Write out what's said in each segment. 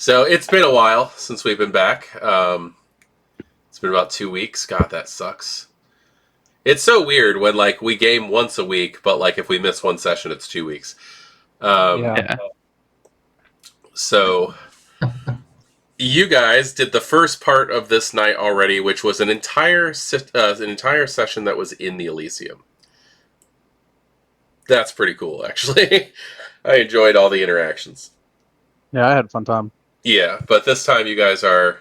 So it's been a while since we've been back. It's been about 2 weeks. God, that sucks. It's so weird when like we game once a week, but like if we miss one session, it's 2 weeks. Yeah. So you guys did the first part of this night already, which was an entire session that was in the Elysium. That's pretty cool, actually. I enjoyed all the interactions. Yeah, I had a fun time. Yeah, but this time you guys are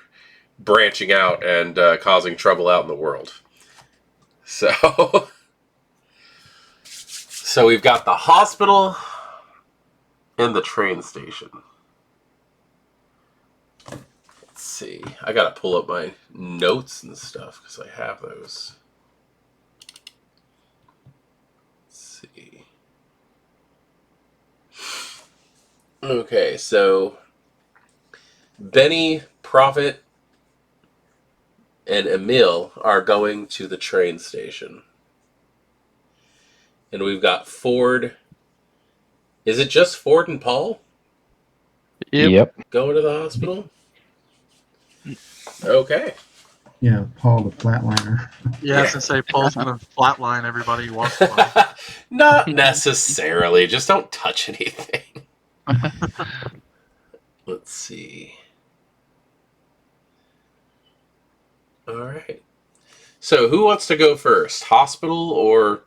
branching out and causing trouble out in the world. So, so we've got the hospital and the train station. Let's see. I gotta pull up my notes and stuff because I have those. Let's see. Okay, so Benny, Prophet, and Emil are going to the train station. And we've got Ford. Is it just Ford and Paul? Yep. Going to the hospital? Okay. Yeah, Paul the flatliner. Yeah, I was gonna say Paul's gonna flatline everybody he walks by. Not necessarily. Just don't touch anything. Let's see. All right. So who wants to go first? Hospital or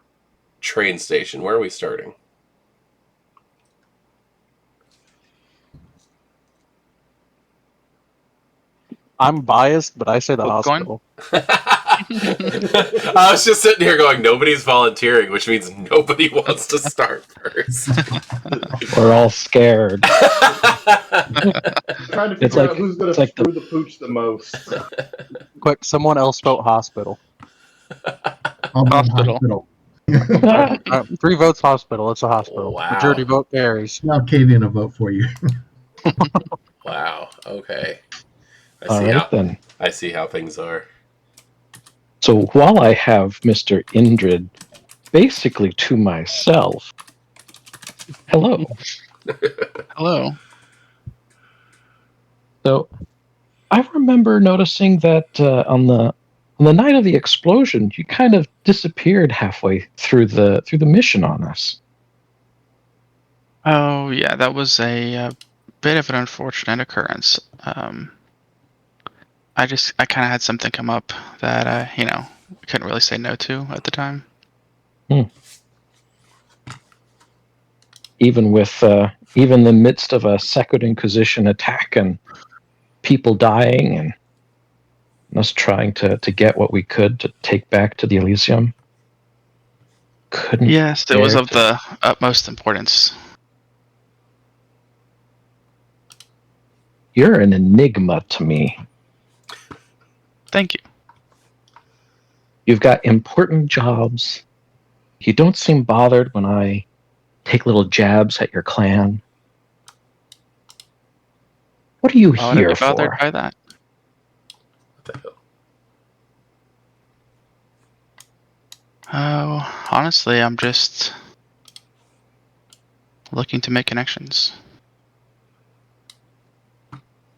train station? Where are we starting? I'm biased, but I say the hospital. I was just sitting here going, nobody's volunteering, which means nobody wants to start first. We're all scared. Trying to It's figure like- out who's going it's to like the- screw the pooch the most. Quick, someone else vote hospital. I'll vote Hospital. hospital. 3 votes hospital. It's a hospital. Wow. Majority vote carries. Now Octavian will vote for you. Wow. Okay. All right, then. I see how things are. So while I have Mr. Kindred basically to myself, hello. Hello. So I remember noticing that on the night of the explosion, you kind of disappeared halfway through the mission on us. Oh yeah, that was a bit of an unfortunate occurrence. I kind of had something come up that I couldn't really say no to at the time. Even with even in the midst of a Second Inquisition attack and people dying and us trying to get what we could to take back to the Elysium. Couldn't. Yes, it was dare of to- the utmost importance. You're an enigma to me. Thank you. You've got important jobs. You don't seem bothered when I take little jabs at your clan. What are you Why would I here be bothered for? by that? What the hell? Oh, honestly, I'm just looking to make connections.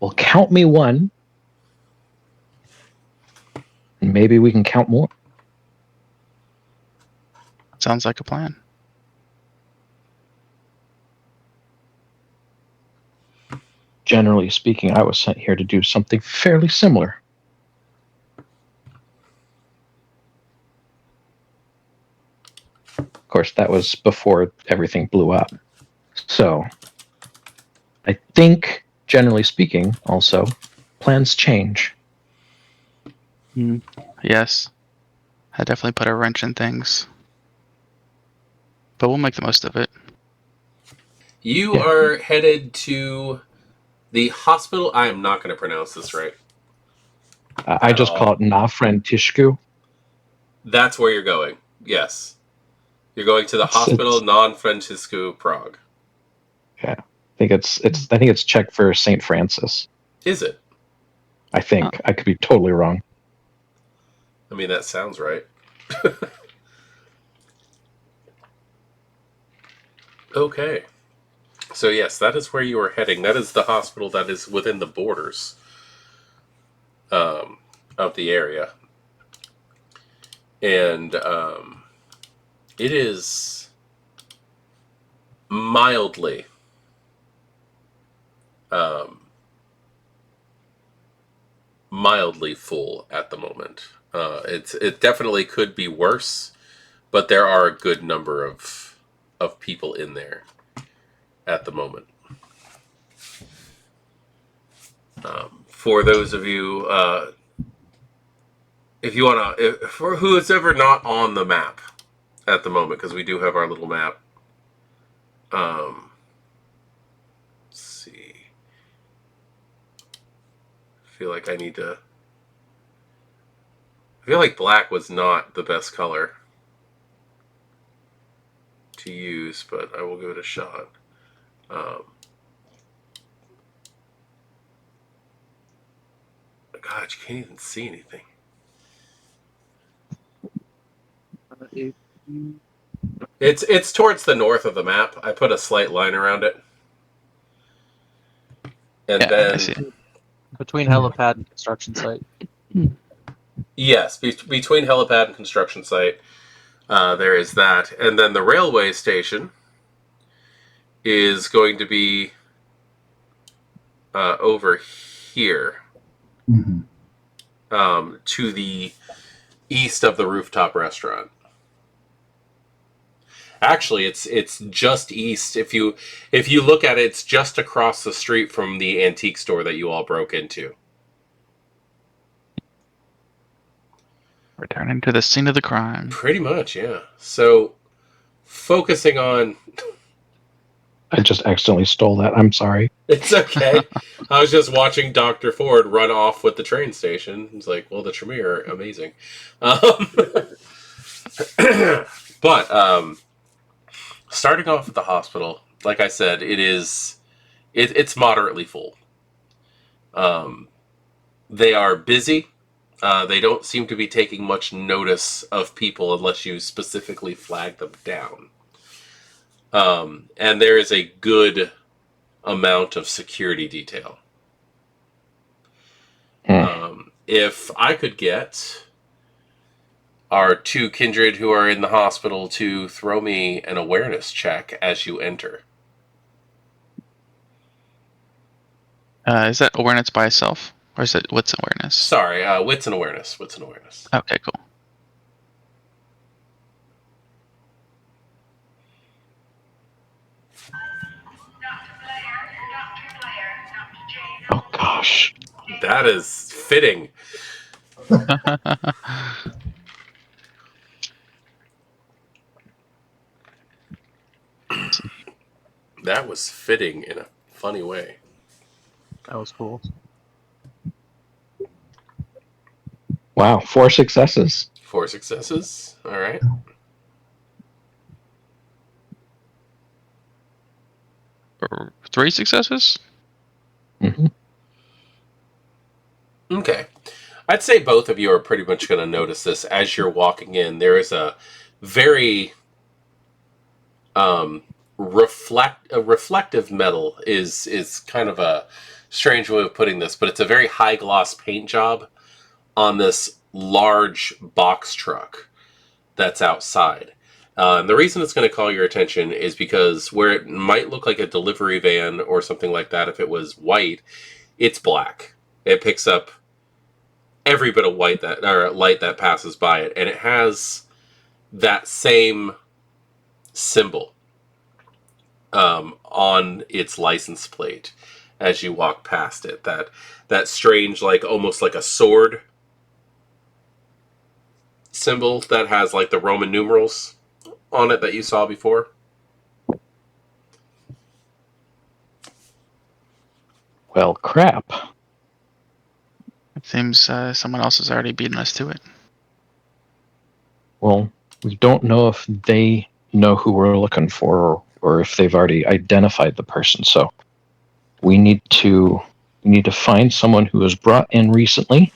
Well, count me one. And maybe we can count more. Sounds like a plan. Generally speaking, I was sent here to do something fairly similar. Of course, that was before everything blew up. So, I think, generally speaking, also, plans change. Yes, I definitely put a wrench in things, but we'll make the most of it. You are headed to the hospital. I am not going to pronounce this right. I just call it Nafrentishku. That's where you're going. Yes. You're going to the hospital Non-Francisco Prague. Yeah, I think it's Czech for Saint Francis. Is it? I think I could be totally wrong. I mean, that sounds right. Okay. So yes, that is where you are heading. That is the hospital that is within the borders of the area. And it is mildly mildly full at the moment. It definitely could be worse, but there are a good number of people in there at the moment. For those of you, if you want to, for who is ever not on the map at the moment, because we do have our little map. Let's see. I feel like black was not the best color to use, but I will give it a shot. God, you can't even see anything. It's towards the north of the map. I put a slight line around it. And Yeah, then I see. Between helipad and construction site. Yes, between helipad and construction site, there is that. And then the railway station is going to be over here, to the east of the rooftop restaurant. Actually, it's just east. If you look at it, it's just across the street from the antique store that you all broke into. Returning to the scene of the crime. Pretty much, yeah. So, focusing on... I just accidentally stole that. I'm sorry. It's okay. I was just watching Dr. Ford run off with the train station. It's like, well, the Tremere, amazing. But starting off at the hospital, like I said, it's moderately full. They are busy. They don't seem to be taking much notice of people unless you specifically flag them down. And there is a good amount of security detail. If I could get our two Kindred who are in the hospital to throw me an awareness check as you enter. Is that awareness by itself? Or is it what's awareness? Sorry, wits and awareness. Wits and awareness. Okay, cool. Oh gosh. That is fitting. That was fitting in a funny way. That was cool. Wow, 4 successes. 4 successes. All right. Or 3 successes? Mm-hmm. Okay. I'd say both of you are pretty much going to notice this as you're walking in. There is a very reflective metal is kind of a strange way of putting this, but it's a very high gloss paint job on this large box truck that's outside. And the reason it's going to call your attention is because where it might look like a delivery van or something like that, if it was white, it's black. It picks up every bit of light that passes by it, and it has that same symbol on its license plate as you walk past it. That strange, like almost like a sword symbol that has like the Roman numerals on it that you saw before. Well, crap. It seems someone else has already beaten us to it. Well, we don't know if they know who we're looking for or if they've already identified the person. So we need to find someone who was brought in recently.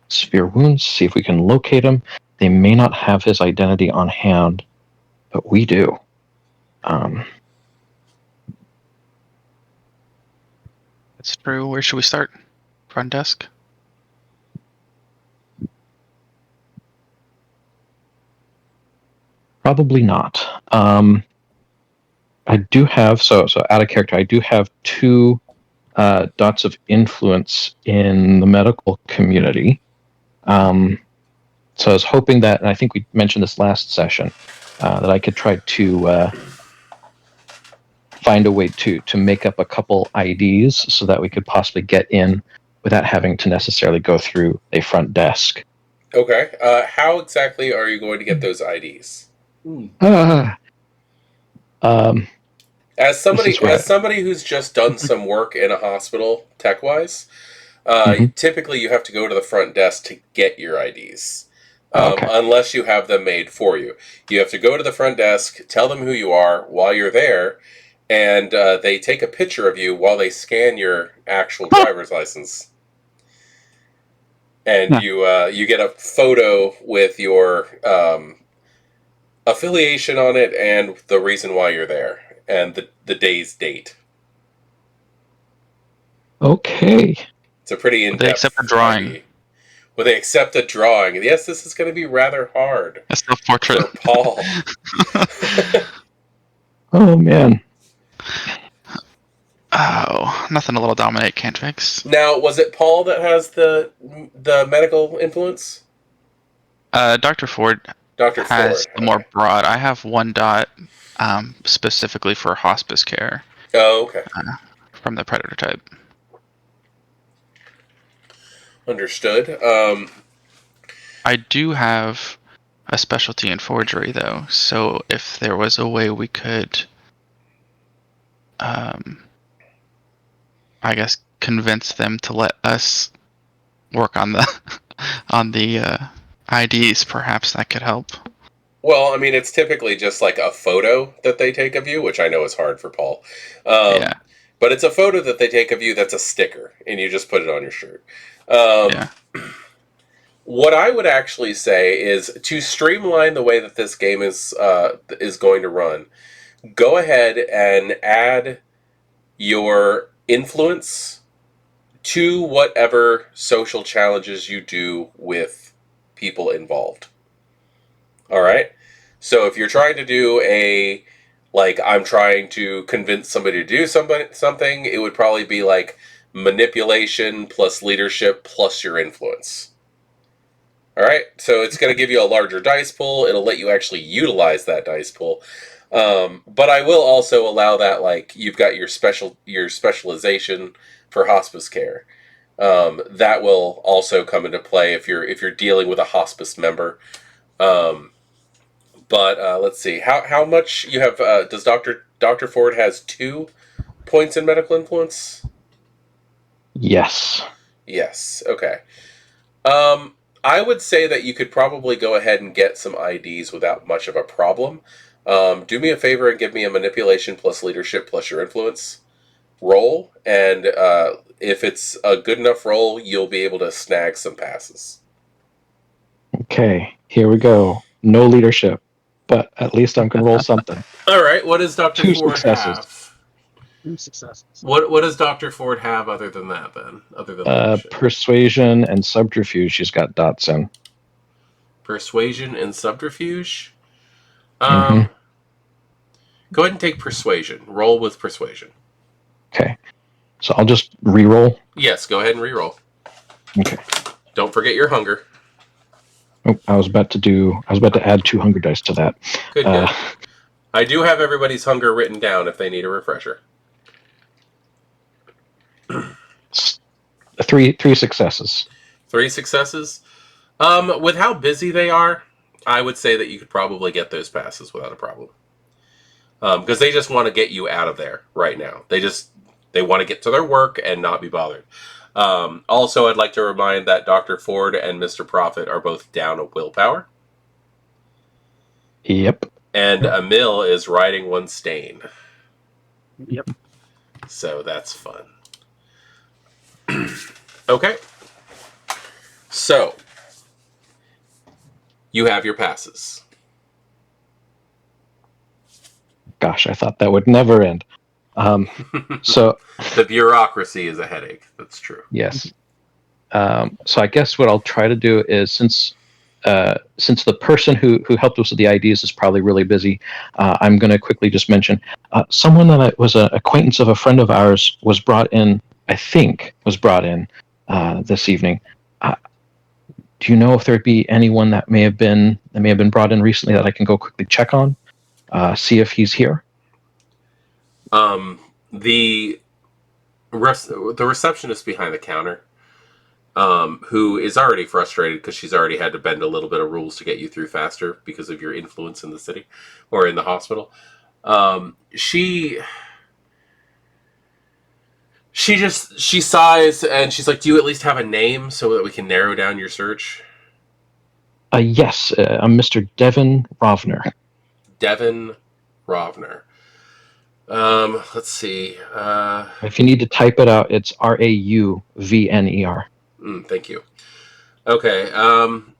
Severe wounds, see if we can locate him. They may not have his identity on hand, but we do. Um, That's true. Where should we start? Front desk? Probably not. I do have so out of character. I do have 2 dots of influence in the medical community. So I was hoping that, and I think we mentioned this last session, that I could try to find a way to make up a couple IDs so that we could possibly get in without having to necessarily go through a front desk. Okay. How exactly are you going to get those IDs? Um, As This is where somebody who's just done some work in a hospital, tech wise, Mhm. typically you have to go to the front desk to get your IDs. Okay. Unless you have them made for you. You have to go to the front desk, tell them who you are while you're there, and they take a picture of you while they scan your actual driver's license. And you get a photo with your affiliation on it and the reason why you're there and the day's date. Okay. It's a pretty in-depth. Would they accept a drawing? ID. Will they accept a drawing? Yes, this is going to be rather hard A self-portrait. for Paul. Oh man. Oh, nothing a little dominate can't fix. Now, was it Paul that has the medical influence? Dr. Ford Dr. has Ford. the more broad. I have 1 dot specifically for hospice care Oh, okay. from the predator type. Understood. I do have a specialty in forgery, though, so if there was a way we could, I guess, convince them to let us work on the IDs, perhaps that could help. Well, I mean, it's typically just like a photo that they take of you, which I know is hard for Paul. Yeah. But it's a photo that they take of you that's a sticker, and you just put it on your shirt. Yeah. What I would actually say is to streamline the way that this game is going to run. Go ahead and add your influence to whatever social challenges you do with people involved. All right? So if you're trying to do I'm trying to convince somebody to do something, it would probably be like manipulation plus leadership plus your influence. All right? So it's going to give you a larger dice pool. It'll let you actually utilize that dice pool. But I will also allow that, like, you've got your specialization for hospice care. That will also come into play if you're dealing with a hospice member. But let's see how much you have. Does Dr. Ford has 2 points in medical influence? Yes. Yes. Okay. I would say that you could probably go ahead and get some IDs without much of a problem. Do me a favor and give me a manipulation plus leadership plus your influence roll, and if it's a good enough roll, you'll be able to snag some passes. Okay. Here we go. No leadership, but at least I can roll something. All right. What does Dr. 2 Ford successes. have? 2 successes. What does Dr. Ford have other than that, then? Other than leadership? Persuasion and subterfuge. She's got dots in. Persuasion and subterfuge? Mhm. Go ahead and take persuasion. Roll with persuasion. Okay. So I'll just re-roll. Yes, go ahead and reroll. Okay. Don't forget your hunger. Oh, I was about to add 2 hunger dice to that. Good. I do have everybody's hunger written down if they need a refresher. 3 successes. 3 successes. With how busy they are, I would say that you could probably get those passes without a problem. Because they just want to get you out of there right now. They want to get to their work and not be bothered. Also, I'd like to remind that Dr. Ford and Mr. Prophet are both down a willpower. Yep. And Emil is riding 1 stain. Yep. So that's fun. Okay. So, you have your passes. gosh, I thought that would never end. So The bureaucracy is a headache. That's true. yes. So I guess what I'll try to do is, since the person who helped us with the IDs is probably really busy, I'm going to quickly just mention someone that was an acquaintance of a friend of ours was brought in. I think was brought in this evening. Do you know if there'd be anyone that may have been brought in recently that I can go quickly check on, see if he's here? The receptionist behind the counter, who is already frustrated because she's already had to bend a little bit of rules to get you through faster because of your influence in the city or in the hospital. She sighs and she's like, "Do you at least have a name so that we can narrow down your search?" Yes, I'm Mr. Devin Rovner. Devin Rovner. Let's see. If you need to type it out, it's Rauvner. Thank you. Okay.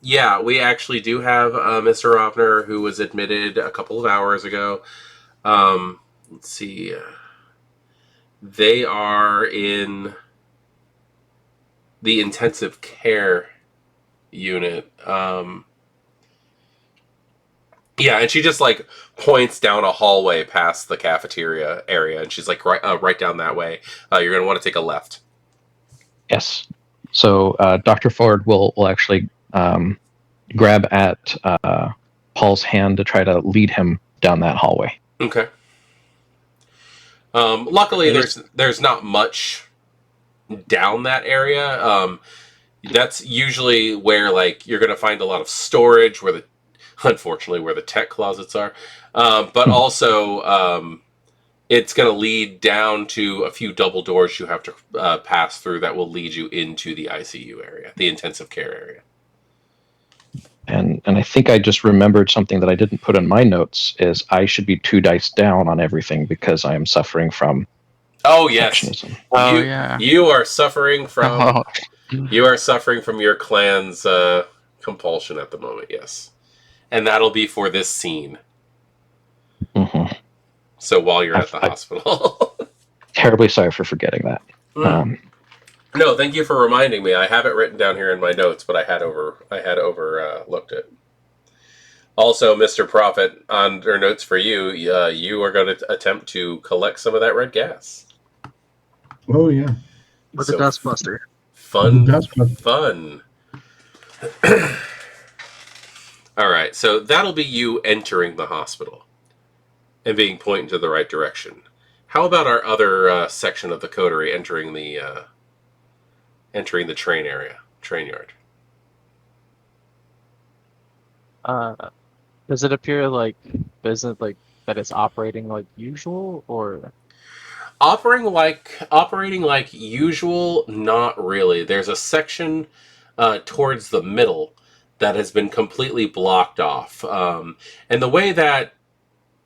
Yeah, we actually do have Mr. Rovner, who was admitted a couple of hours ago. Let's see. They are in the intensive care unit. Yeah, and she just like points down a hallway past the cafeteria area, and she's like, right down that way. You're gonna want to take a left. Yes. So Dr. Ford will actually grab at Paul's hand to try to lead him down that hallway. Okay. Luckily, there's not much down that area. That's usually where like you're gonna find a lot of storage, unfortunately where the tech closets are, but also it's gonna lead down to a few double doors you have to pass through that will lead you into the ICU area, the intensive care area. And I think I just remembered something that I didn't put in my notes is I should be 2 dice down on everything because I am suffering from perfectionism. Oh yeah. You are suffering from your clan's compulsion at the moment, yes. And that'll be for this scene. Mm-hmm. So while you're at the hospital. Terribly sorry for forgetting that. No, thank you for reminding me. I have it written down here in my notes, but I had overlooked it. Also, Mr. Prophet, under notes for you, you are going to attempt to collect some of that red gas. Oh yeah. With the dustbuster. Fun. The dustbuster. Fun. All right, so that'll be you entering the hospital and being pointed to the right direction. How about our other section of the coterie entering the train yard? Does it appear like business like that it's operating like usual, or Operating like usual? Not really. There's a section towards the middle that has been completely blocked off, and the way that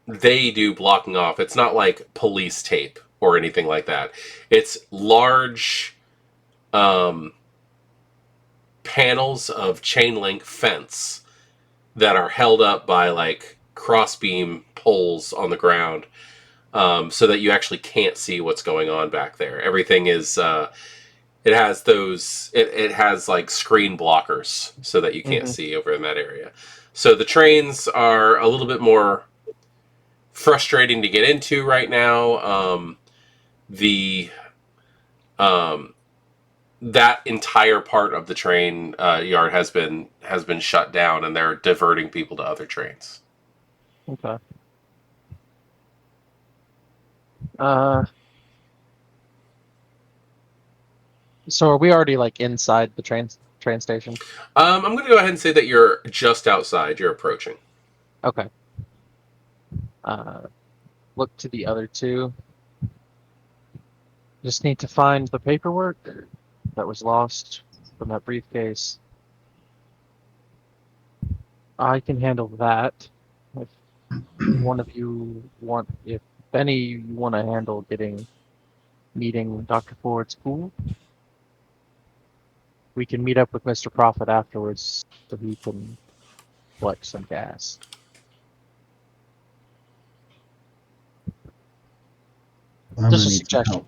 they do blocking off, it's not like police tape or anything like that. It's large panels of chain link fence that are held up by like crossbeam poles on the ground, so that you actually can't see what's going on back there. Everything is it has like screen blockers so that you can't see over in that area. So the trains are a little bit more frustrating to get into right now. That entire part of the train yard has been shut down, and they're diverting people to other trains. okay? So are we already like inside the train station? I'm going to go ahead and say that you're just outside. You're approaching. Okay. Look to the other two. Just need to find the paperwork that was lost from that briefcase. I can handle that. If one of you want, if any you want to handle meeting Dr. Ford's school, we can meet up with Mr. Prophet afterwards so he can collect some gas. I'm Just a gonna need some suggestion. help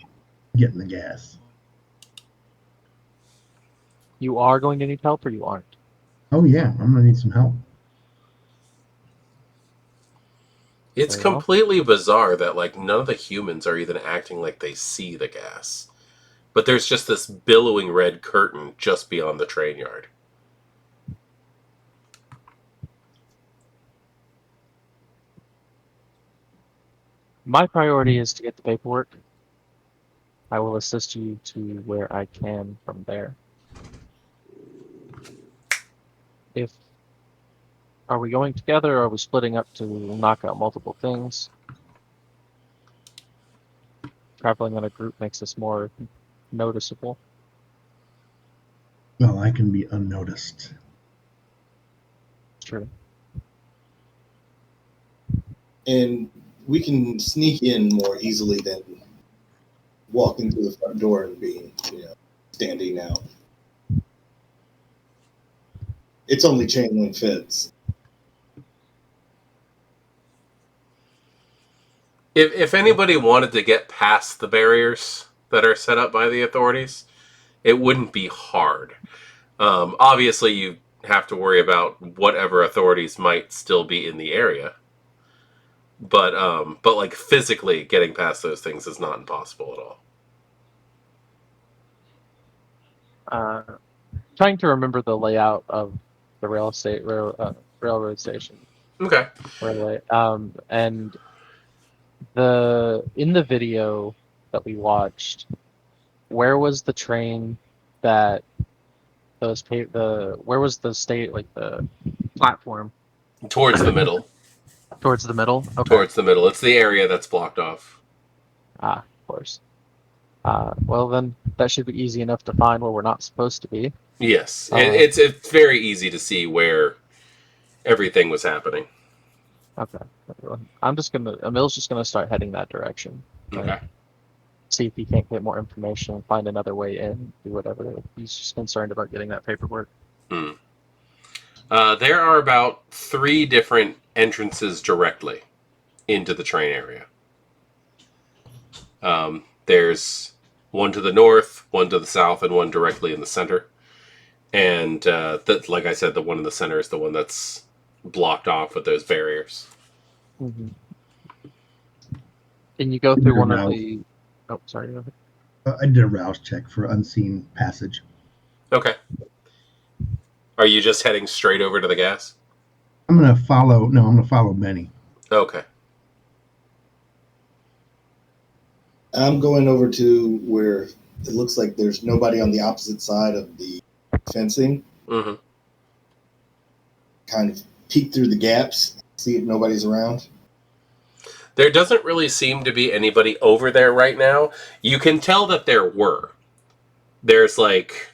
getting the gas. You are going to need help, or you aren't? Oh yeah, I'm gonna need some help. It's Very well. completely bizarre that like none of the humans are even acting like they see the gas. But there's just this billowing red curtain just beyond the train yard. My priority is to get the paperwork. I will assist you to where I can from there. Are we going together, or are we splitting up to knock out multiple things? Traveling in a group makes us more noticeable. Well, I can be unnoticed. True. And we can sneak in more easily than walking through the front door and being, standing out. It's only chain link fence. If anybody wanted to get past the barriers that are set up by the authorities, it wouldn't be hard. Obviously, you have to worry about whatever authorities might still be in the area. But like physically getting past those things is not impossible at all. Trying to remember the layout of the railroad station. Okay. Railway. And in the video that we watched, where was the train that where was the the platform? Towards the middle. Towards the middle? Okay. Towards the middle. It's the area that's blocked off. Of course. Well then, that should be easy enough to find where we're not supposed to be. Yes. It's very easy to see where everything was happening. Okay. Emil's just gonna start heading that direction. Okay. See if he can't get more information and find another way in, do whatever. He's just concerned about getting that paperwork. There are about 3 different entrances directly into the train area. There's one to the north, one to the south, and one directly in the center. And like I said, the one in the center is the one that's blocked off with those barriers. Mm-hmm. And you go through one of the... Oh, sorry. Go ahead. I did a rouse check for unseen passage. Okay. Are you just heading straight over to the gas? I'm gonna follow Benny. Okay. I'm going over to where it looks like there's nobody on the opposite side of the fencing. Mm-hmm. Kind of peek through the gaps, see if nobody's around. There doesn't really seem to be anybody over there right now. You can tell that there were. There's like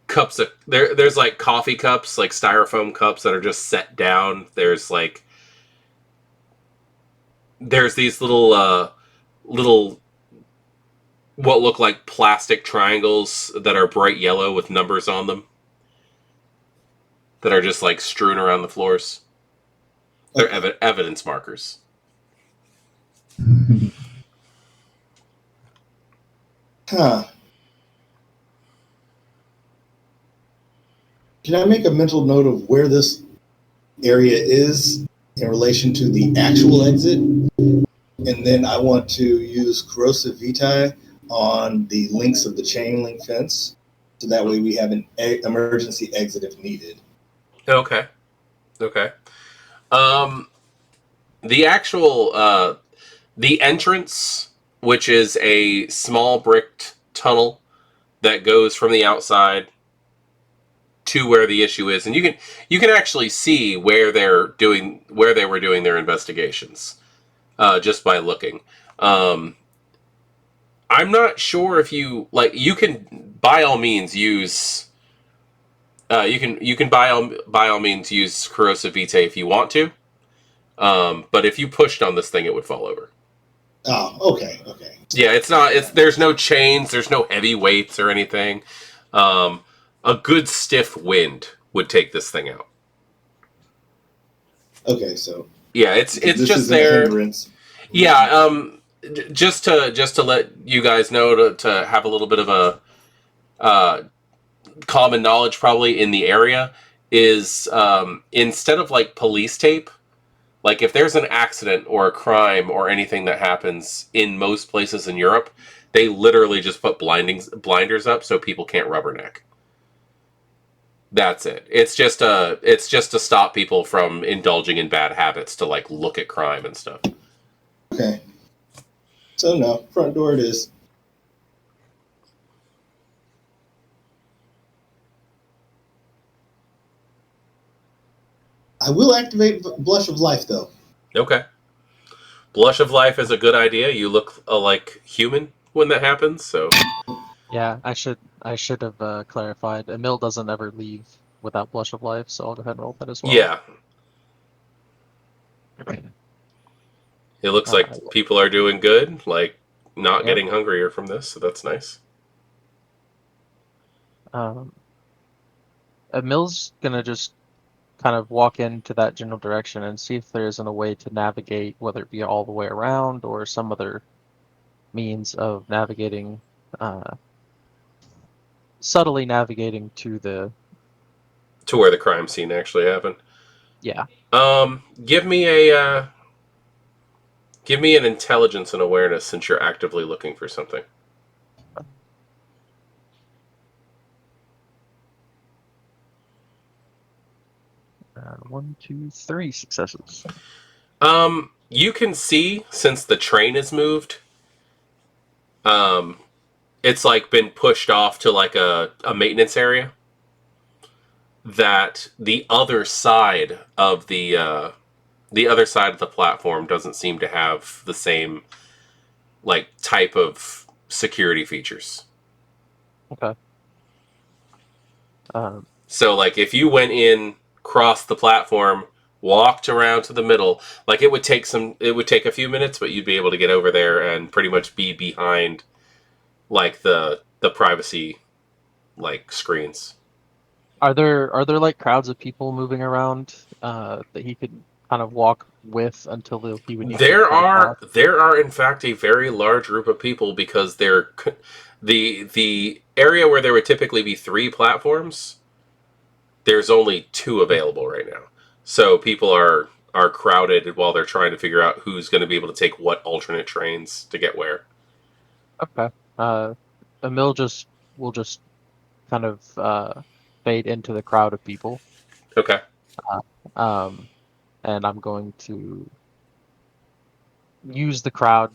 cups of there's like coffee cups, like styrofoam cups that are just set down. There's these little what look like plastic triangles that are bright yellow with numbers on them that are just like strewn around the floors. They're evidence markers. Huh. Can I make a mental note of where this area is in relation to the actual exit? And then I want to use corrosive vitae on the links of the chain link fence. So that way we have an emergency exit if needed. Okay. The actual the entrance, which is a small bricked tunnel that goes from the outside to where the issue is, and you can actually see where they were doing their investigations just by looking. I'm not sure if you can by all means use you can by all means use corrosive vitae if you want to, but if you pushed on this thing, it would fall over. Oh, okay. Yeah, there's no chains, there's no heavy weights or anything. A good stiff wind would take this thing out. Okay, so yeah, it's this just isn't a there. hindrance. Yeah, just to let you guys know to have a little bit of a common knowledge probably in the area is instead of like police tape, like if there's an accident or a crime or anything that happens in most places in Europe, they literally just put blinders up so people can't rubberneck. That's it. It's just to stop people from indulging in bad habits to like look at crime and stuff. Okay. So no, front door it is. I will activate Blush of Life though. Okay. Blush of Life is a good idea. You look like human when that happens, so Yeah, I should have clarified. Emil doesn't ever leave without Blush of Life, so I'll go ahead and roll that as well. yeah. It looks like people are doing good, like not getting hungrier from this, so that's nice. Emil's gonna just kind of walk into that general direction and see if there isn't a way to navigate, whether it be all the way around or some other means of navigating, subtly navigating to where the crime scene actually happened. Yeah. Give me an intelligence and awareness since you're actively looking for something. And 1, 2, 3 successes. You can see since the train has moved, it's like been pushed off to like a maintenance area. That the other side of the platform doesn't seem to have the same like type of security features. Okay. So like if you went in, crossed the platform, walked around to the middle, like it would take a few minutes, but you'd be able to get over there and pretty much be behind like the privacy like screens. Are there like crowds of people moving around that he could kind of walk with until he would need There to are in fact a very large group of people because the area where there would typically be 3 platforms, there's only 2 available right now. So people are crowded while they're trying to figure out who's going to be able to take what alternate trains to get where. Okay. Emil will just kind of fade into the crowd of people. Okay. And I'm going to use the crowd,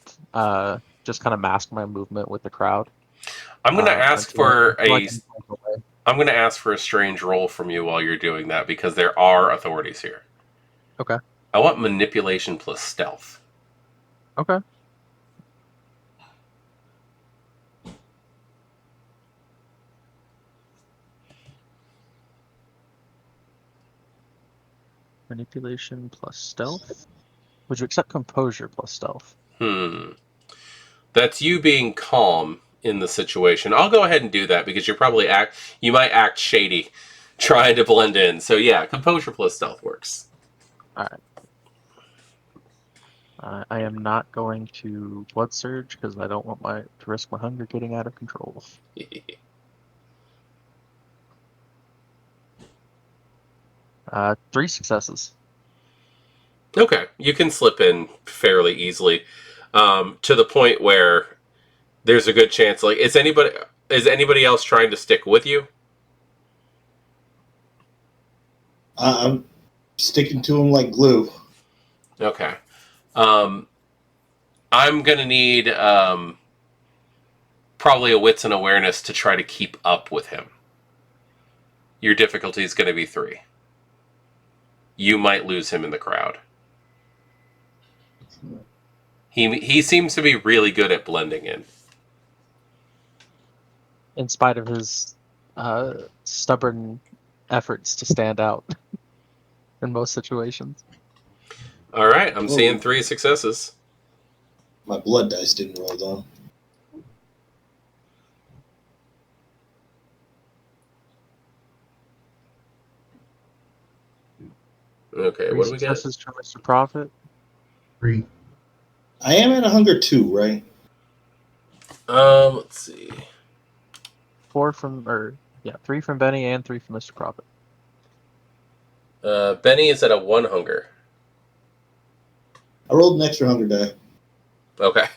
just kind of mask my movement with the crowd. I'm going to ask for a strange roll from you while you're doing that because there are authorities here. Okay. I want manipulation plus stealth. Okay. Manipulation plus stealth? Would you accept composure plus stealth? That's you being calm in the situation. I'll go ahead and do that because you might act shady trying to blend in. So yeah, composure plus stealth works. Alright. I am not going to blood surge because I don't want to risk my hunger getting out of control. 3 successes. Okay, you can slip in fairly easily, to the point where there's a good chance. Like, is anybody else trying to stick with you? I'm sticking to him like glue. Okay. I'm gonna need probably a wits and awareness to try to keep up with him. Your difficulty is going to be 3. You might lose him in the crowd. He seems to be really good at blending in spite of his stubborn efforts to stand out in most situations. All right, I'm seeing 3 successes. My blood dice didn't roll though. Okay, 3 what do we get? successes for Mr. Prophet. 3. I am at a hunger 2, right? Let's see. 3 from Benny and 3 from Mr. Prophet. Benny is at a 1 hunger. I rolled an extra hunger die. Okay.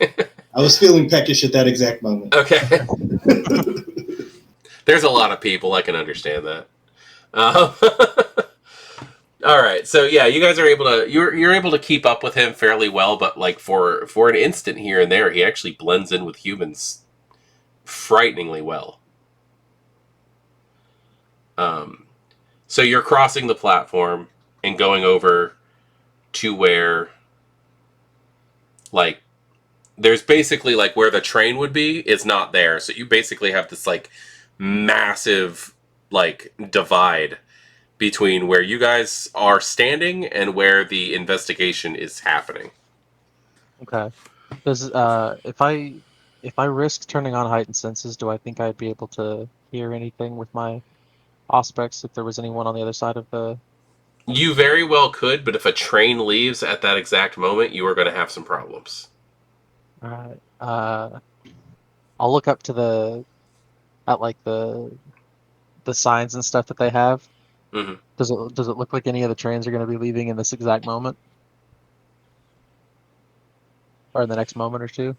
I was feeling peckish at that exact moment. Okay. There's a lot of people. I can understand that. All right. So yeah, you guys are able to you're able to keep up with him fairly well, but like for an instant here and there, he actually blends in with humans frighteningly well. So you're crossing the platform and going over to where, like, there's basically, like, where the train would be is not there. So you basically have this, like, massive, like, divide between where you guys are standing and where the investigation is happening. Okay. Does if I risk turning on heightened senses, do I think I'd be able to hear anything with my aspects if there was anyone on the other side of the? You very well could, but if a train leaves at that exact moment, you are going to have some problems. All right. I'll look up to like the signs and stuff that they have. Mm-hmm. Does it look like any of the trains are going to be leaving in this exact moment, or in the next moment or two?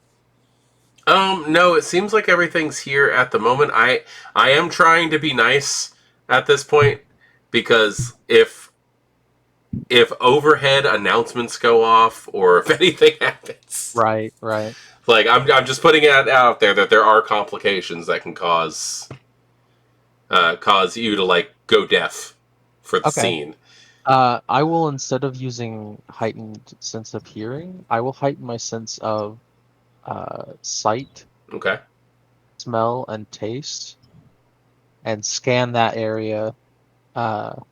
No, it seems like everything's here at the moment. I am trying to be nice at this point because if overhead announcements go off or if anything happens, Right. like I'm just putting it out there that there are complications that can cause you to like go deaf for the Okay. scene. I will, instead of using heightened sense of hearing, I will heighten my sense of sight, Okay. smell, and taste, and scan that area to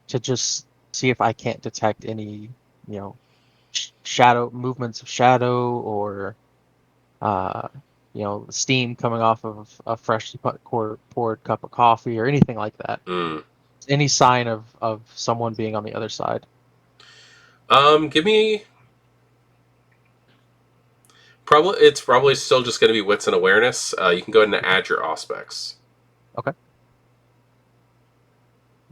just see if I can't detect any, shadow movements of shadow, or steam coming off of a freshly poured cup of coffee, or anything like that. Any sign of someone being on the other side. Give me. It's probably still just going to be wits and awareness. You can go ahead and add your aspects. Okay.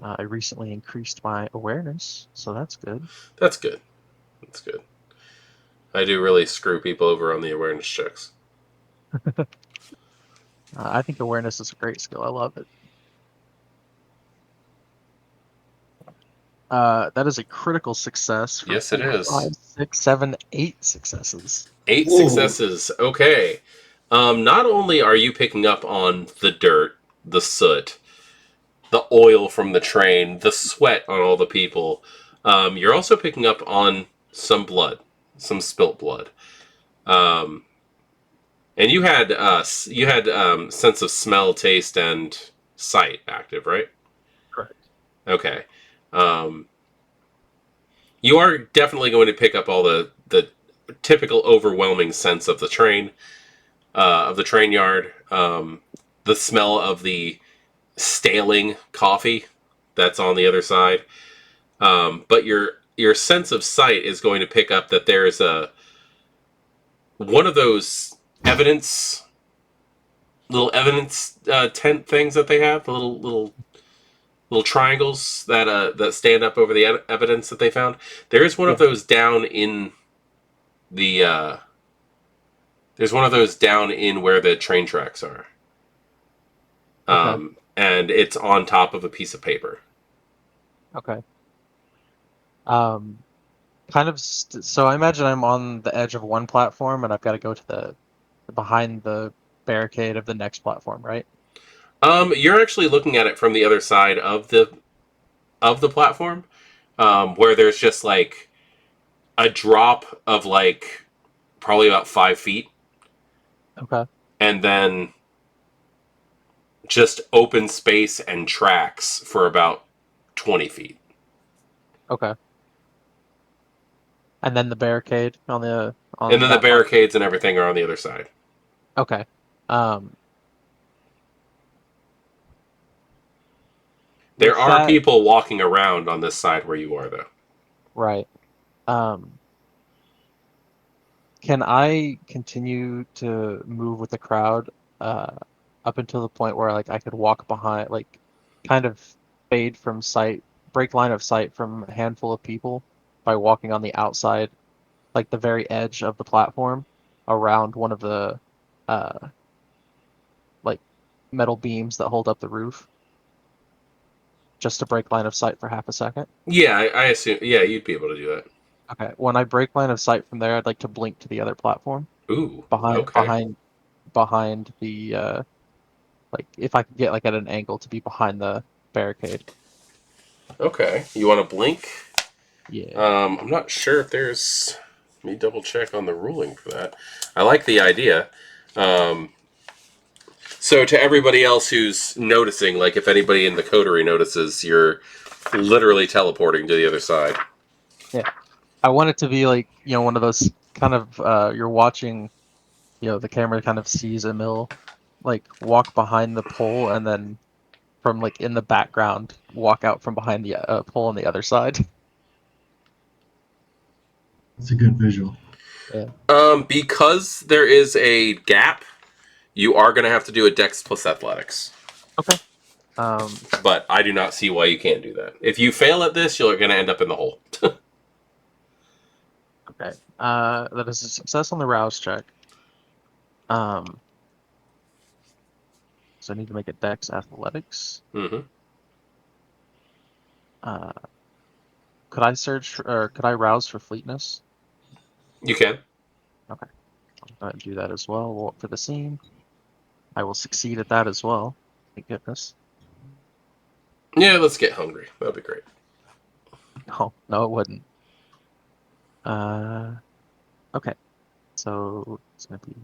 I recently increased my awareness, so that's good. That's good. That's good. I do really screw people over on the awareness checks. I think awareness is a great skill. I love it. That is a critical success. Yes, it is. 5, 6, 7, 8 successes. 8 Whoa. successes. Okay. Not only are you picking up on the dirt, the soot, the oil from the train, the sweat on all the people, you're also picking up on some blood, some spilt blood. And you had sense of smell, taste, and sight active, right? Correct. Okay. You are definitely going to pick up all the typical overwhelming sense of the train yard, the smell of the staling coffee that's on the other side. But your sense of sight is going to pick up that there is one of those little evidence tent things that they have, the little triangles that stand up over the evidence that they found. There is one of those down in the. There's one of those down in where the train tracks are. Okay. And it's on top of a piece of paper. Okay. Kind of. So I imagine I'm on the edge of one platform, and I've got to go to the behind the barricade of the next platform, right? You're actually looking at it from the other side of the platform, where there's just like a drop of like probably about 5 feet. Okay. And then just open space and tracks for about 20 feet. Okay. And then the barricade on the. And then the barricades and everything are on the other side. Okay. There are people walking around on this side where you are, though. Right. Can I continue to move with the crowd up until the point where like I could walk behind, like kind of fade from sight, break line of sight from a handful of people by walking on the outside, like the very edge of the platform, around one of the like metal beams that hold up the roof, just to break line of sight for half a second? Yeah, I assume. Yeah, you'd be able to do that. Okay. When I break line of sight from there, I'd like to blink to the other platform Ooh. behind Okay. behind the like if I could get like at an angle to be behind the barricade. Okay. You want to blink? Yeah. I'm not sure if there's. Let me double check on the ruling for that. I like the idea. So to everybody else who's noticing, like if anybody in the coterie notices, you're literally teleporting to the other side. Yeah. I want it to be like, one of those kind of you're watching, the camera kind of sees Emil like walk behind the pole and then from like in the background walk out from behind the pole on the other side. It's a good visual. Yeah. Because there is a gap, you are going to have to do a Dex plus Athletics. Okay. Um, But I do not see why you can't do that. If you fail at this, you're going to end up in the hole. okay. That is a success on the rouse check. So I need to make a Dex Athletics. Mm-hmm. Could I search or could I rouse for fleetness? You can. Okay. I'll go ahead and do that as well. We'll look for the scene. I will succeed at that as well. Thank goodness. Yeah, let's get hungry. That'd be great. No, it wouldn't. Okay. So it's gonna be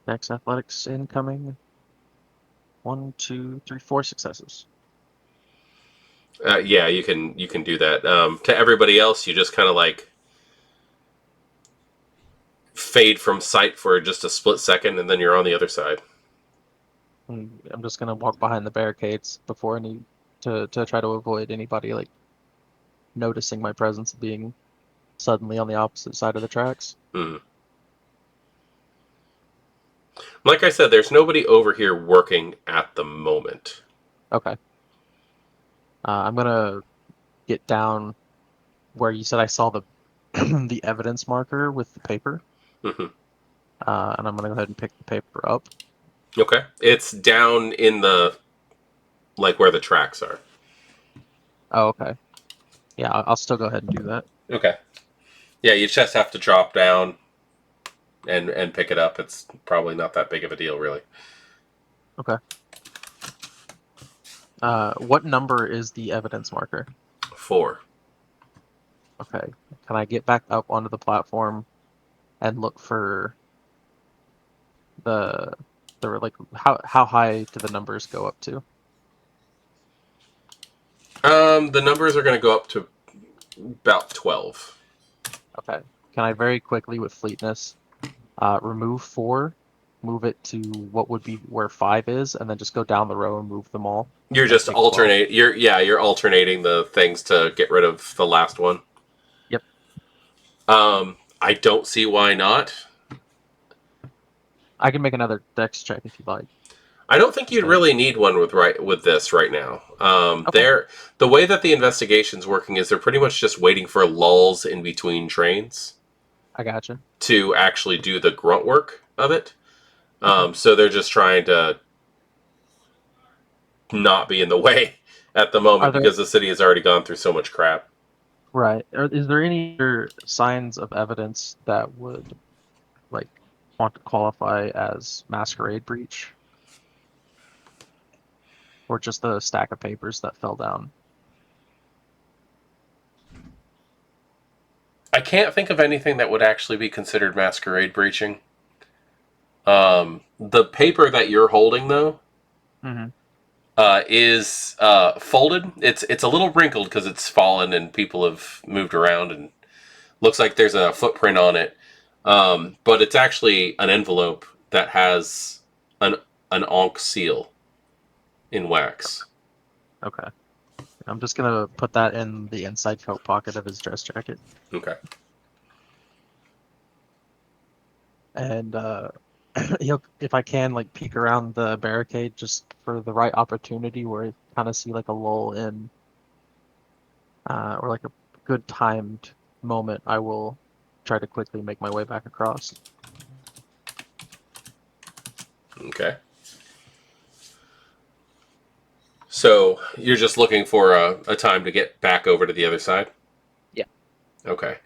Dex Athletics incoming. 1, 2, 3, 4 successes. Yeah, you can do that. To everybody else, you just kind of like fade from sight for just a split second, and then you're on the other side. I'm just gonna walk behind the barricades before any to try to avoid anybody like noticing my presence being suddenly on the opposite side of the tracks. Mm. Like I said, there's nobody over here working at the moment. Okay. I'm gonna get down where you said I saw the the evidence marker with the paper. Mm-hmm. And I'm gonna go ahead and pick the paper up. Okay. It's down in the, like, where the tracks are. Oh, okay. Yeah, I'll still go ahead and do that. Okay. Yeah, you just have to drop down and pick it up. It's probably not that big of a deal, really. Okay. What number is the evidence marker? 4. Okay. Can I get back up onto the platform and look for the like how high do the numbers go up to? The numbers are going to go up to about 12. Okay. Can I very quickly with fleetness remove 4, move it to what would be where 5 is, and then just go down the row and move them all? You're And just take 12. you're alternating the things to get rid of the last one. Yep. I don't see why not. I can make another dex check if you'd like. I don't think you'd really need one with this right now. Okay. The way that the investigation's working is they're pretty much just waiting for lulls in between trains I gotcha. to actually do the grunt work of it. So they're just trying to not be in the way at the moment because the city has already gone through so much crap. Right. Is there any other signs of evidence that would like want to qualify as masquerade breach? Or just the stack of papers that fell down? I can't think of anything that would actually be considered masquerade breaching. The paper that you're holding, though, is folded. It's a little wrinkled because it's fallen and people have moved around and looks like there's a footprint on it. But it's actually an envelope that has an Ankh seal in wax. Okay. I'm just gonna put that in the inside coat pocket of his dress jacket. Okay. And he'll, if I can, like peek around the barricade just for the right opportunity where I kind of see like a lull in, or like a good timed moment. I will try to quickly make my way back across. Okay. So you're just looking for a time to get back over to the other side? Yeah. Okay.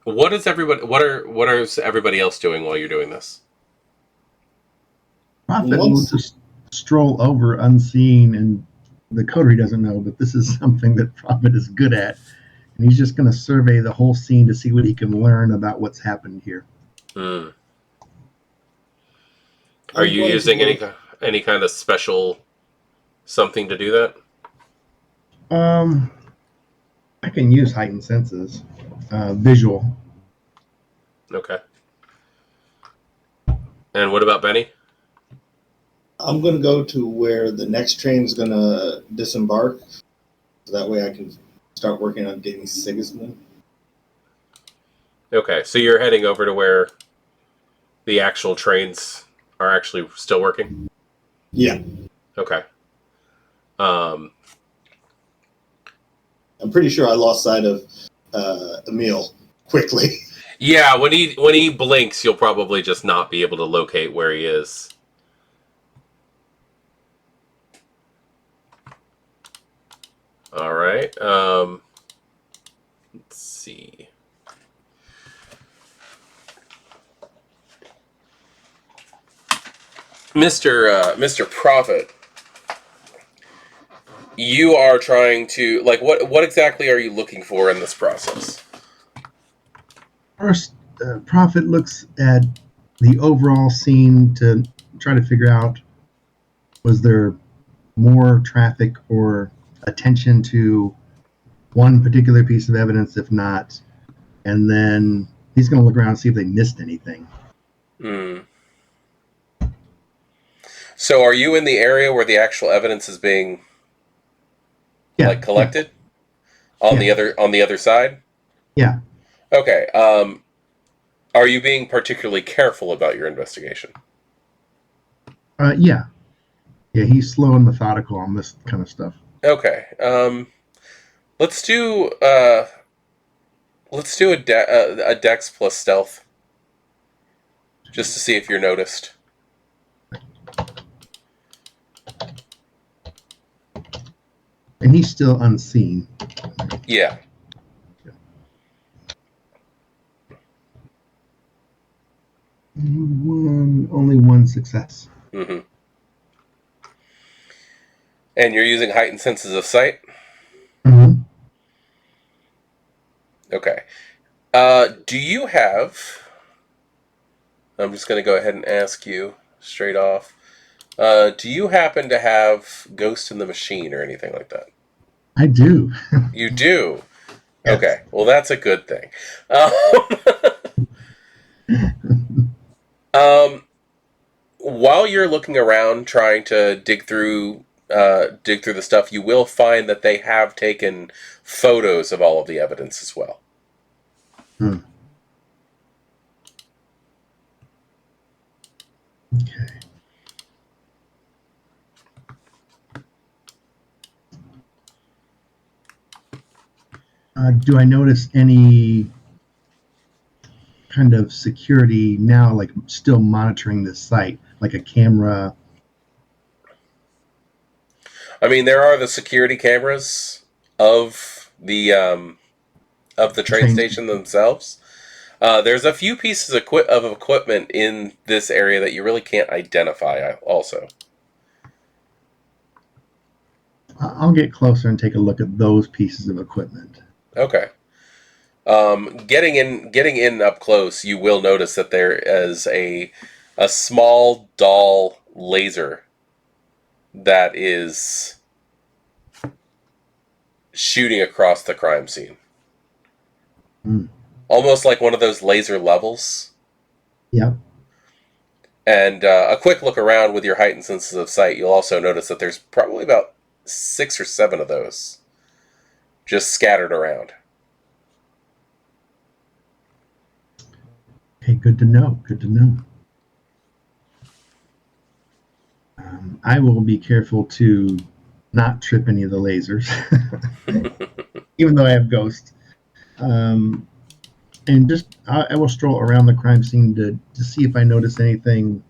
What is everybody? What is everybody else doing while you're doing this? Prophet will just stroll over unseen, and the coterie doesn't know, but this is something that Prophet is good at. And he's just going to survey the whole scene to see what he can learn about what's happened here. Hmm. Are you using any kind of special something to do that? I can use heightened senses, visual. Okay. And what about Benny? I'm going to go to where the next train's going to disembark. So that way I can start working on getting Sigismund. Okay, so you're heading over to where the actual trains are actually still working? Yeah. Okay. I'm pretty sure I lost sight of Emil quickly. Yeah, when he blinks, you'll probably just not be able to locate where he is. All right. Let's see. Mr. Prophet, you are trying to what exactly are you looking for in this process? First, Prophet looks at the overall scene to try to figure out, was there more traffic or attention to one particular piece of evidence? If not, and then he's going to look around and see if they missed anything. Hmm. So are you in the area where the actual evidence is being collected? Yeah. On the other side? Yeah. Okay. Are you being particularly careful about your investigation? Yeah. He's slow and methodical on this kind of stuff. Okay. Let's do a Dex plus stealth, just to see if you're noticed. And he's still unseen. Yeah. Only one success. Mm-hmm. And you're using heightened senses of sight? Mm-hmm. Okay. Do you have... I'm just going to go ahead and ask you straight off. Do you happen to have Ghost in the Machine or anything like that? I do. You do? Yes. Okay. Well, that's a good thing. While you're looking around trying to dig through the stuff, you will find that they have taken photos of all of the evidence as well. Hmm. Okay. Do I notice any kind of security now, like still monitoring this site, like a camera? I mean, there are the security cameras of the train station themselves. There's a few pieces of equipment in this area that you really can't identify. Also, I'll get closer and take a look at those pieces of equipment. okay. Getting in up close, you will notice that there is a small doll laser that is shooting across the crime scene. Mm. Almost like one of those laser levels. Yep. And a quick look around with your heightened senses of sight, you'll also notice that there's probably about 6 or 7 of those just scattered around. Okay, good to know. Good to know. I will be careful to not trip any of the lasers, even though I have ghosts. And just I will stroll around the crime scene to see if I notice anything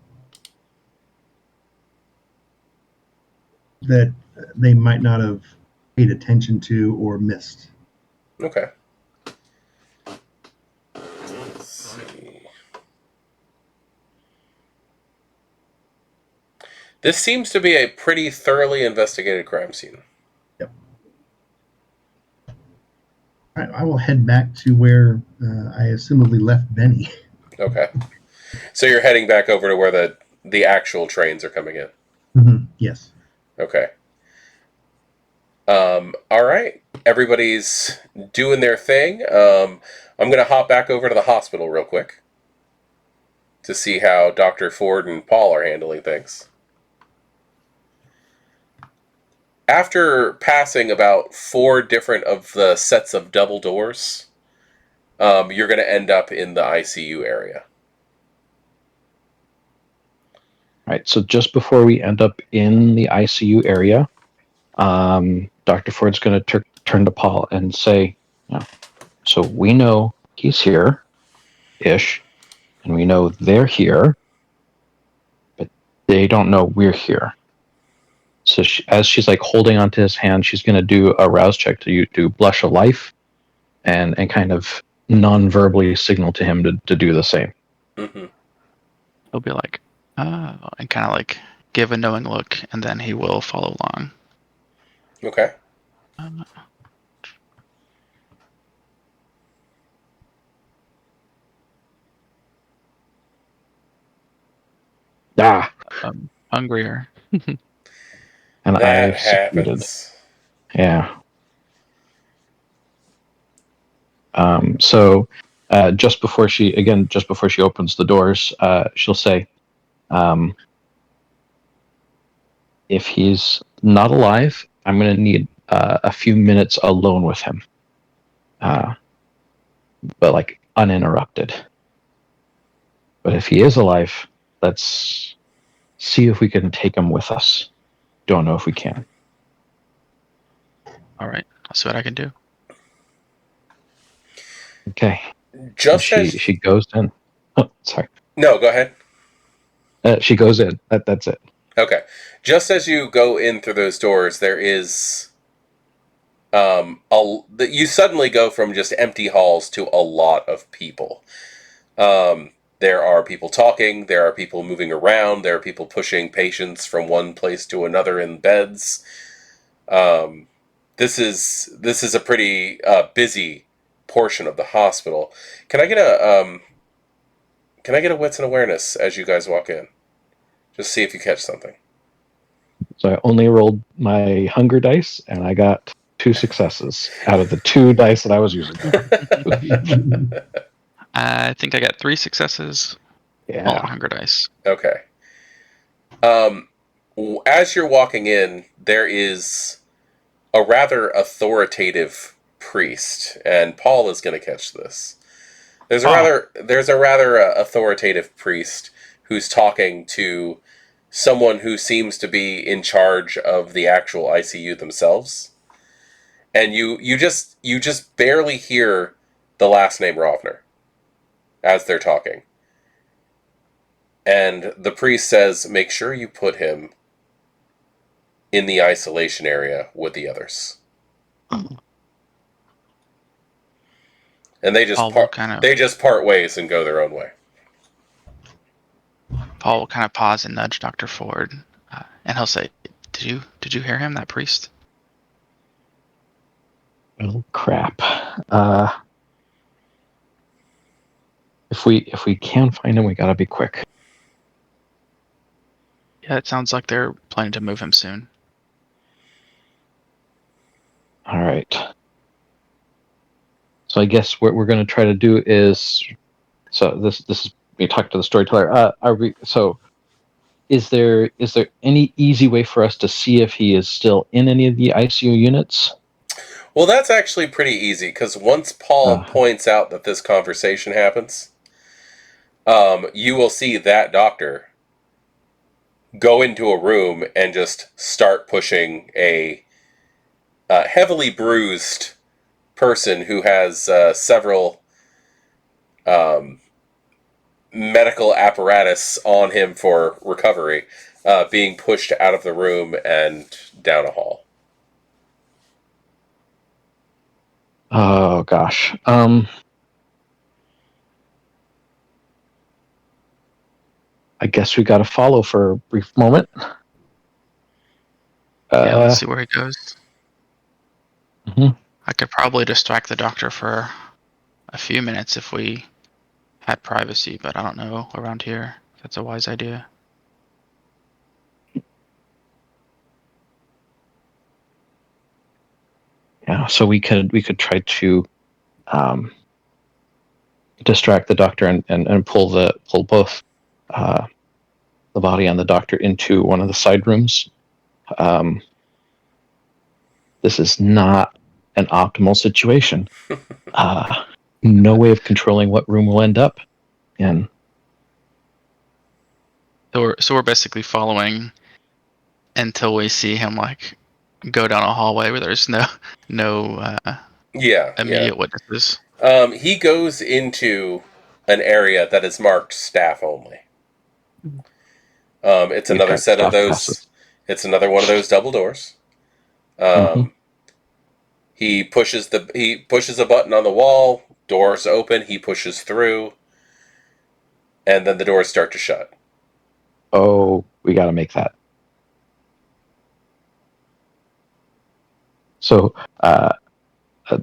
that they might not have paid attention to or missed. Okay. Let's see. This seems to be a pretty thoroughly investigated crime scene. Yep. All right, I will head back to where I assumably left Benny. Okay. So you're heading back over to where the actual trains are coming in. Mm-hmm. Yes. Okay. All right. Everybody's doing their thing. I'm going to hop back over to the hospital real quick to see how Dr. Ford and Paul are handling things. After passing about 4 different of the sets of double doors, you're going to end up in the ICU area. Right. So just before we end up in the ICU area, Dr. Ford's going to turn to Paul and say, so we know he's here-ish, and we know they're here, but they don't know we're here. So as she's like holding onto his hand, she's going to do a rouse check to do blush of life and kind of non-verbally signal to him to do the same. Mm-hmm. He'll be like, oh, and kind of like give a knowing look, and then he will follow along. Okay. Hungrier. And That I've succeeded. happens. Yeah. So just before she opens the doors, she'll say, if he's not alive, I'm going to need a few minutes alone with him. But like uninterrupted. But if he is alive, let's see if we can take him with us. Don't know if we can. All right, I'll see what I can do. Okay. Just as she goes in. Oh, sorry. No, go ahead. She goes in. That's it. Okay. Just as you go in through those doors, there is you suddenly go from just empty halls to a lot of people. There are people talking, there are people moving around, there are people pushing patients from one place to another in beds. This is a pretty busy portion of the hospital. Can I get a wits and awareness as you guys walk in? Just see if you catch something. So I only rolled my hunger dice, and I got 2 successes out of the 2 dice that I was using. I think I got 3 successes. Yeah. All on hunger dice. Okay. As you're walking in, there is a rather authoritative priest, and Paul is going to catch this. There's a rather authoritative priest who's talking to someone who seems to be in charge of the actual ICU themselves, and you just barely hear the last name Rovner as they're talking. And the priest says, make sure you put him in the isolation area with the others. And they just part ways and go their own way. Paul will kind of pause and nudge Dr. Ford, and he'll say, "Did you hear him, that priest?" Oh crap! If we can find him, we gotta be quick. Yeah, it sounds like they're planning to move him soon. All right. So I guess what we're going to try to do is, so this is me talking to the storyteller. is there any easy way for us to see if he is still in any of the ICU units? Well, that's actually pretty easy, because once Paul points out that this conversation happens, you will see that doctor go into a room and just start pushing a heavily bruised person who has several medical apparatus on him for recovery, being pushed out of the room and down a hall. Oh gosh. I guess we got to follow for a brief moment. Yeah, let's see where he goes. Mhm. I could probably distract the doctor for a few minutes if we had privacy, but I don't know around here if that's a wise idea. Yeah, so we could try to distract the doctor and pull both the body and the doctor into one of the side rooms. This is not an optimal situation. No way of controlling what room we'll end up in. So we're basically following until we see him like go down a hallway where there's no immediate witnesses. He goes into an area that is marked staff only. It's We've another got set of staff those. passes. It's another one of those double doors. He pushes a button on the wall. Doors open. He pushes through, and then the doors start to shut. Oh, we got to make that. So,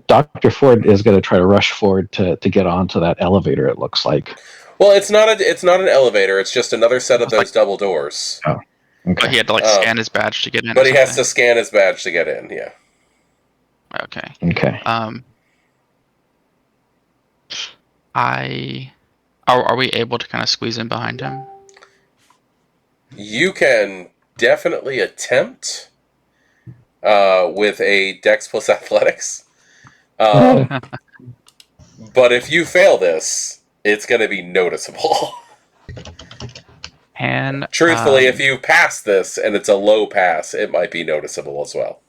Dr. Ford is going to try to rush forward to get onto that elevator. It looks like. Well, it's not an elevator. It's just another set of those double doors. Oh, okay. But he had to like scan his badge to get in. But he has to scan his badge to get in. Yeah. Okay. Okay. Are we able to kind of squeeze in behind him? You can definitely attempt with a Dex plus Athletics. But if you fail this, it's going to be noticeable. And truthfully, if you pass this and it's a low pass, it might be noticeable as well.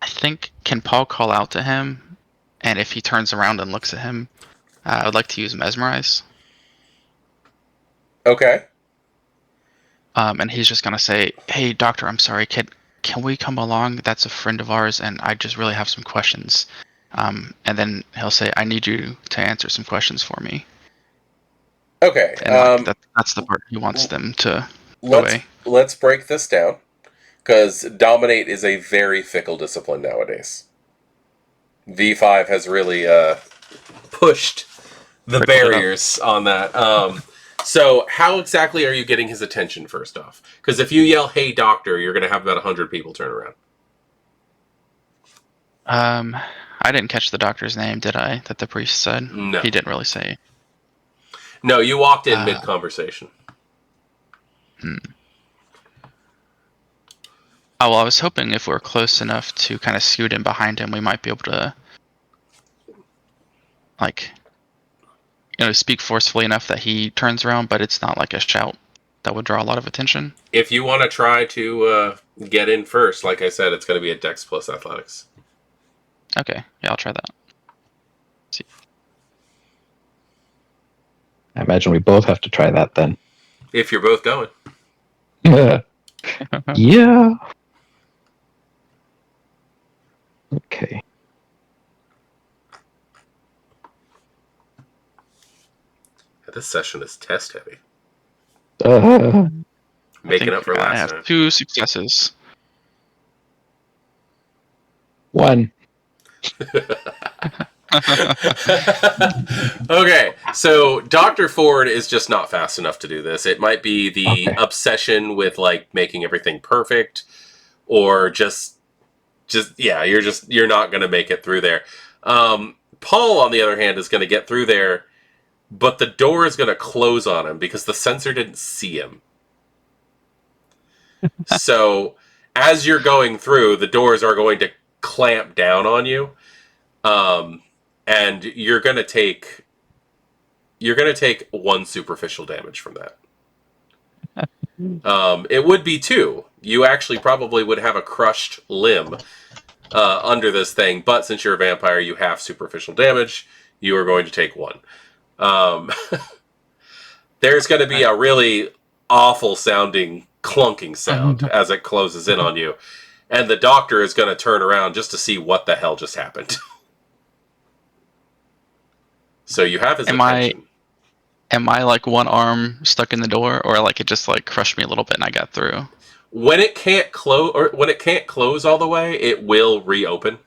I think, can Paul call out to him? And if he turns around and looks at him, I would like to use Mesmerize. Okay. And he's just gonna say, "Hey, doctor, I'm sorry. Can we come along? That's a friend of ours, and I just really have some questions." And then he'll say, "I need you to answer some questions for me." Okay. And that's the part he wants them to go away. Let's break this down, because Dominate is a very fickle discipline nowadays. V5 has really pushed the barriers on that. So how exactly are you getting his attention, first off? Because if you yell, "Hey, doctor," you're going to have about 100 people turn around. I didn't catch the doctor's name, did I? That the priest said? No. He didn't really say. No, you walked in mid-conversation. Oh, well, I was hoping if we're close enough to kind of scoot in behind him, we might be able to, like, speak forcefully enough that he turns around, but it's not like a shout that would draw a lot of attention. If you want to try to get in first, like I said, it's going to be a Dex plus Athletics. Okay, yeah, I'll try that. Let's see. I imagine we both have to try that then. If you're both going. Yeah. Okay. This session is test heavy. Making up for last time. 2 successes. 1. Okay, so Dr. Ford is just not fast enough to do this. It might be the obsession with like making everything perfect, or just you're not going to make it through there. Paul, on the other hand, is going to get through there, but the door is going to close on him because the sensor didn't see him. So, as you're going through, the doors are going to clamp down on you, and you're going to take 1 superficial damage from that. It would be 2. You actually probably would have a crushed limb under this thing, but since you're a vampire, you have superficial damage. You are going to take 1. There's going to be a really awful sounding clunking sound as it closes in on you, and the doctor is going to turn around just to see what the hell just happened. So you have his attention. Am I like one arm stuck in the door, or like it just like crushed me a little bit and I got through? When it can't close all the way, it will reopen.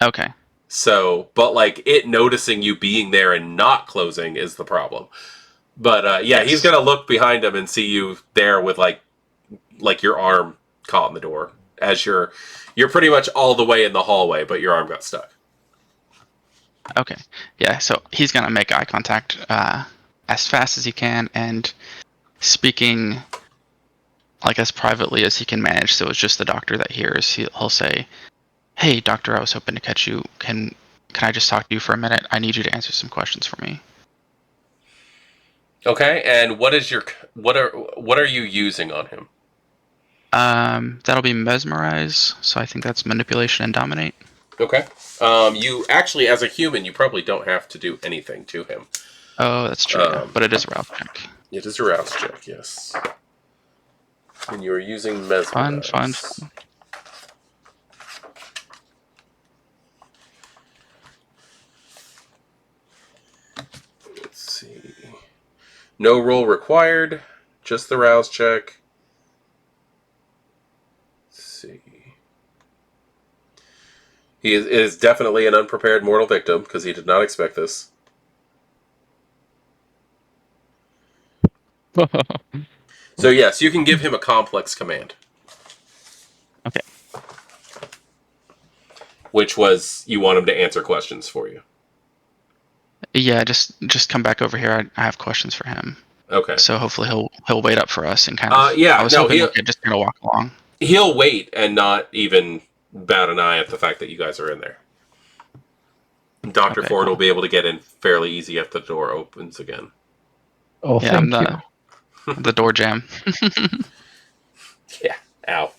Okay. So, but like it noticing you being there and not closing is the problem. But yeah, he's gonna look behind him and see you there with like your arm caught in the door as you're pretty much all the way in the hallway, but your arm got stuck. Okay. Yeah. So he's gonna make eye contact as fast as he can and speaking like as privately as he can manage. So it's just the doctor that hears. He'll say, "Hey, doctor, I was hoping to catch you. Can I just talk to you for a minute? I need you to answer some questions for me." Okay, and what are you using on him? That'll be mesmerize. So I think that's manipulation and dominate. Okay. You actually, as a human, you probably don't have to do anything to him. Oh, that's true. But it is a rouse check. It is a rouse check, yes. And you are using mesmerize. Fun. Let's see. No roll required, just the rouse check. Let's see. He is definitely an unprepared mortal victim because he did not expect this. So yes, you can give him a complex command. Okay. Which was you want him to answer questions for you. Yeah, just come back over here. I have questions for him. Okay. So hopefully he'll wait up for us and kind of. Yeah. I was hoping we could just kind of walk along. He'll wait and not even bat an eye at the fact that you guys are in there. Dr. Okay, Ford cool. will be able to get in fairly easy if the door opens again. Oh, Yeah, thank I'm you. the door jam. Yeah. Ow.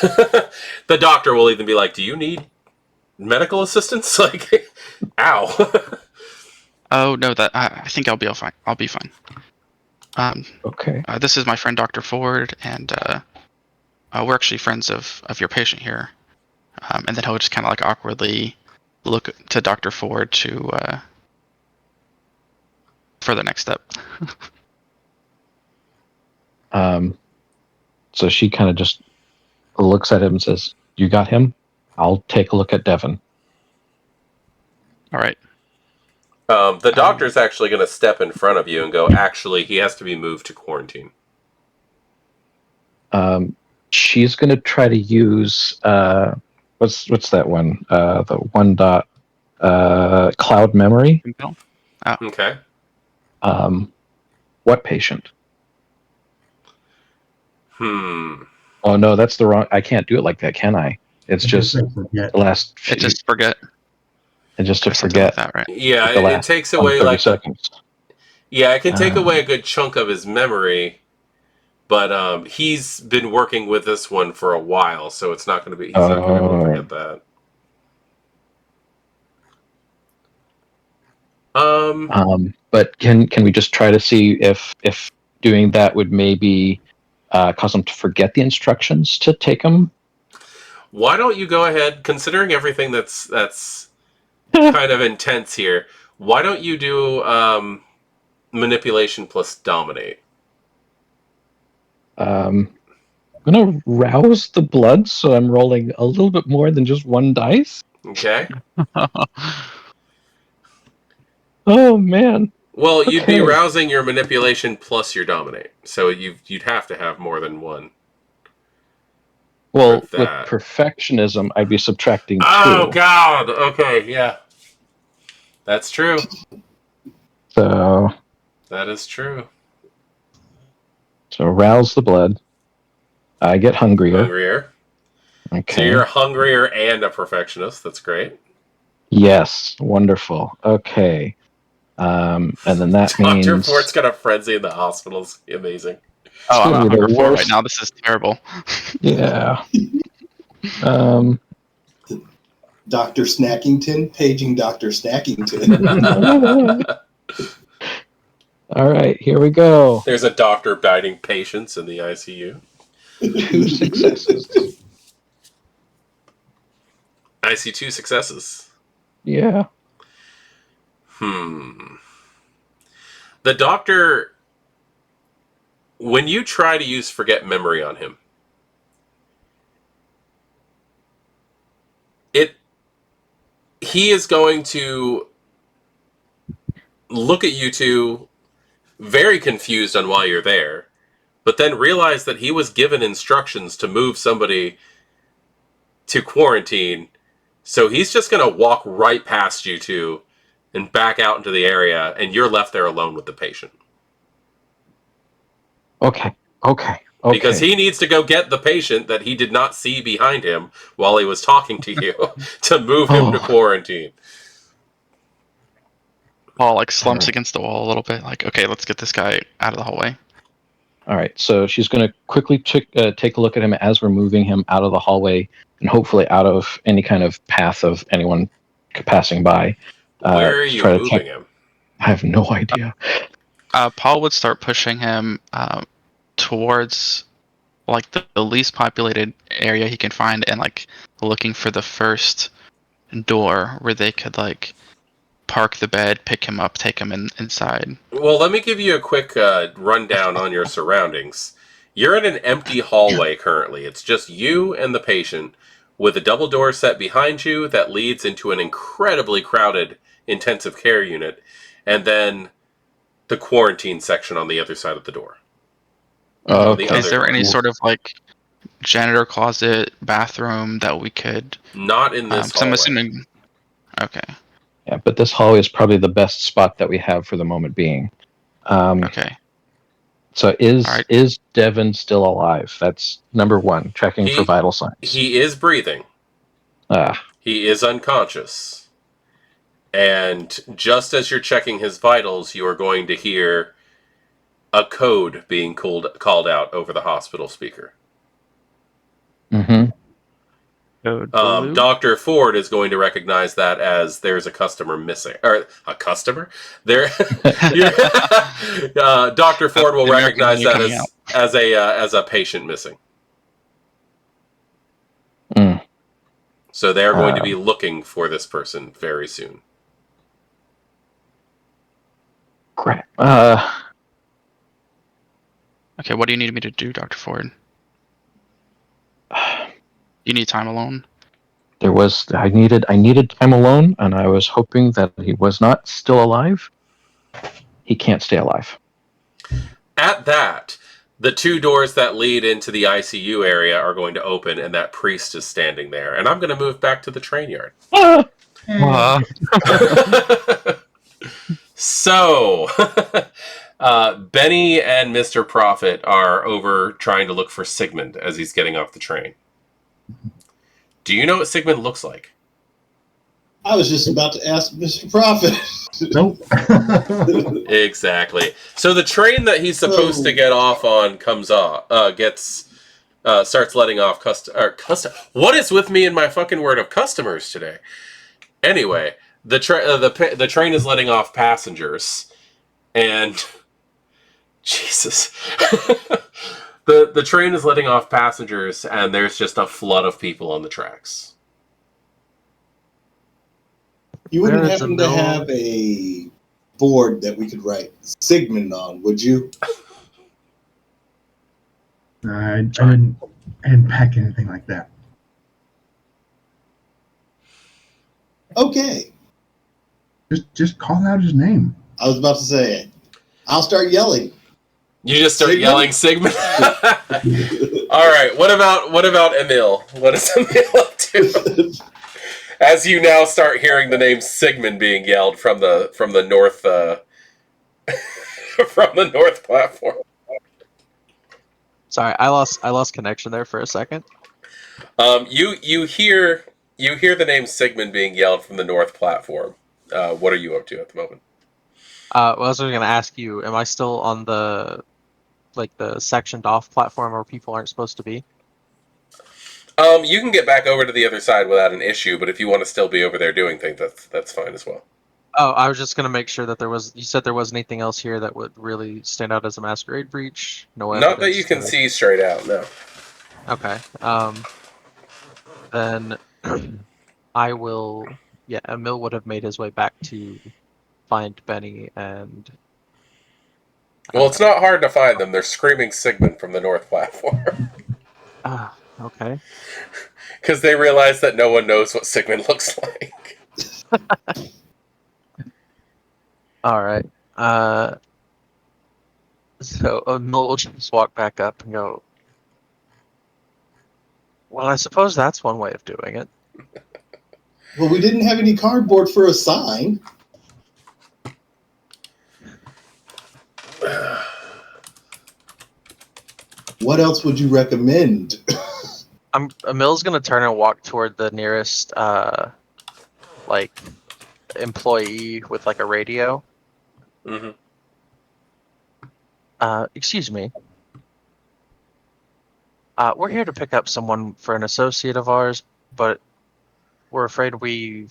The doctor will even be like, "Do you need medical assistance?" Like, ow. Oh no, that I think I'll be all fine. I'll be fine. Okay. This is my friend Dr. Ford, and we're actually friends of your patient here. And then he'll just kind of like awkwardly look to Dr. Ford to for the next step. So she kind of just looks at him and says, "You got him? I'll take a look at Devin." All right. The doctor's actually going to step in front of you and go, "Actually, he has to be moved to quarantine." She's going to try to use what's that one? The one dot cloud memory. Okay. What patient? Oh no, that's the wrong. I can't do it like that, can I? It's just the last. Just forget. And just to Or something forget like that, right? Yeah, the it takes away 30 like seconds. Yeah, it can take away a good chunk of his memory, but he's been working with this one for a while, so it's not going to be. He's not going to be able to forget that. But can we just try to see if doing that would maybe cause him to forget the instructions to take him? Why don't you go ahead, considering everything that's kind of intense here? Why don't you do manipulation plus dominate? I'm gonna rouse the blood, so I'm rolling a little bit more than just one dice. Okay. Oh man. Well, you'd be Okay. rousing your manipulation plus your dominate, so you'd have to have more than one. Well, With with that. perfectionism, I'd be subtracting 2. Oh God. Okay. Yeah. That's true. So That is true. arouse the blood. I get hungrier. Hungrier. Okay. So you're hungrier and a perfectionist. That's great. Yes, wonderful. Okay. And then that Dr. means Ford's got a frenzy in the hospital's amazing. Oh, I'm gonna at be the hunger 4 right worst. now. This is terrible. Yeah. Dr. Snackington, paging Dr. Snackington. All right, here we go. There's a doctor biting patients in the ICU. 2 successes. I see 2 successes. Yeah. The doctor, when you try to use forget memory on him, he is going to look at you two very confused on why you're there, but then realize that he was given instructions to move somebody to quarantine, so he's just going to walk right past you two and back out into the area, and you're left there alone with the patient. Okay. Because he needs to go get the patient that he did not see behind him while he was talking to you to move him to quarantine. Paul like slumps against the wall a little bit. Like, okay, let's get this guy out of the hallway. All right, so she's going to quickly take a look at him as we're moving him out of the hallway and hopefully out of any kind of path of anyone passing by. Where are you moving him? I have no idea. Paul would start pushing him towards like the least populated area he can find, and like looking for the first door where they could like park the bed, pick him up, take him inside. Well, let me give you a quick rundown on your surroundings. You're in an empty hallway currently. It's just you and the patient, with a double door set behind you that leads into an incredibly crowded intensive care unit, and then the quarantine section on the other side of the door. Okay. Is there any sort of like janitor closet, bathroom that we could? Not in this hallway. I'm assuming. Okay. Yeah, but this hallway is probably the best spot that we have for the moment being. Okay. So is Devin still alive? That's number one. Checking for vital signs. He is breathing. He is unconscious. And just as you're checking his vitals, you are going to hear a code being called out over the hospital speaker. Mm-hmm. Dr. Ford is going to recognize that as there's a customer missing. Or a customer? Dr. Ford will recognize that as a patient missing. So they're going to be looking for this person very soon. Crap. Okay, what do you need me to do, Dr. Ford? You need time alone? I needed time alone, and I was hoping that he was not still alive. He can't stay alive. At that, the 2 doors that lead into the ICU area are going to open, and that priest is standing there. And I'm going to move back to the train yard. So, Benny and Mr. Prophet are over trying to look for Sigmund as he's getting off the train. Do you know what Sigmund looks like? I was just about to ask Mr. Prophet. Nope. Exactly. So the train that he's supposed to get off on starts letting off custom. What is with me and my fucking word of customers today? Anyway, the train is letting off passengers, and Jesus. The train is letting off passengers, and there's just a flood of people on the tracks. You wouldn't happen to have a board that we could write Sigmund on, would you? I didn't pack anything like that. Okay. Just call out his name. I was about to say, I'll start yelling. You just start yelling Sigmund? All right. What about Emil? What is Emil up to? As you now start hearing the name Sigmund being yelled from the north from the north platform. Sorry, I lost connection there for a second. You hear the name Sigmund being yelled from the north platform. What are you up to at the moment? Well, I was going to ask you, am I still on the sectioned off platform where people aren't supposed to be? You can get back over to the other side without an issue, but if you want to still be over there doing things, that's fine as well. Oh, I was just going to make sure that you said there wasn't anything else here that would really stand out as a masquerade breach? No Not that you evidence can to- see straight out, no. Okay. Then I will. Yeah, Emil would have made his way back to find Benny and. Well, it's not hard to find them. They're screaming Sigmund from the north platform. Okay. Because they realize that no one knows what Sigmund looks like. All right. So Emil will just walk back up and go. Well, I suppose that's one way of doing it. Well, we didn't have any cardboard for a sign. What else would you recommend? Emil's gonna turn and walk toward the nearest employee with like a radio. Mm-hmm. Excuse me. We're here to pick up someone for an associate of ours, but we're afraid we're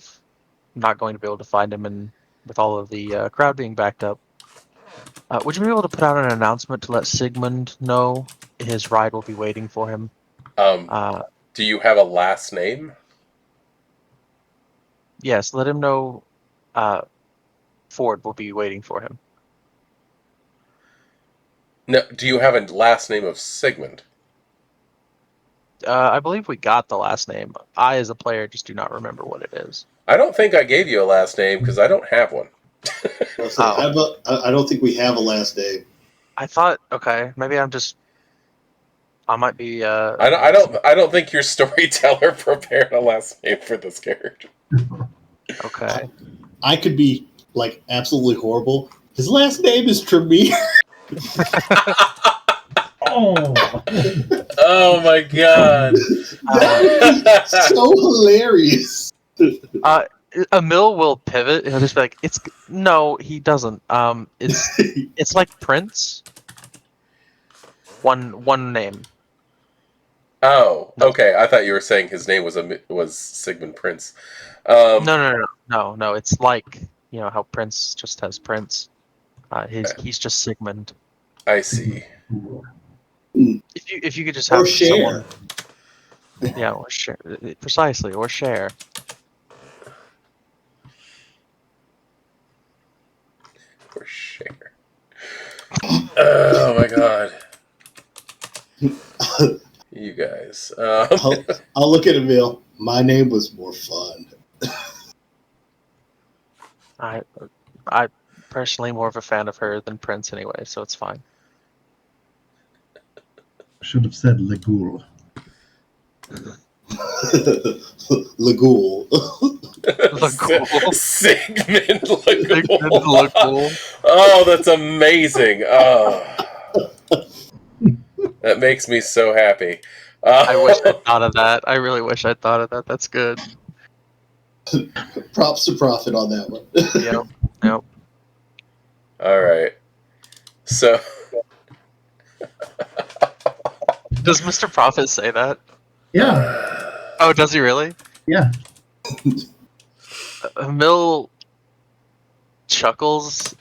not going to be able to find him, and with all of the crowd being backed up. Would you be able to put out an announcement to let Sigmund know his ride will be waiting for him? Do you have a last name? Yes, let him know Ford will be waiting for him. No. Do you have a last name of Sigmund? I believe we got the last name. I, as a player, just do not remember what it is. I don't think I gave you a last name because I don't have one. I don't think we have a last name. I thought, okay, maybe I might be. I don't think your storyteller prepared a last name for this character. Okay. I could be like absolutely horrible. His last name is Tremere. Oh my god! So hilarious. Emil will pivot. He'll just be like, no, he doesn't. It's like Prince. One name. Oh, okay. I thought you were saying his name was Sigmund Prince. No. It's like, how Prince just has Prince. He's just Sigmund. I see. If you could just have Or share. someone, yeah, or share precisely, or share. For sure. Oh my god. You guys. I'll look at Emil. My name was more fun. I personally more of a fan of her than Prince anyway, so it's fine. Should have said Legul. Lagool. Sigmund Sigmund Legul. Legul. Oh, that's amazing. Oh. That makes me so happy. I wish I'd thought of that. I really wish I'd thought of that. That's good. Props to Prophet on that one. Yep. All right. So. Does Mr. Prophet say that? Yeah. Oh, does he really? Yeah. Emil chuckles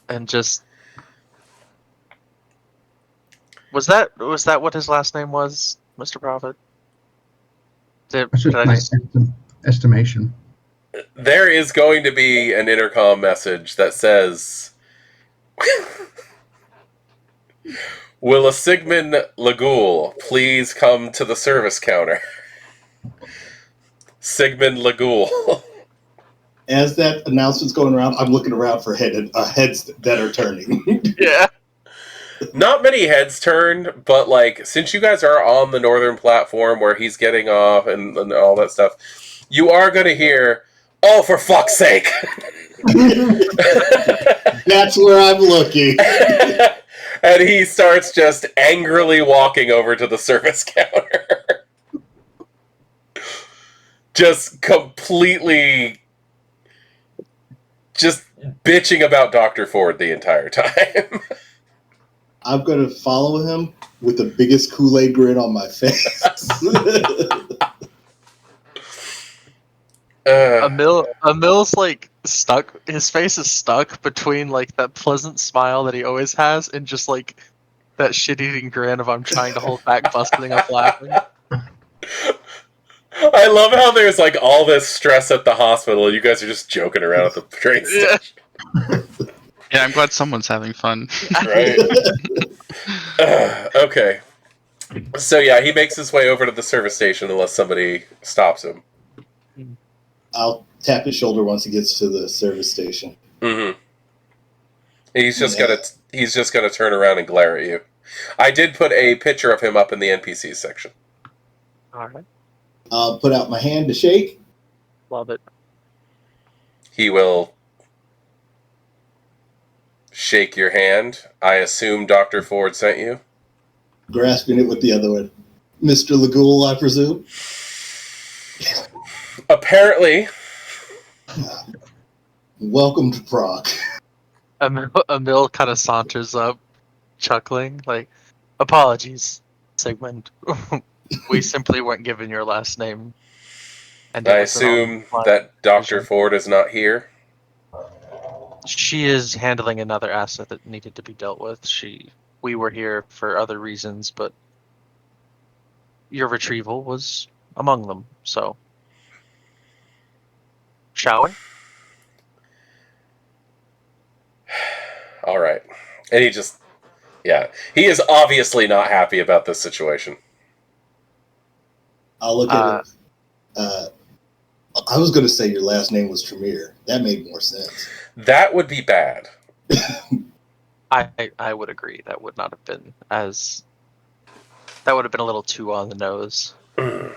and just. Was that what his last name was, Mr. Prophet? That's just my estimation. There is going to be an intercom message that says, will a Sigmund Legul please come to the service counter? Sigmund Legul. As that announcement's going around, I'm looking around for heads that are turning. Yeah. Not many heads turned, but like since you guys are on the northern platform where he's getting off and all that stuff, you are going to hear, "Oh, for fuck's sake!" That's where I'm looking. And he starts just angrily walking over to the service counter, just completely, just bitching about Dr. Ford the entire time. I'm going to follow him with the biggest Kool-Aid grin on my face. Emil's like stuck. His face is stuck between like that pleasant smile that he always has and just like that shit-eating grin of I'm trying to hold back busting up laughing. I love how there's like all this stress at the hospital and you guys are just joking around at the train station. Yeah, I'm glad someone's having fun. Right? Okay. So yeah, he makes his way over to the service station unless somebody stops him. I'll tap his shoulder once he gets to the service station. Mm-hmm. He's just gonna turn around and glare at you. I did put a picture of him up in the NPCs section. All right, I'll put out my hand to shake. love it. He will shake your hand. I assume Dr. Ford sent you. Grasping it with the other one. Mr. Lagoul, I presume? Apparently. Welcome to Prague. Emil kind of saunters up, chuckling, like, "Apologies, Sigmund. We simply weren't given your last name." And I assume that Dr. Ford is not here. She is handling another asset that needed to be dealt with. We were here for other reasons, but your retrieval was among them. So, shall we? All right. And he just, he is obviously not happy about this situation. I'll look at it. I was going to say your last name was Tremere. That made more sense. That would be bad. I would agree. That would not have been as. That would have been a little too on the nose. It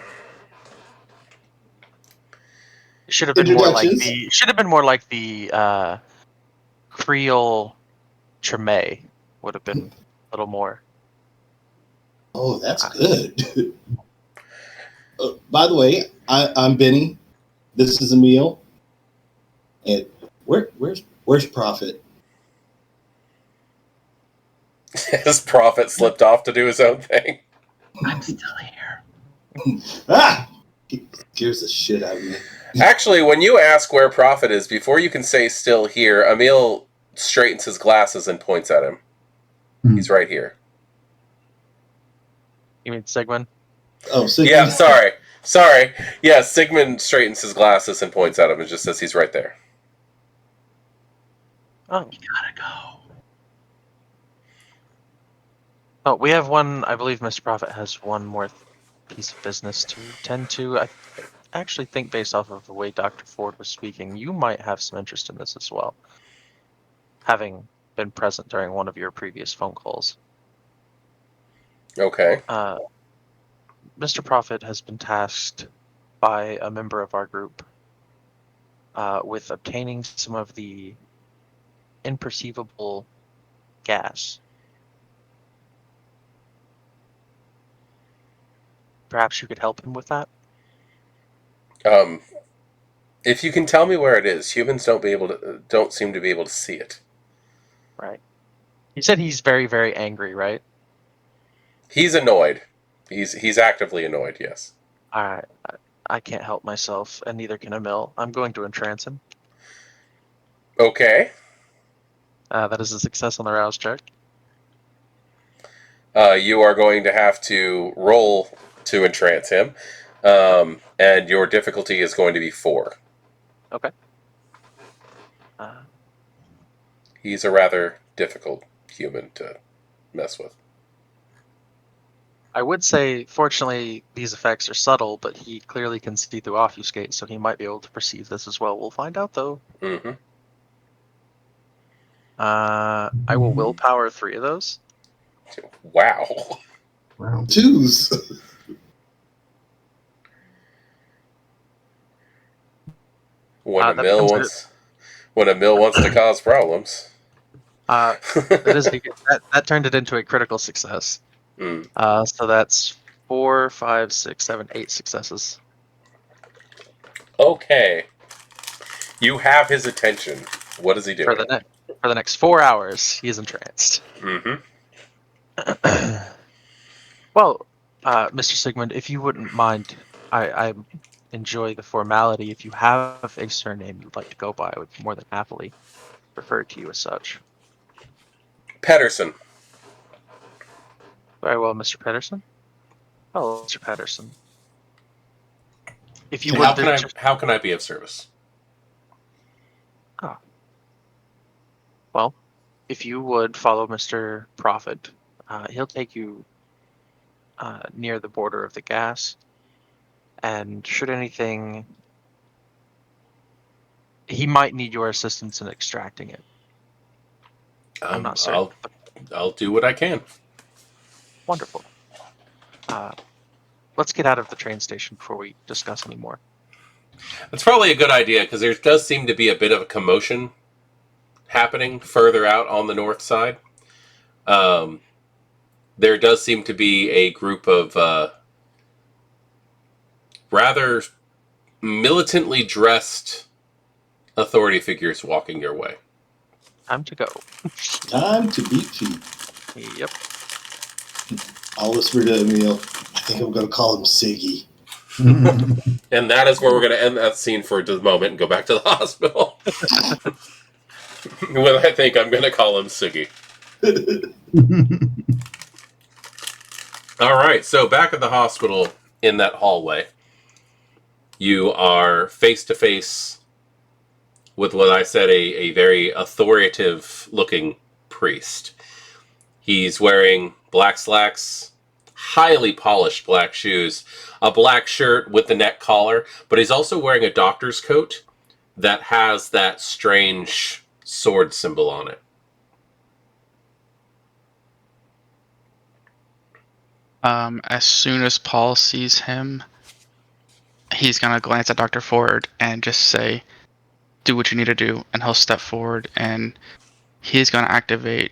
should have been more like the. Should have been more like the Creole Treme. Would have been a little more. Oh, that's good. By the way, I'm Benny. This is Emil. And where's Prophet? His Prophet slipped off to do his own thing. I'm still here. Scares the shit out of me. Actually, when you ask where Prophet is, before you can say still here, Emil straightens his glasses and points at him. He's right here. You mean Sigmund? Oh, Sigmund. Yeah, sorry. Yeah, Sigmund straightens his glasses and points at him and just says he's right there. Oh. You gotta go. Oh, we have one. I believe Mr. Prophet has one more piece of business to tend to. I actually think, based off of the way Dr. Ford was speaking, you might have some interest in this as well, having been present during one of your previous phone calls. Okay. Mr. Prophet has been tasked by a member of our group with obtaining some of the imperceivable gas. Perhaps you could help him with that? If you can tell me where it is, humans don't seem to be able to see it. Right. You said he's very, very angry, right? He's annoyed. He's actively annoyed, yes. Alright. I can't help myself, and neither can Emil. I'm going to entrance him. Okay. That is a success on the rouse check. You are going to have to roll to entrance him, and your difficulty is going to be 4. Okay. He's a rather difficult human to mess with. I would say, fortunately, these effects are subtle, but he clearly can see through Obfuscate, so he might be able to perceive this as well. We'll find out, though. Mm-hmm. I will willpower 3 of those. Wow. Wow. 2s. When a That mill becomes wants to cause problems. that turned it into a critical success. Mm. So that's 4, 5, 6, 7, 8 successes. Okay. You have his attention. What is he doing? For the next 4 hours, he is entranced. Mm-hmm. Well, Mr. Sigmund, if you wouldn't mind, I enjoy the formality. If you have a surname you'd like to go by, I would more than happily refer to you as such. Pedersen. Very well, Mr. Pedersen. Oh, Mr. Pedersen. If you How would how can I be of service? Well, if you would follow Mr. Prophet, he'll take you near the border of the gas, and should anything, he might need your assistance in extracting it. I'm not certain. I'll do what I can. Wonderful. Let's get out of the train station before we discuss any more. That's probably a good idea because there does seem to be a bit of a commotion happening further out on the north side. There does seem to be a group of rather militantly dressed authority figures walking your way. Time to go. Time to beat feet. Yep. I'll whisper to Emil, I think I'm going to call him Siggy. And that is where we're going to end that scene for the moment and go back to the hospital. Well, I think I'm going to call him Siggy. All right, so back at the hospital in that hallway, you are face to face with what I said a very authoritative looking priest. He's wearing black slacks, highly polished black shoes, a black shirt with the neck collar, but he's also wearing a doctor's coat that has that strange sword symbol on it. As soon as Paul sees him, he's gonna glance at Dr. Ford and just say, do what you need to do, and he'll step forward and he's gonna activate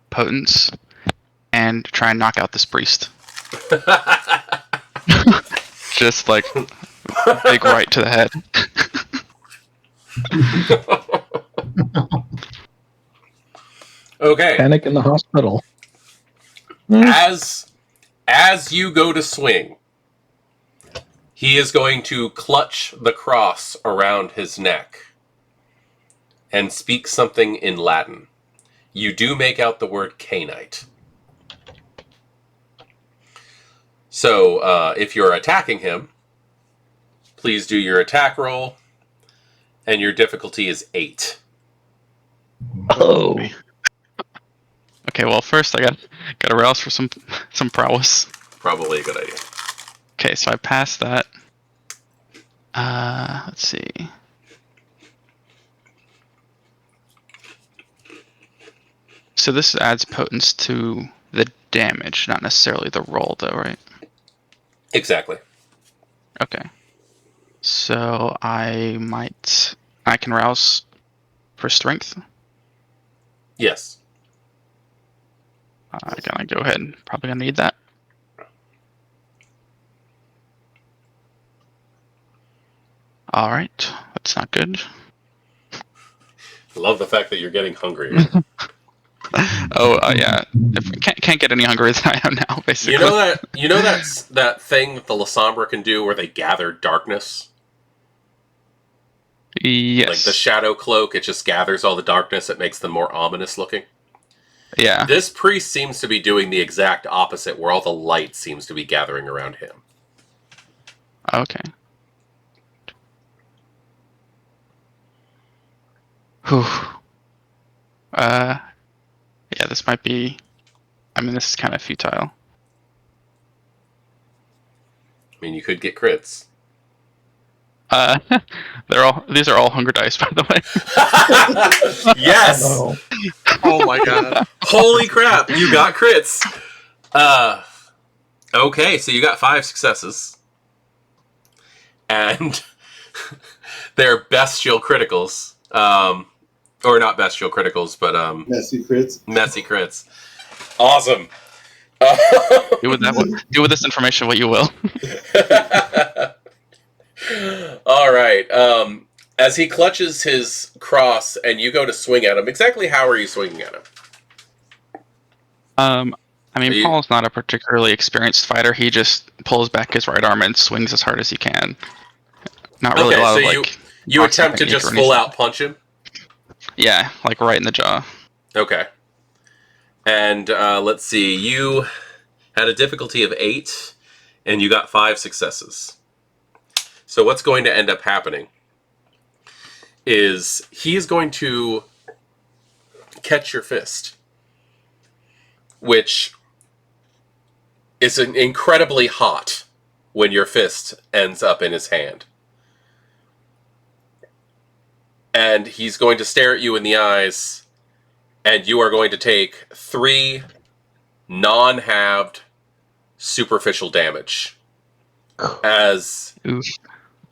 Potence and try and knock out this priest. Just like big right to the head. Okay. Panic in the hospital. As you go to swing, he is going to clutch the cross around his neck and speak something in Latin. You do make out the word Cainite. So, if you're attacking him, please do your attack roll, and your difficulty is 8. Oh. Okay, well first I gotta rouse for some prowess. Probably a good idea. Okay, so I passed that. Let's see. So this adds potence to the damage, not necessarily the roll, though, right? Exactly. Okay. So I can rouse for strength. Yes. I gotta go ahead. Probably gonna need that. All right, that's not good. Love the fact that you're getting hungrier. Yeah. Can't get any hungrier than I am now, basically. You know that thing that the Lasombra can do where they gather darkness? Yes. Like the shadow cloak, it just gathers all the darkness. It makes them more ominous looking. Yeah. This priest seems to be doing the exact opposite, where all the light seems to be gathering around him. Okay. Whew. Yeah, this might be... I mean, this is kind of futile. I mean, you could get crits. These are all hunger dice, by the way. Yes. No. Oh my god. Holy crap! You got crits. Okay, so you got 5 successes, and they're bestial criticals. Or not bestial criticals, but Messy crits. messy crits. Awesome. Do with this information what you will. All right. As he clutches his cross and you go to swing at him, exactly how are you swinging at him? I mean, Paul's not a particularly experienced fighter. He just pulls back his right arm and swings as hard as he can. Not really a lot of like. You attempt to just full out punch him? Yeah, like right in the jaw. Okay. And let's see. You had a difficulty of 8, and you got 5 successes. So what's going to end up happening is he is going to catch your fist, which is incredibly hot when your fist ends up in his hand. And he's going to stare at you in the eyes, and you are going to take 3 non-halved superficial damage as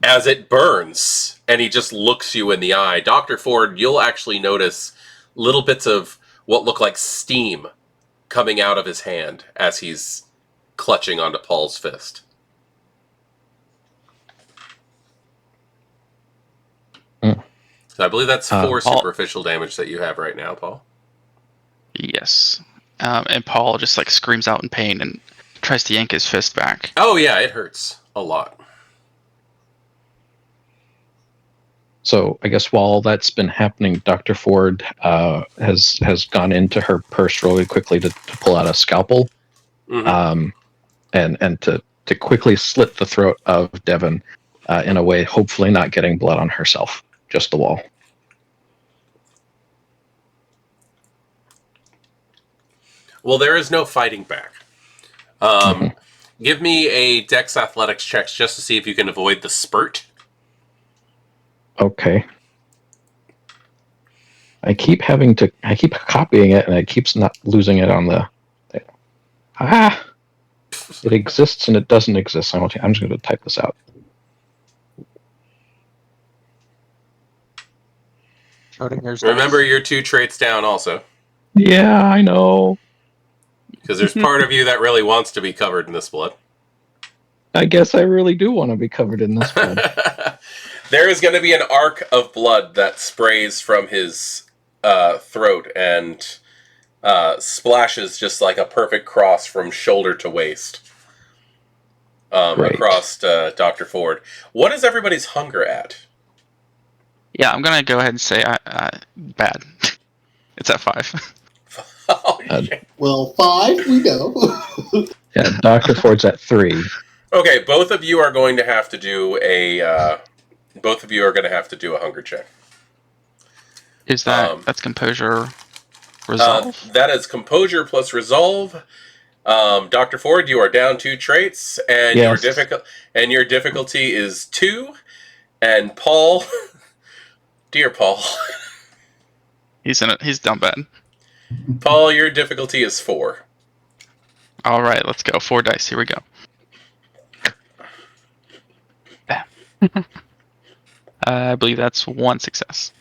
it burns, and he just looks you in the eye. Dr. Ford, you'll actually notice little bits of what look like steam coming out of his hand as he's clutching onto Paul's fist. So I believe that's 4 superficial damage that you have right now, Paul. Yes. And Paul just like screams out in pain and tries to yank his fist back. Oh yeah, it hurts a lot. So I guess while that's been happening, Dr. Ford has gone into her purse really quickly to pull out a scalpel, and to quickly slit the throat of Devon in a way, hopefully not getting blood on herself, just the wall. Well, there is no fighting back. Give me a Dex Athletics check just to see if you can avoid the spurt. Okay. I keep copying it, and it keeps not losing it on the. It exists and it doesn't exist. I'm just going to type this out. Remember your 2 traits down also. Yeah, I know. Because there's part of you that really wants to be covered in this blood. I guess I really do want to be covered in this blood. There is going to be an arc of blood that sprays from his throat and splashes just like a perfect cross from shoulder to waist across Dr. Ford. What is everybody's hunger at? Yeah, I'm gonna go ahead and say bad. It's at 5. Oh, shit. Well, 5, we know. Yeah, Dr. Ford's at 3. Okay, both of you are going to have to do a hunger check. Is that's composure resolve? That is composure plus resolve. Dr. Ford, you are down 2 traits, and yes. your difficulty is 2. And Paul, dear Paul, he's down bad. Paul, your difficulty is 4. All right, let's go. 4 dice. Here we go. I believe that's 1 success.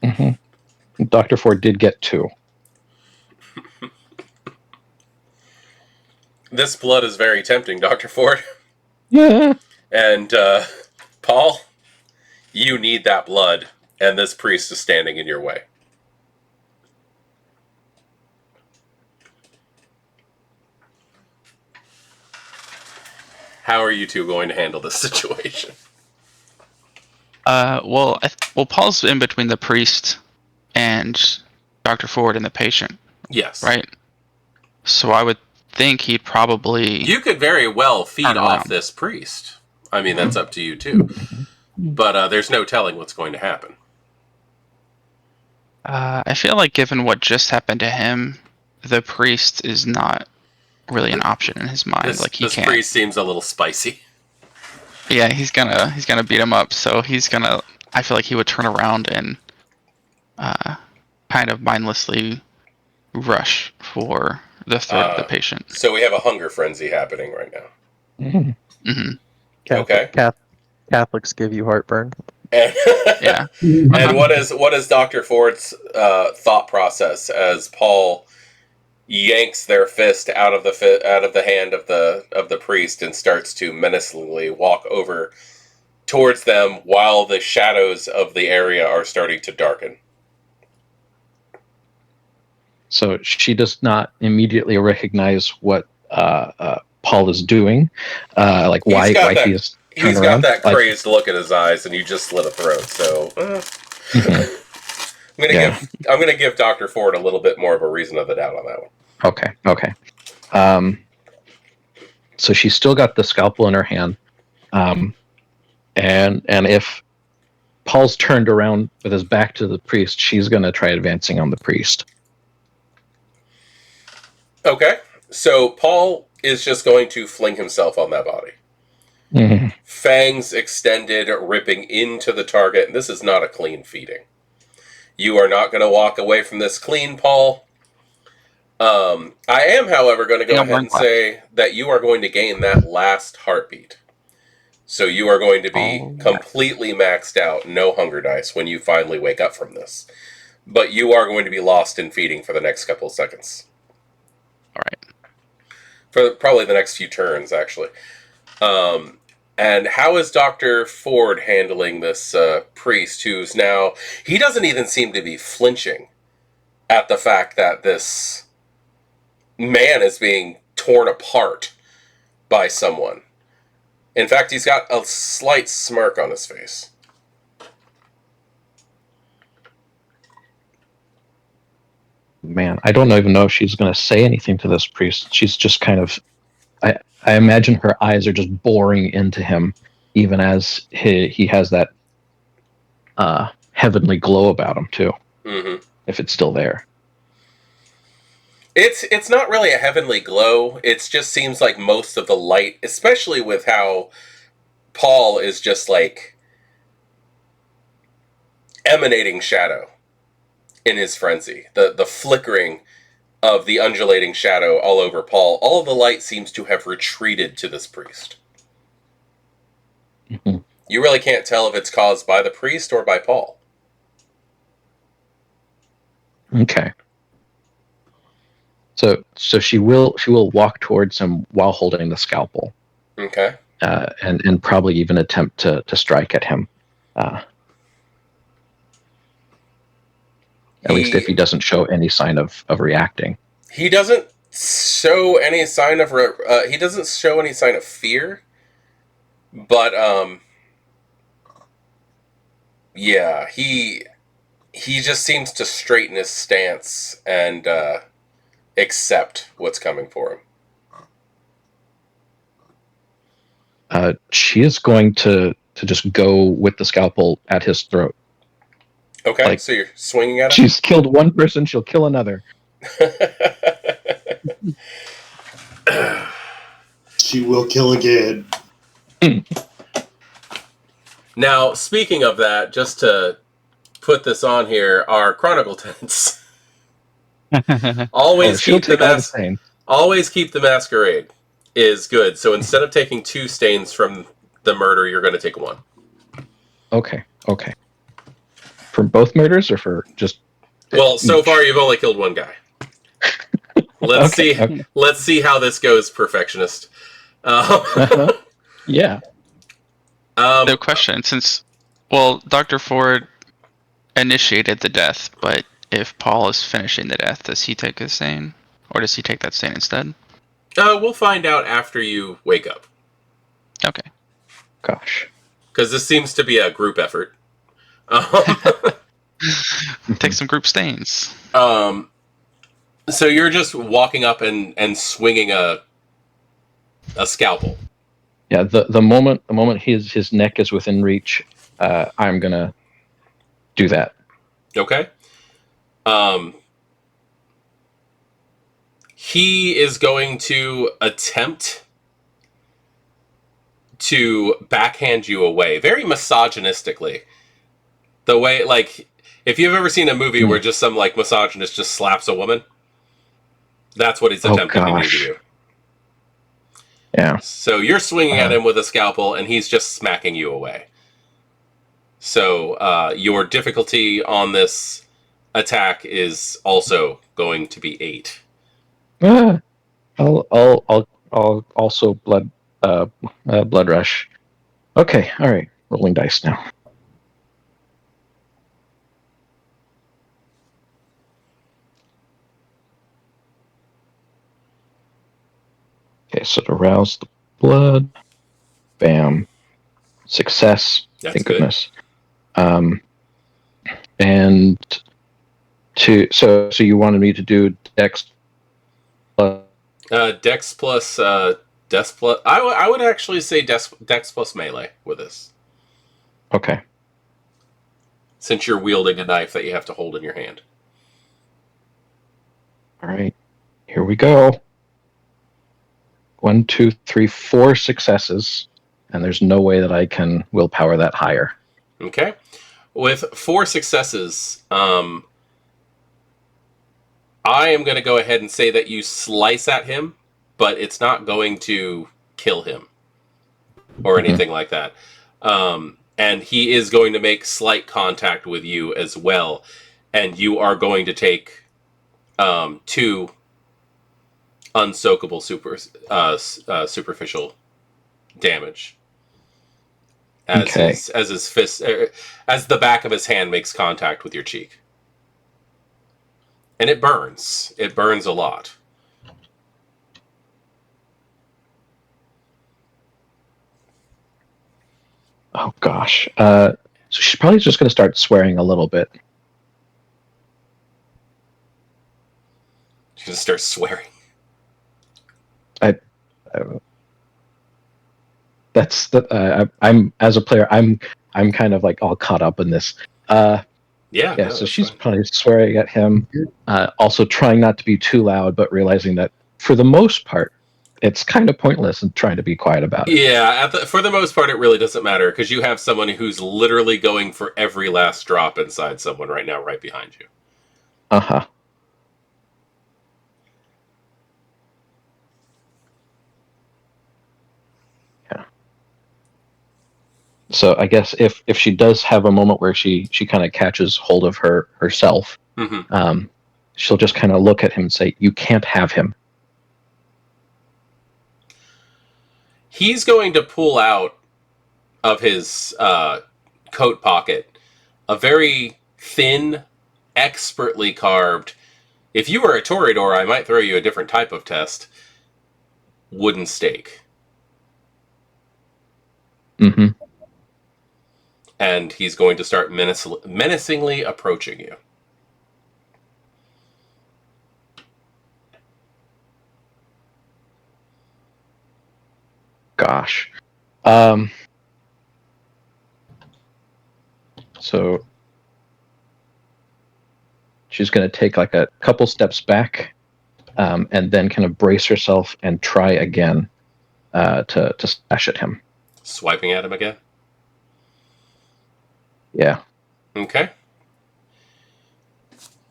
Mm-hmm. Dr. Ford did get 2. This blood is very tempting, Dr. Ford. Yeah. And Paul, you need that blood, and this priest is standing in your way. How are you two going to handle this situation? Well, Paul's in between the priest and Dr. Ford and the patient. Yes. Right? So I would think he'd probably... You could very well feed off this priest. I mean, that's up to you, too. But there's no telling what's going to happen. I feel like given what just happened to him, the priest is not really an option in his mind. This priest seems a little spicy. Yeah, he's gonna beat him up. So he's gonna. I feel like he would turn around and kind of mindlessly rush for the throat of the patient. So we have a hunger frenzy happening right now. Mhm. Hmm. Okay. Catholics give you heartburn. And, Yeah. and what is Dr. Ford's thought process as Paul yanks their fist out of the hand of the priest and starts to menacingly walk over towards them while the shadows of the area are starting to darken? So she does not immediately recognize what Paul is doing, like why he is turned He's got around. that crazed look in his eyes, and you just slit a throat. So Mhm. I'm gonna give Dr. Ford a little bit more of a reason of the doubt on that one. Okay. So she's still got the scalpel in her hand, and if Paul's turned around with his back to the priest, she's going to try advancing on the priest. Okay, so Paul is just going to fling himself on that body. Mm-hmm. Fangs extended, ripping into the target, and this is not a clean feeding. You are not going to walk away from this clean, Paul. I am, however, going to go ahead and say that you are going to gain that last heartbeat. So you are going to be completely maxed out, no hunger dice, when you finally wake up from this. But you are going to be lost in feeding for the next couple of seconds. All right. For probably the next few turns, actually. And how is Dr. Ford handling this priest who's now... He doesn't even seem to be flinching at the fact that this man is being torn apart by someone. In fact, he's got a slight smirk on his face. Man, I don't even know if she's going to say anything to this priest. She's just kind of... I imagine her eyes are just boring into him, even as he has that heavenly glow about him, too. Mm-hmm. If it's still there. It's not really a heavenly glow. It just seems like most of the light, especially with how Paul is just like emanating shadow in his frenzy. The flickering of the undulating shadow all over Paul. All of the light seems to have retreated to this priest. Mm-hmm. You really can't tell if it's caused by the priest or by Paul. Okay. So she will walk towards him while holding the scalpel. Okay. And probably even attempt to strike at him. At least if he doesn't show any sign of reacting. He doesn't show any sign of he doesn't show any sign of fear, but yeah, he just seems to straighten his stance and accept what's coming for him. She is going to just go with the scalpel at his throat. Okay, like, so you're swinging at him? She's killed one person, she'll kill another. She will kill again. Now, speaking of that, just to put this on here, our Chronicle tents. Always keep the masquerade is good. So instead of taking 2 stains from the murder, you're going to take 1. Okay. For both murders or for just... Well, so far you've only killed 1 guy. Let's see how this goes, perfectionist. Yeah. No question, since, Dr. Ford initiated the death, but if Paul is finishing the death, does he take a stain? Or does he take that stain instead? We'll find out after you wake up. Okay. Gosh. Because this seems to be a group effort. Take some group stains. So you're just walking up and swinging a scalpel. Yeah, the moment his neck is within reach, I'm gonna do that. Okay. He is going to attempt to backhand you away, very misogynistically. The way, like, if you've ever seen a movie where just some, like, misogynist just slaps a woman, that's what he's attempting to do to you. Yeah. So you're swinging at him with a scalpel, and he's just smacking you away. So your difficulty on this attack is also going to be 8. I'll also blood rush. Okay, all right. Rolling dice now. Okay, so to rouse the blood, bam, success. That's thank good. Goodness. And so you wanted me to do Dex. Dex plus Dex plus. I would actually say Dex plus melee with this. Okay. Since you're wielding a knife that you have to hold in your hand. All right. Here we go. 1, 2, 3, 4 successes, and there's no way that I can willpower that higher. Okay. With 4 successes, I am going to go ahead and say that you slice at him, but it's not going to kill him or anything like that. And he is going to make slight contact with you as well, and you are going to take 2 unsoakable superficial damage as his fist, as the back of his hand makes contact with your cheek, and it burns. It burns a lot. Oh gosh. So she's probably just going to start swearing a little bit. She's going to start swearing. That's the. I'm as a player. I'm kind of like all caught up in this. Yeah. No, so she's probably swearing at him. Also trying not to be too loud, but realizing that for the most part, it's kind of pointless and trying to be quiet about it. Yeah. For the most part, it really doesn't matter because you have someone who's literally going for every last drop inside someone right now, right behind you. Uh-huh. So I guess if she does have a moment where she kind of catches hold of herself, she'll just kind of look at him and say, "You can't have him." He's going to pull out of his coat pocket a very thin, expertly carved. If you were a Toreador, I might throw you a different type of test. Wooden stake. Mm-hmm. And he's going to start menacingly approaching you. Gosh. So she's going to take like a couple steps back, and then kind of brace herself and try again to slash at him. Swiping at him again? Yeah. Okay.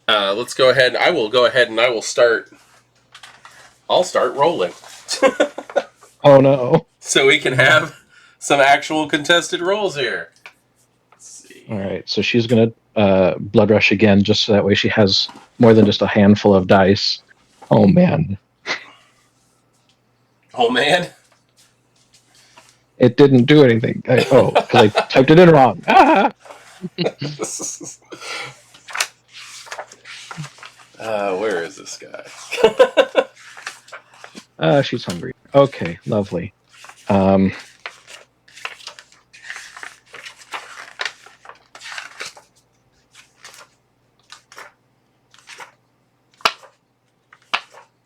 Let's go ahead. I will go ahead and I will start. I'll start rolling. Oh no. So we can have some actual contested rolls here. Let's see. All right. So she's going to blood rush again, just so that way she has more than just a handful of dice. Oh man. Oh man. It didn't do anything. Because I typed it in wrong. Ah! Where is this guy? She's hungry. Okay, lovely. Oh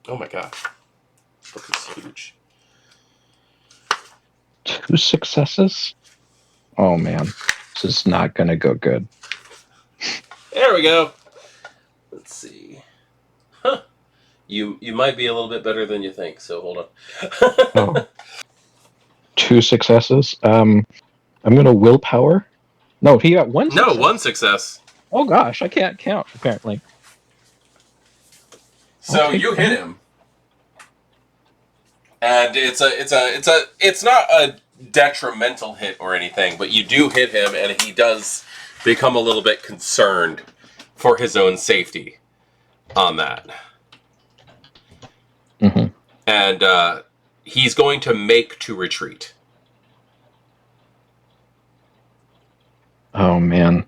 my god. Book is huge. 2 successes? Oh man. This is not going to go good. There we go. Let's see. Huh. You might be a little bit better than you think, so hold on. Oh. 2 successes. I'm going to willpower. No, he got 1 No, success. 1 success. Oh gosh, I can't count apparently. So Okay, you fine. hit him, and it's not a detrimental hit or anything, but you do hit him, and he does become a little bit concerned for his own safety on that. Mhm. And he's going to make to retreat. Oh man.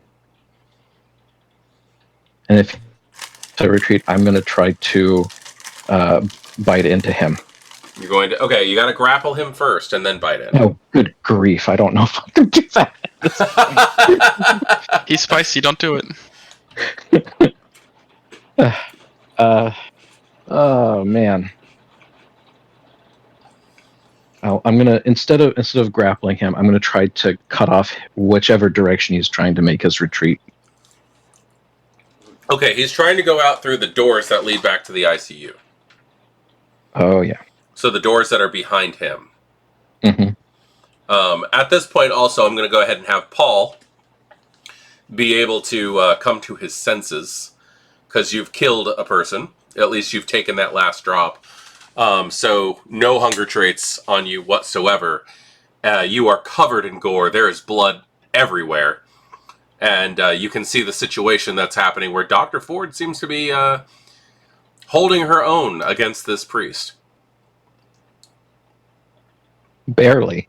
And if to retreat, I'm going to try to bite into him. You're going to... Okay, you got to grapple him first and then bite in. Oh, good grief. I don't know if I can do that. He's spicy. Don't do it. Oh, man. I'm going to, instead of grappling him, I'm going to try to cut off whichever direction he's trying to make his retreat. Okay, he's trying to go out through the doors that lead back to the ICU. Oh, yeah. So the doors that are behind him. Mm-hmm. At this point, also, I'm going to go ahead and have Paul be able to come to his senses, because you've killed a person. At least you've taken that last drop. So no hunger traits on you whatsoever. You are covered in gore. There is blood everywhere. And you can see the situation that's happening where Dr. Ford seems to be holding her own against this priest. Barely.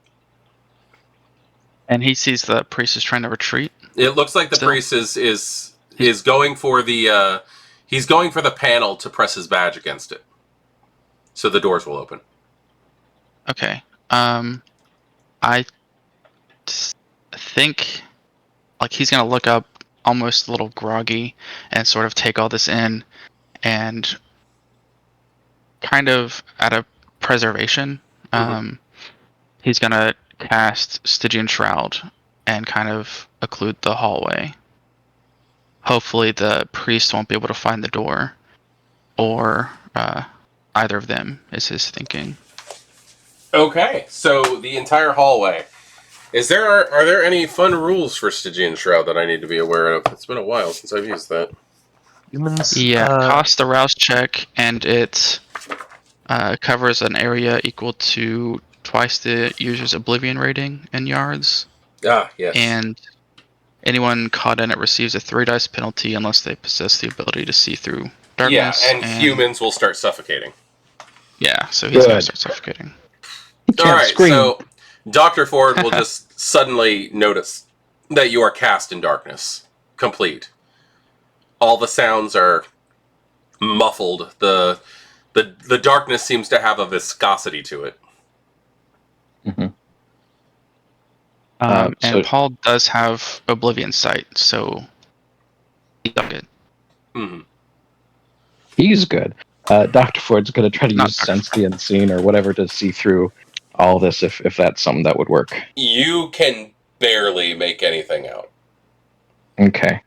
And he sees the priest is trying to retreat. It looks like the Still? priest is going for the he's going for the panel to press his badge against it, so the doors will open. Okay. I think like he's gonna look up almost a little groggy and sort of take all this in, and kind of out of preservation, he's gonna cast Stygian Shroud and kind of occlude the hallway. Hopefully the priest won't be able to find the door, or either of them, is his thinking. Okay, so the entire hallway. Are there any fun rules for Stygian Shroud that I need to be aware of? It's been a while since I've used that. Humans. Yeah, cost the rouse check, and it covers an area equal to twice the user's Oblivion rating in yards. Ah, yes. And anyone caught in it receives a 3 dice penalty unless they possess the ability to see through darkness. Yeah, and humans will start suffocating. Yeah, so he's going Good. to start suffocating. All right, scream. so Dr. Ford will just suddenly notice that you are cast in darkness. Complete. All the sounds are muffled. The darkness seems to have a viscosity to it. Mm-hmm. And So- Paul does have Oblivion Sight, so he's all good. Mm-hmm. He's good. Dr. Ford's going to try to Not use Dr. Sense the Unseen or whatever to see through all this if that's something that would work. You can barely make anything out. Okay.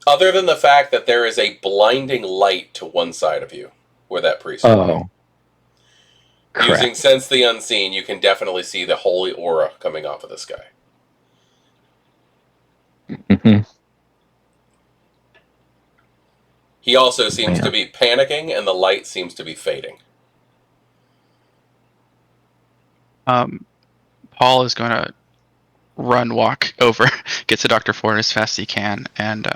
Other than the fact that there is a blinding light to one side of you, where that priest is. Oh. Using Crap. Sense the Unseen, you can definitely see the holy aura coming off of this guy. Mm-hmm. He also seems Yeah. to be panicking, and the light seems to be fading. Paul is going to walk over, get to Dr. Ford as fast as he can, and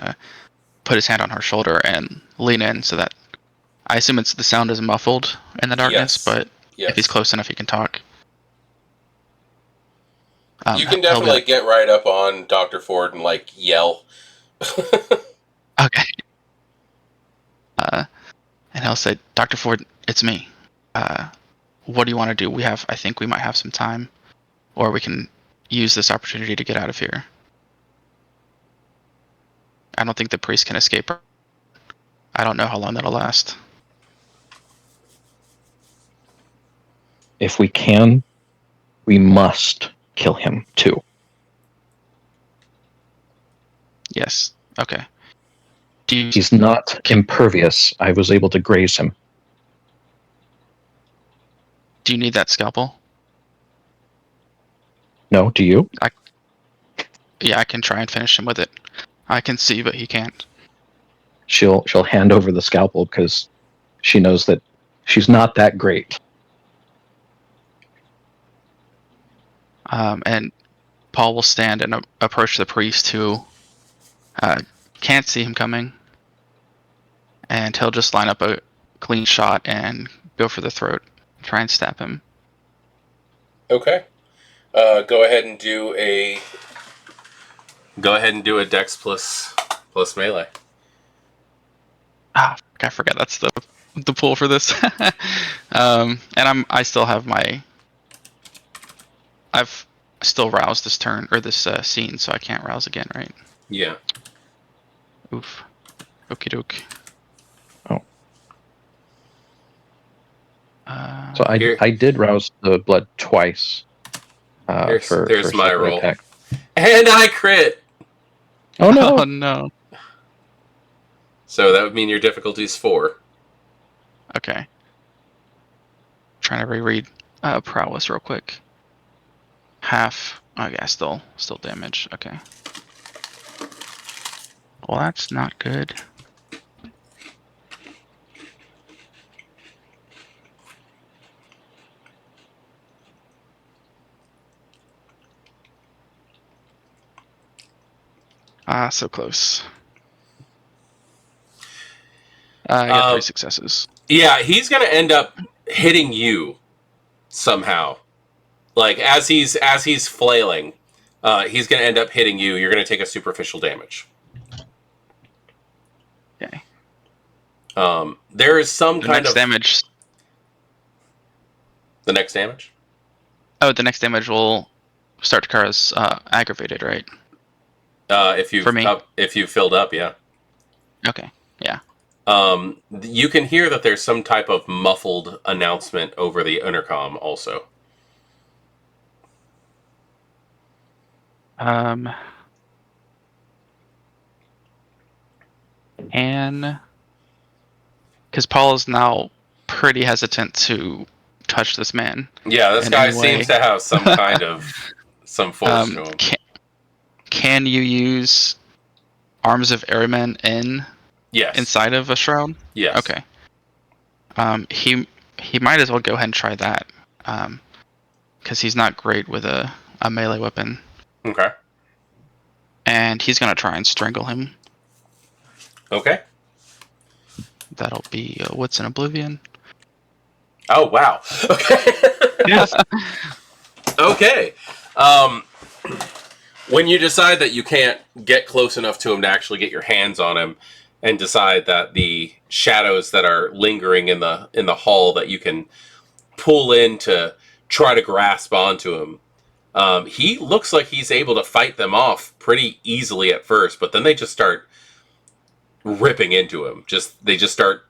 put his hand on her shoulder and lean in so that I assume the sound is muffled in the darkness, Yes. but Yes. if he's close enough, he can talk. You can he'll be definitely like, get right up on Dr. Ford and, like, yell. okay. And he'll say, Dr. Ford, it's me. What do you want to do? I think we might have some time, or we can use this opportunity to get out of here. I don't think the priest can escape her. I don't know how long that'll last. If we can, we must kill him too. Yes. Okay. Do you, He's not impervious. I was able to graze him. do you need that scalpel? No, do you? Yeah, I can try and finish him with it. I can see, but he can't. She'll hand over the scalpel because she knows that she's not that great. And Paul will stand and approach the priest who can't see him coming. And he'll just line up a clean shot and go for the throat. Try and stab him. Okay. Go ahead and do a dex plus melee. Ah, I forgot that's the pool for this. And I still have I've still roused this turn or this scene, so I can't rouse again, right? Yeah. Oof. Okie doke. Oh. So Here- I did rouse the blood twice. There's for my separate roll. attack. And I crit! Oh no! Oh no. So that would mean your difficulty is 4. Okay. Trying to reread prowess real quick. Half. Oh yeah, still damage. Okay. Well, that's not good. Ah, so close. I got 3 successes. Yeah, he's going to end up hitting you somehow. Like, as he's flailing, he's going to end up hitting you. You're going to take a superficial damage. Okay. There is some The kind next of... damage. The next damage? Oh, the next damage will start to cause aggravated, right? If you've For me? if you've filled up, yeah. Okay. Yeah. You can hear that there's some type of muffled announcement over the intercom also. Because Paul is now pretty hesitant to touch this man. Yeah, this In guy any way. seems to have some kind of some force to him. Can you use Arms of Airmen Yes. inside of a shroud? Yes. Okay. He might as well go ahead and try that. Because he's not great with a melee weapon. Okay. And he's gonna try and strangle him. Okay. That'll be What's in Oblivion. Oh, wow. Okay. Yes. Okay. When you decide that you can't get close enough to him to actually get your hands on him, and decide that the shadows that are lingering in the hall that you can pull in to try to grasp onto him, he looks like he's able to fight them off pretty easily at first, but then they just start ripping into him. They just start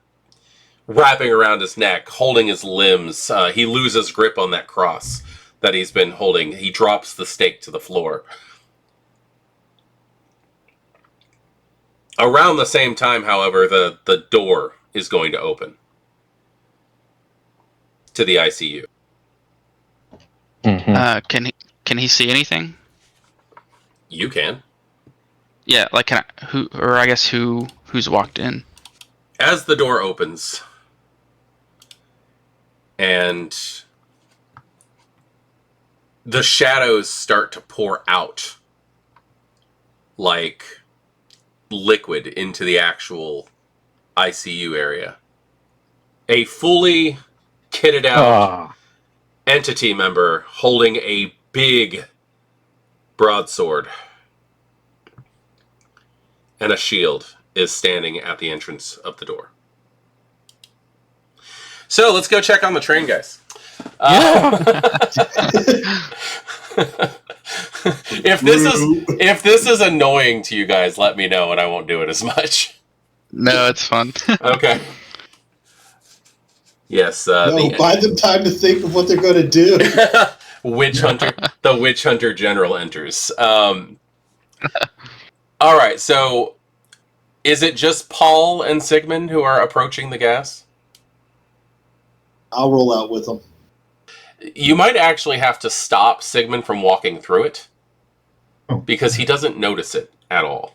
wrapping around his neck, holding his limbs. He loses grip on that cross that he's been holding. He drops the stake to the floor. Around the same time, however, the door is going to open to the ICU. Mm-hmm. Can he see anything? You can. Yeah, like who's walked in? As the door opens, and the shadows start to pour out like liquid into the actual ICU area. A fully kitted out entity member holding a big broadsword and a shield is standing at the entrance of the door. So let's go check on the train, guys. If this is annoying to you guys, let me know and I won't do it as much. No, it's fun. Okay. Yes. Buy them time to think of what they're going to do. Witch Hunter. The Witch Hunter General enters. All right. So, is it just Paul and Sigmund who are approaching the gas? I'll roll out with them. You might actually have to stop Sigmund from walking through it. Oh. Because he doesn't notice it at all.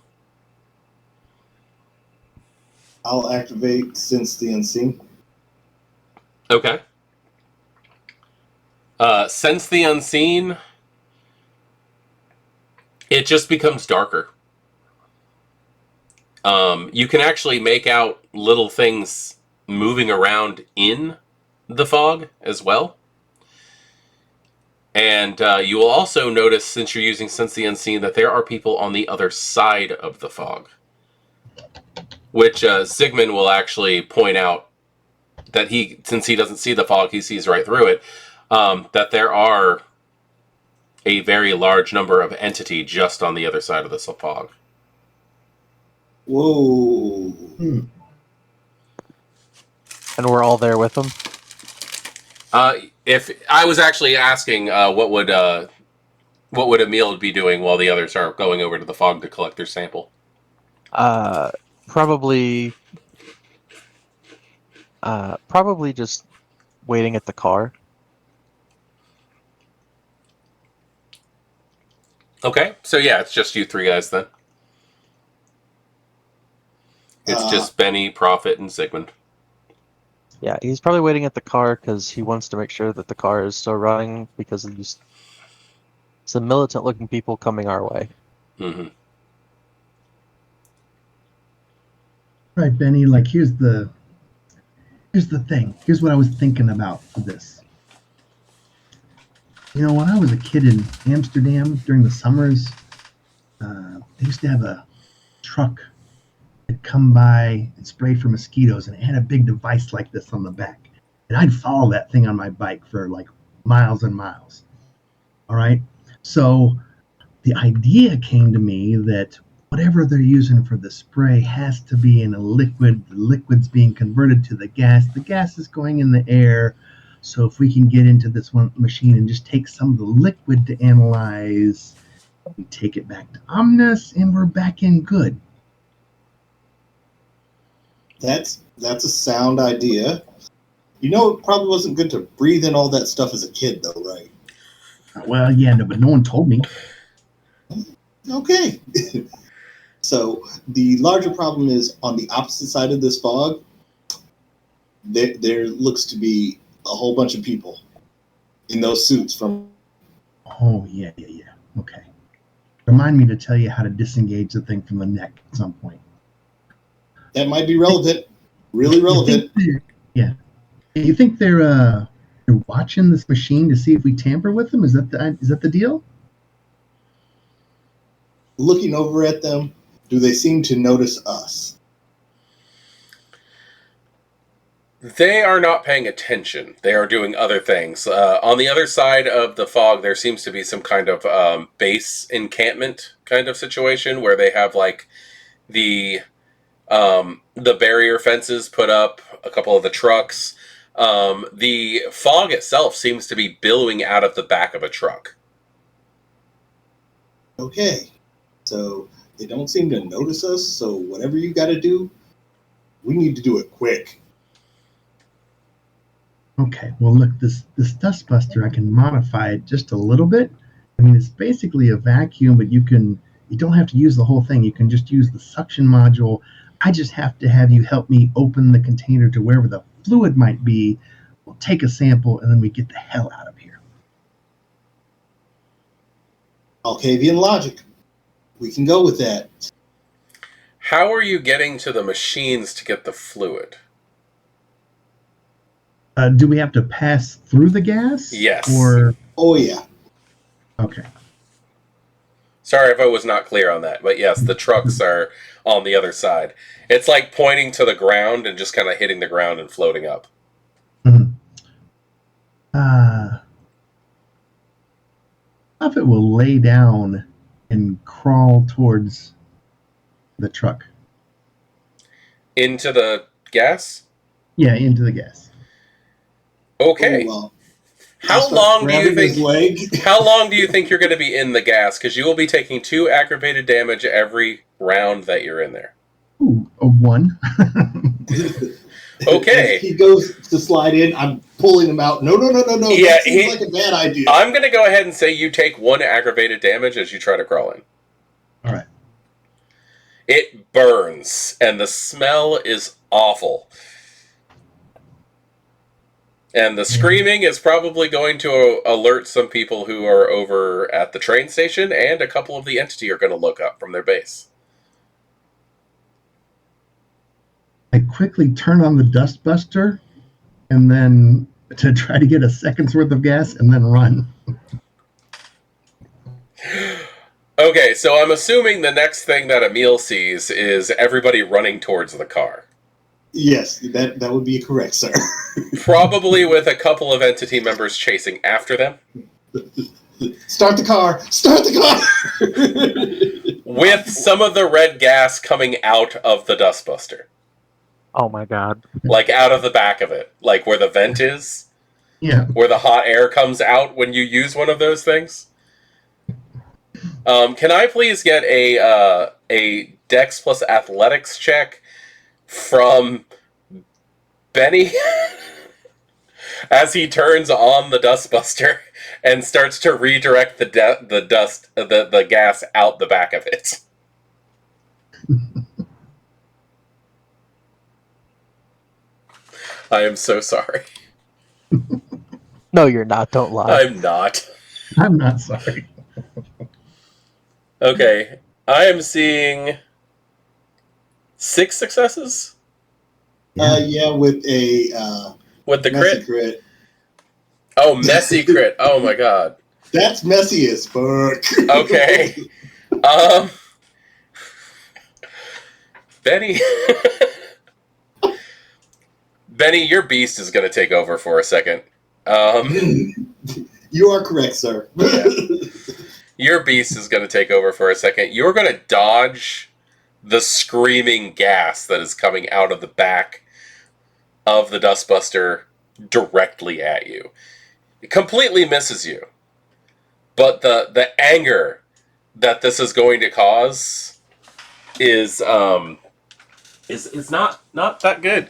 I'll activate Sense the Unseen. Okay. Sense the Unseen, it just becomes darker. You can actually make out little things moving around in the fog as well. And you will also notice, since you're using Sense the Unseen, that there are people on the other side of the fog. Which Sigmund will actually point out that since he doesn't see the fog, he sees right through it, that there are a very large number of entity just on the other side of the fog. Whoa. And we're all there with them. If I was actually asking, what would Emil be doing while the others are going over to the fog to collect their sample? Probably just waiting at the car. Okay, so yeah, it's just you three guys then. It's just Benny, Prophet, and Sigmund. Yeah, he's probably waiting at the car because he wants to make sure that the car is still running because of these some militant-looking people coming our way. Mm-hmm. Right, Benny, like here's the thing. Here's what I was thinking about for this. You know, when I was a kid in Amsterdam during the summers, they used to have a truck that come by and spray for mosquitoes, and it had a big device like this on the back. And I'd follow that thing on my bike for like miles and miles. All right? So the idea came to me that whatever they're using for the spray has to be in a liquid. The liquid's being converted to the gas. The gas is going in the air. So if we can get into this one machine and just take some of the liquid to analyze, we take it back to Omnis, and we're back in good. That's a sound idea. You know, it probably wasn't good to breathe in all that stuff as a kid, though, right? Well, yeah, no, but no one told me. Okay. So the larger problem is on the opposite side of this fog, there looks to be a whole bunch of people in those suits from... Oh, yeah. Okay. Remind me to tell you how to disengage the thing from the neck at some point. That might be relevant. Really relevant. Yeah. You think they're watching this machine to see if we tamper with them? Is that the deal? Looking over at them, do they seem to notice us? They are not paying attention. They are doing other things. On the other side of the fog, there seems to be some kind of base encampment kind of situation where they have like the barrier fences put up, a couple of the trucks. The fog itself seems to be billowing out of the back of a truck. Okay. So they don't seem to notice us, so whatever you got to do, we need to do it quick. Okay, well, look, this dustbuster, I can modify it just a little bit. I mean, it's basically a vacuum, but you don't have to use the whole thing. You can just use the suction module. I just have to have you help me open the container to wherever the fluid might be. We'll take a sample, and then we get the hell out of here. Alcavian logic. We can go with that. How are you getting to the machines to get the fluid? Do we have to pass through the gas? Yes. Or Oh, yeah. okay. Sorry if I was not clear on that, but yes, the trucks are on the other side. It's like pointing to the ground and just kind of hitting the ground and floating up. Mm-hmm. If it will lay down and crawl towards the truck. Into the gas? Yeah, into the gas. Okay. Oh, well. How long do you His leg. How long do you think you're going to be in the gas? Because you will be taking 2 aggravated damage every round that you're in there. Ooh, a 1. Okay. As he goes to slide in, I'm pulling him out. No. Yeah, that seems like a bad idea. I'm going to go ahead and say you take 1 aggravated damage as you try to crawl in. All right. It burns, and the smell is awful. And the screaming is probably going to alert some people who are over at the train station, and a couple of the entity are going to look up from their base. I quickly turn on the dustbuster, and then to try to get a second's worth of gas, and then run. Okay, so I'm assuming the next thing that Emil sees is everybody running towards the car. Yes, that would be correct, sir. Probably with a couple of entity members chasing after them. Start the car! Start the car! With some of the red gas coming out of the dustbuster. Oh my god. Like out of the back of it. Like where the vent is. Yeah. Where the hot air comes out when you use one of those things. Can I please get a Dex plus Athletics check from Benny as he turns on the dustbuster and starts to redirect the gas out the back of it? I am so sorry. No, you're not. Don't lie. I'm not. I'm not sorry. Okay, I am seeing 6 successes Yeah, with a with the messy crit. Oh, messy crit! Oh my god. That's messy as fuck. Okay. Benny. Benny, your beast is going to take over for a second. You are correct, sir. Yeah. Your beast is going to take over for a second. You're going to dodge the screaming gas that is coming out of the back of the dustbuster directly at you. It completely misses you. But the anger that this is going to cause is not that good.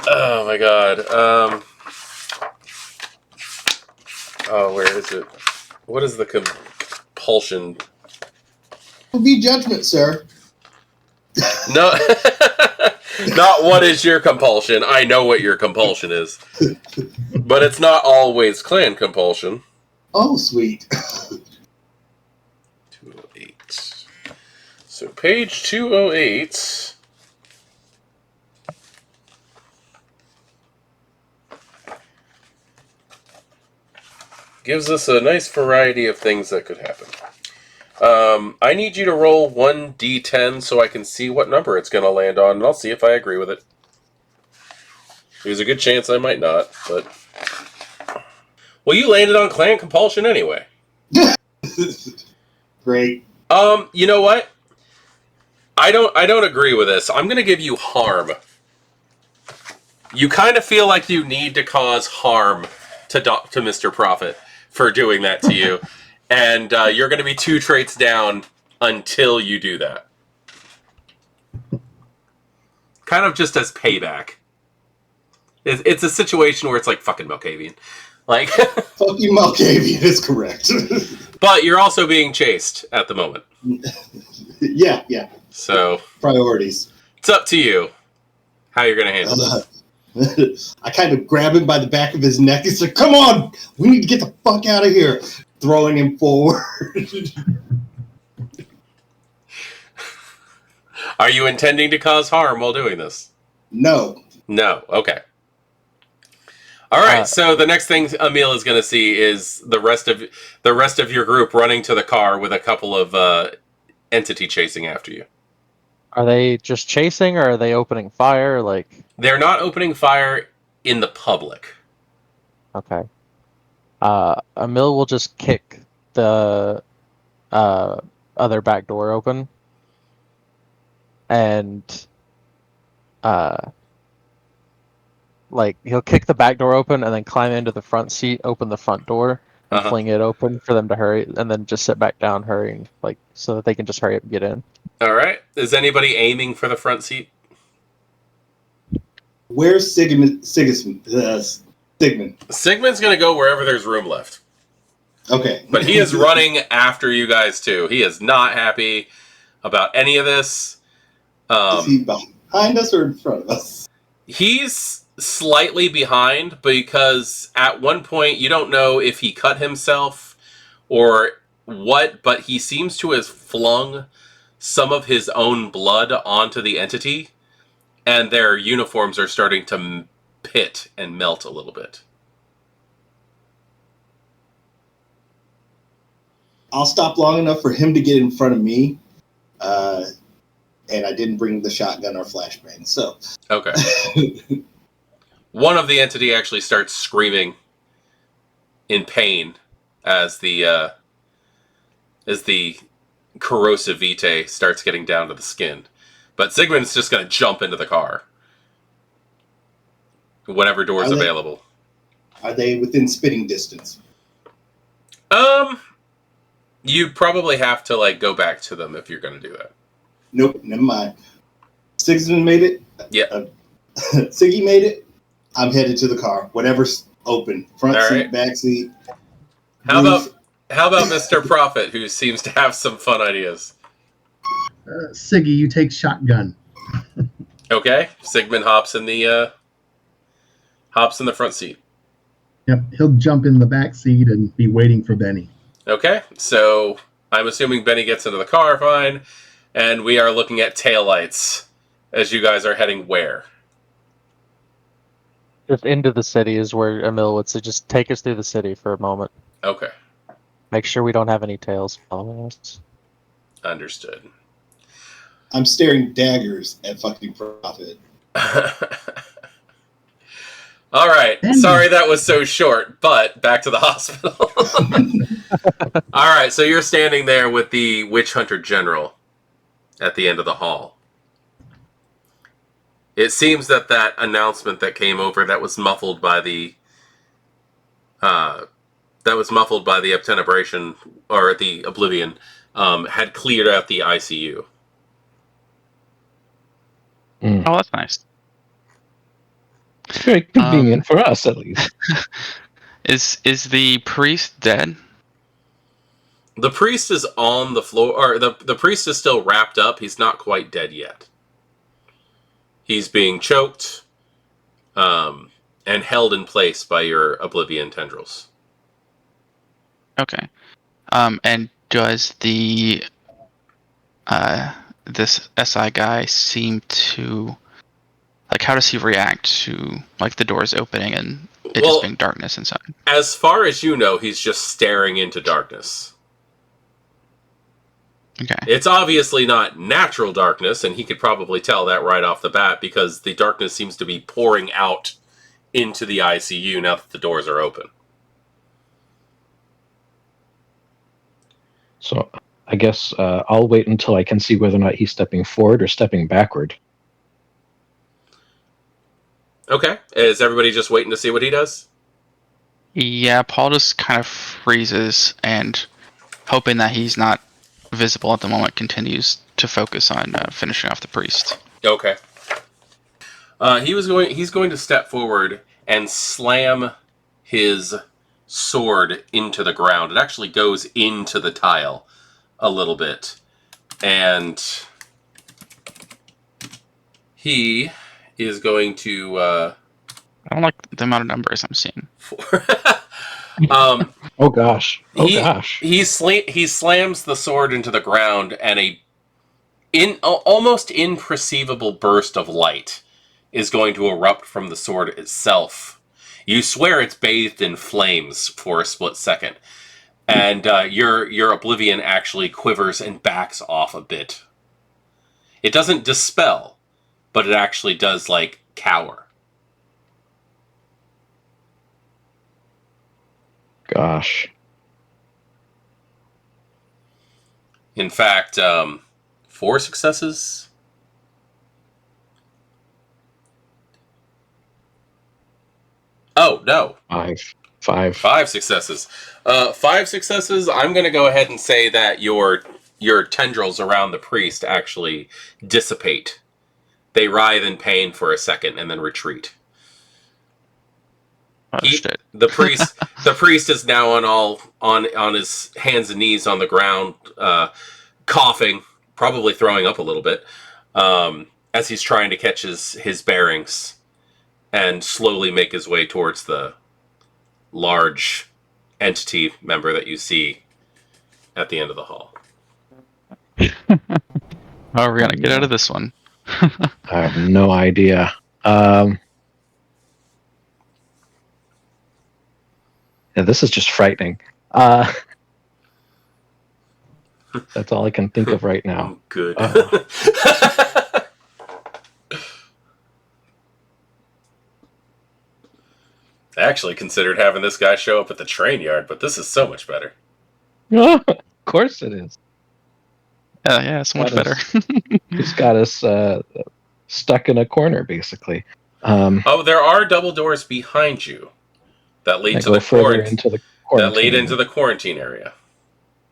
Oh my god. Oh, where is it? What is the compulsion? It'll be judgment, sir. No, not what is your compulsion. I know what your compulsion is. But it's not always clan compulsion. Oh, sweet. 208. So page 208. Gives us a nice variety of things that could happen. I need you to roll 1d10 so I can see what number it's going to land on, and I'll see if I agree with it. There's a good chance I might not, but... Well, you landed on clan compulsion anyway. Great. You know what? I don't agree with this. I'm going to give you harm. You kind of feel like you need to cause harm to Mr. Prophet for doing that to you. And you're going to be 2 traits down until you do that. Kind of just as payback. It's a situation where it's like, fucking Malkavian. Like, Fucking Malkavian is correct. But you're also being chased at the moment. Yeah. So, Priorities. it's up to you how you're going to handle it. I kind of grab him by the back of his neck and say, come on, we need to get the fuck out of here. Throwing him forward. Are you intending to cause harm while doing this? No. No. Okay. All right. So the next thing Emil is going to see is the rest of your group running to the car with a couple of entity chasing after you. Are they just chasing, or are they opening fire? Like, they're not opening fire in the public. Okay. Emil will just kick the other back door open, and he'll kick the back door open and then climb into the front seat, open the front door, and fling it open for them to hurry, and then just sit back down, hurrying, so that they can just hurry up and get in. All right. Is anybody aiming for the front seat? Where's Sigismund? Sigmund's going to go wherever there's room left. Okay. But he is running after you guys, too. He is not happy about any of this. Is he behind us or in front of us? He's slightly behind because at one point you don't know if he cut himself or what, but he seems to have flung some of his own blood onto the entity, and their uniforms are starting to pit and melt a little bit. I'll stop long enough for him to get in front of me, and I didn't bring the shotgun or flashbang, so... Okay. One of the entity actually starts screaming in pain as the corrosive vitae starts getting down to the skin. But Sigmund's just going to jump into the car. Whatever door's available. Are they within spitting distance? You'd probably have to, like, go back to them if you're going to do that. Nope, never mind. Sigismund made it? Yeah. Siggy made it? I'm headed to the car. Whatever's open. Front All seat, right. back seat. How roof. about Mr. Prophet, who seems to have some fun ideas? Siggy, you take shotgun. Okay. Sigmund hops in the front seat. Yep, he'll jump in the back seat and be waiting for Benny. Okay, so I'm assuming Benny gets into the car fine, and we are looking at taillights as you guys are heading where? Just into the city is where Emil would say, just take us through the city for a moment. Okay, Make sure we don't have any tails following us. understood. I'm staring daggers at fucking Prophet. All right, Benny. sorry that was so short, but back to the hospital. All right, so you're standing there with the Witch Hunter General at the end of the hall. It seems that announcement that came over that was muffled by the obtenebration or the oblivion had cleared out the ICU. Oh, that's nice. Very convenient for us, at least. Is the priest dead? The priest is on the floor, or the priest is still wrapped up. He's not quite dead yet. He's being choked and held in place by your oblivion tendrils. Okay. And does the this SI guy seem to, like, how does he react to, like, the doors opening and it just being darkness inside? As far as you know, he's just staring into darkness. Okay. It's obviously not natural darkness, and he could probably tell that right off the bat because the darkness seems to be pouring out into the ICU now that the doors are open. So I guess I'll wait until I can see whether or not he's stepping forward or stepping backward. Okay. Is everybody just waiting to see what he does? Yeah, Paul just kind of freezes and, hoping that he's not visible at the moment, continues to focus on finishing off the priest. Okay. He's going to step forward and slam his sword into the ground. It actually goes into the tile a little bit. And he is going to... I don't like the amount of numbers I'm seeing. Oh gosh! He slams the sword into the ground, and almost imperceivable burst of light is going to erupt from the sword itself. You swear it's bathed in flames for a split second, and your oblivion actually quivers and backs off a bit. It doesn't dispel, but it actually does, like, cower. Gosh. In fact, 4 successes. Oh, no. 5. 5 successes. 5 successes. I'm going to go ahead and say that your tendrils around the priest actually dissipate. They writhe in pain for a second and then retreat. Oh shit! The priest is now on his hands and knees on the ground, coughing, probably throwing up a little bit, as he's trying to catch his bearings and slowly make his way towards the large entity member that you see at the end of the hall. How are we gonna get out of this one? I have no idea. Yeah, this is just frightening. That's all I can think of right now. Good. I actually considered having this guy show up at the train yard, but this is so much better. Of course it is. Yeah, so much better. He's got us stuck in a corner, basically. Oh, there are double doors behind you that lead to the that lead into the quarantine area.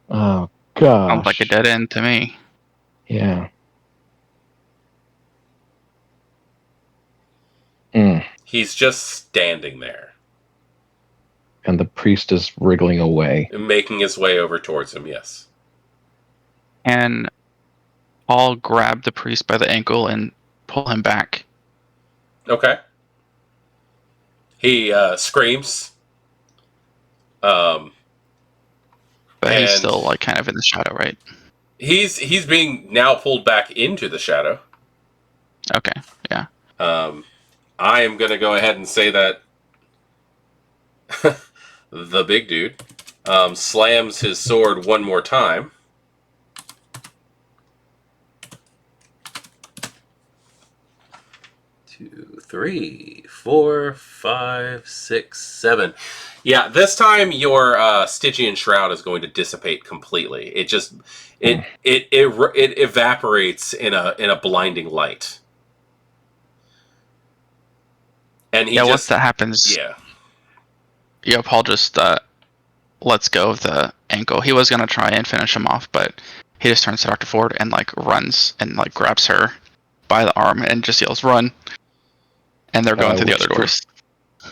Oh gosh! Sounds like a dead end to me. Yeah. He's just standing there. And the priest is wriggling away. Making his way over towards him, yes. And I'll grab the priest by the ankle and pull him back. Okay. He screams. But he's still like kind of in the shadow, right? He's being now pulled back into the shadow. Okay, yeah. I am going to go ahead and say that the big dude slams his sword one more time. 2, 3, 4, 5, 6, 7. Yeah, this time your Stygian shroud is going to dissipate completely. It just it evaporates in a blinding light. And once that happens, Paul just lets go of the ankle. He was gonna try and finish him off, but he just turns to Dr. Ford and like runs and like grabs her by the arm and just yells, "Run!" And they're going through the other doors.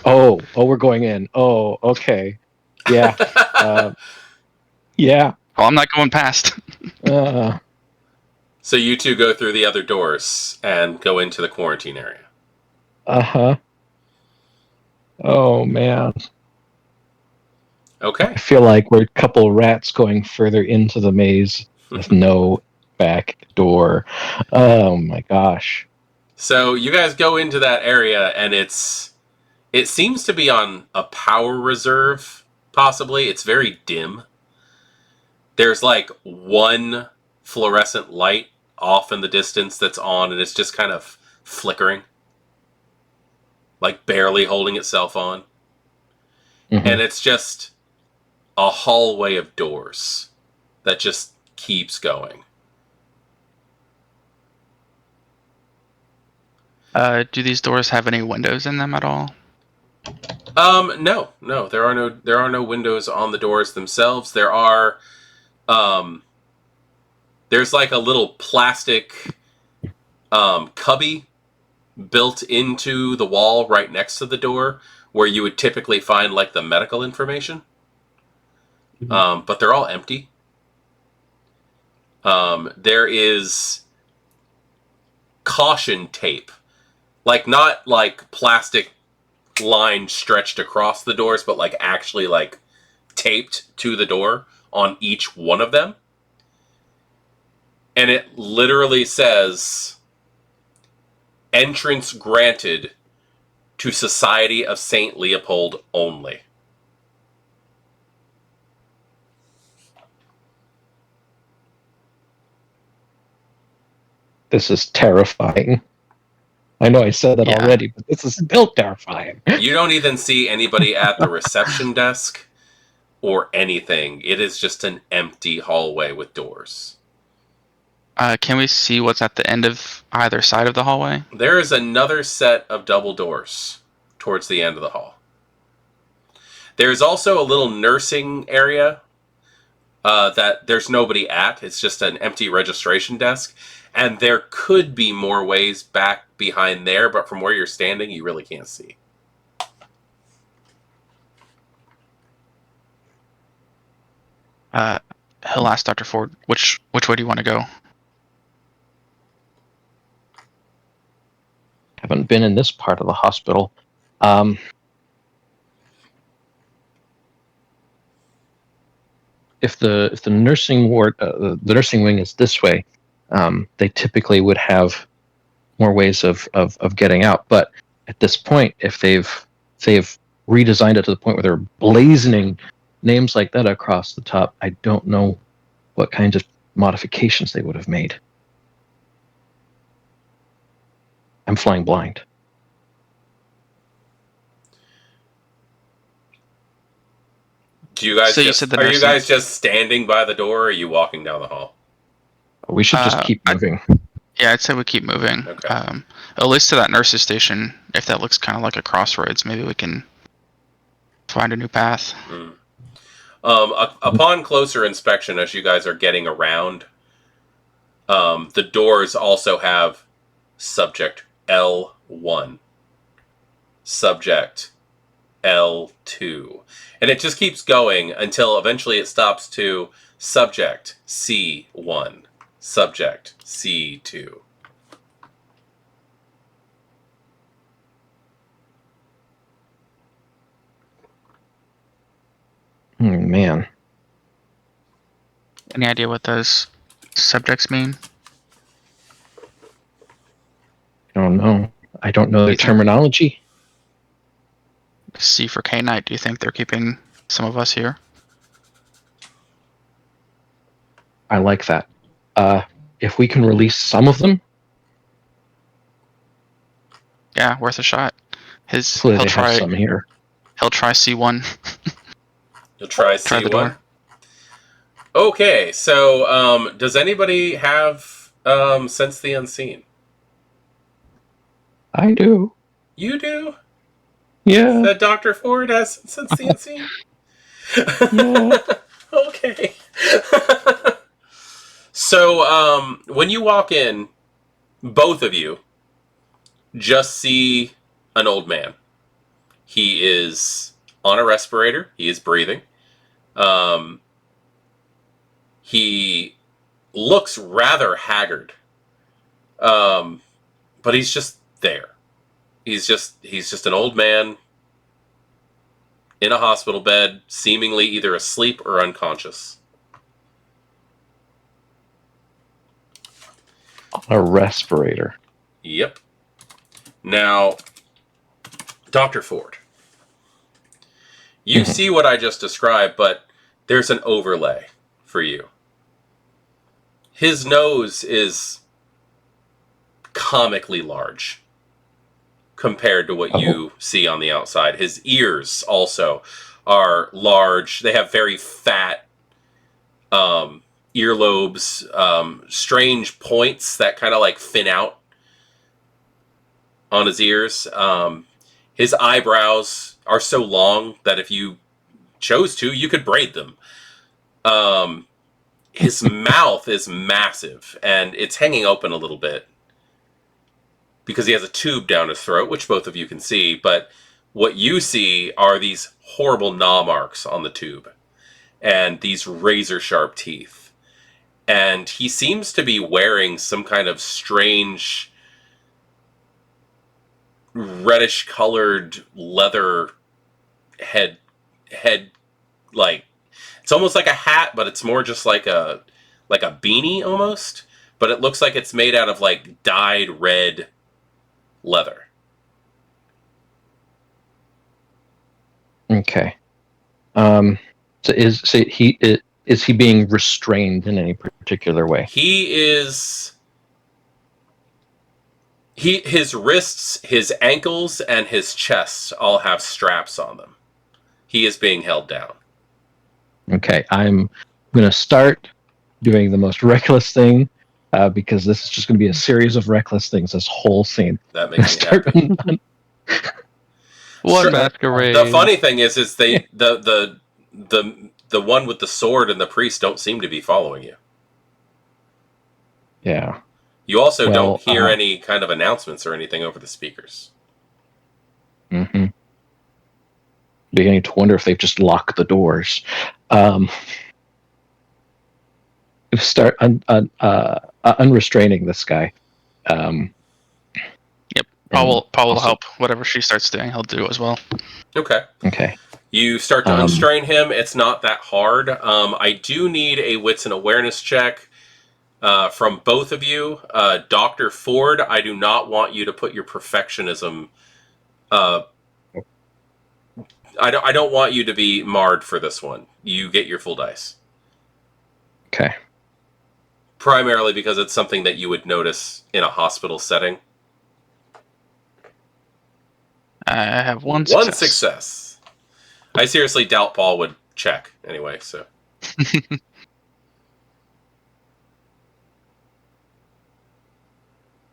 Oh, we're going in. Oh, okay. Yeah. Yeah. Well, I'm not going past. So you two go through the other doors and go into the quarantine area. Uh-huh. Oh, man. Okay. I feel like we're a couple of rats going further into the maze with no back door. Oh, my gosh. So you guys go into that area, and it seems to be on a power reserve, possibly. It's very dim. There's like one fluorescent light off in the distance that's on, and it's just kind of flickering. Like barely holding itself on. Mm-hmm. And it's just a hallway of doors that just keeps going. Do these doors have any windows in them at all? No. There are no windows on the doors themselves. There are, there's like a little plastic, cubby built into the wall right next to the door where you would typically find like the medical information. Mm-hmm. But they're all empty. There is caution tape. Like, not like plastic line stretched across the doors, but like actually like taped to the door on each one of them. And it literally says, "Entrance granted to Society of St. Leopold only." This is terrifying. I know I said that already, but this is still terrifying. You don't even see anybody at the reception desk or anything. It is just an empty hallway with doors. Can we see what's at the end of either side of the hallway? There is another set of double doors towards the end of the hall. There's also a little nursing area that there's nobody at. It's just an empty registration desk. And there could be more ways back behind there, but from where you're standing, you really can't see. He'll ask Dr. Ford, which way do you want to go? Haven't been in this part of the hospital. If the nursing ward, the nursing wing is this way, they typically would have more ways of getting out. But at this point, if they've redesigned it to the point where they're blazoning names like that across the top, I don't know what kinds of modifications they would have made. I'm flying blind. Do you guys So you just, said the are you nursing- guys just standing by the door, or are you walking down the hall? We should just keep moving. Yeah, I'd say we keep moving. Okay. At least to that nurse's station. If that looks kind of like a crossroads, maybe we can find a new path. Upon closer inspection, as you guys are getting around, the doors also have subject L1, subject L2, and it just keeps going until eventually it stops to subject C1, subject C2. Man, Any idea what those subjects mean? I don't know. I don't know the You think- terminology. C for K-Knight, do you think they're keeping some of us here? I like that. If we can release some of them, Yeah, worth a shot. hopefully He'll they have try some here. C1. You'll try Try the C1. door. Okay, so does anybody have Sense the Unseen? I do. You do? Yeah. That Dr. Ford has Sense the Unseen? Yeah. Okay. So, when you walk in, both of you just see an old man. He is on a respirator. He is breathing. He looks rather haggard. But he's just there. He's just an old man in a hospital bed, seemingly either asleep or unconscious. A respirator. Yep. Now, Dr. Ford, you see what I just described, but there's an overlay for you. His nose is comically large compared to what you see on the outside. His ears also are large. They have very fat earlobes, strange points that kind of like fin out on his ears. His eyebrows are so long that if you chose to, you could braid them. His mouth is massive, and it's hanging open a little bit because he has a tube down his throat, which both of you can see, but what you see are these horrible gnaw marks on the tube and these razor-sharp teeth. And he seems to be wearing some kind of strange reddish-colored leather head, like, it's almost like a hat, but it's more just like a beanie almost. But it looks like it's made out of like dyed red leather. Okay. So is he being restrained in any particular way? His wrists, his ankles, and his chest all have straps on them. He is being held down. Okay, I'm going to start doing the most reckless thing because this is just going to be a series of reckless things. This whole scene. That makes me happy. One masquerade. The funny thing is the the one with the sword and the priest don't seem to be following you. Yeah. You also Well, don't hear any kind of announcements or anything over the speakers. Mm-hmm. Beginning to wonder if they've just locked the doors. Start unrestraining this guy. Yep. Paul will help. Whatever she starts doing, he'll do as well. Okay. Okay. You start to unstrain him. It's not that hard. I do need a wits and awareness check from both of you. Dr. Ford, I do not want you to put your perfectionism... I don't want you to be marred for this one. You get your full dice. Okay. Primarily because it's something that you would notice in a hospital setting. I have one success. One success. I seriously doubt Paul would check anyway, so.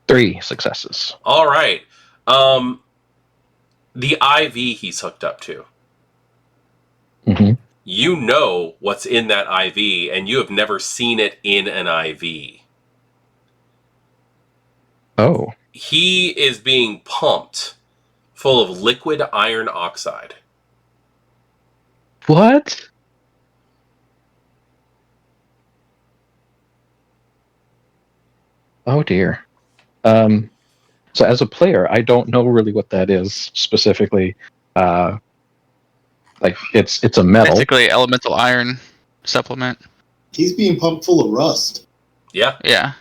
3 successes. All right. The IV he's hooked up to. Mm-hmm. You know what's in that IV, and you have never seen it in an IV. Oh. He is being pumped full of liquid iron oxide. What? Oh dear. So as a player, I don't know really what that is specifically. Like it's a metal. Basically, elemental iron supplement. He's being pumped full of rust. Yeah. Yeah.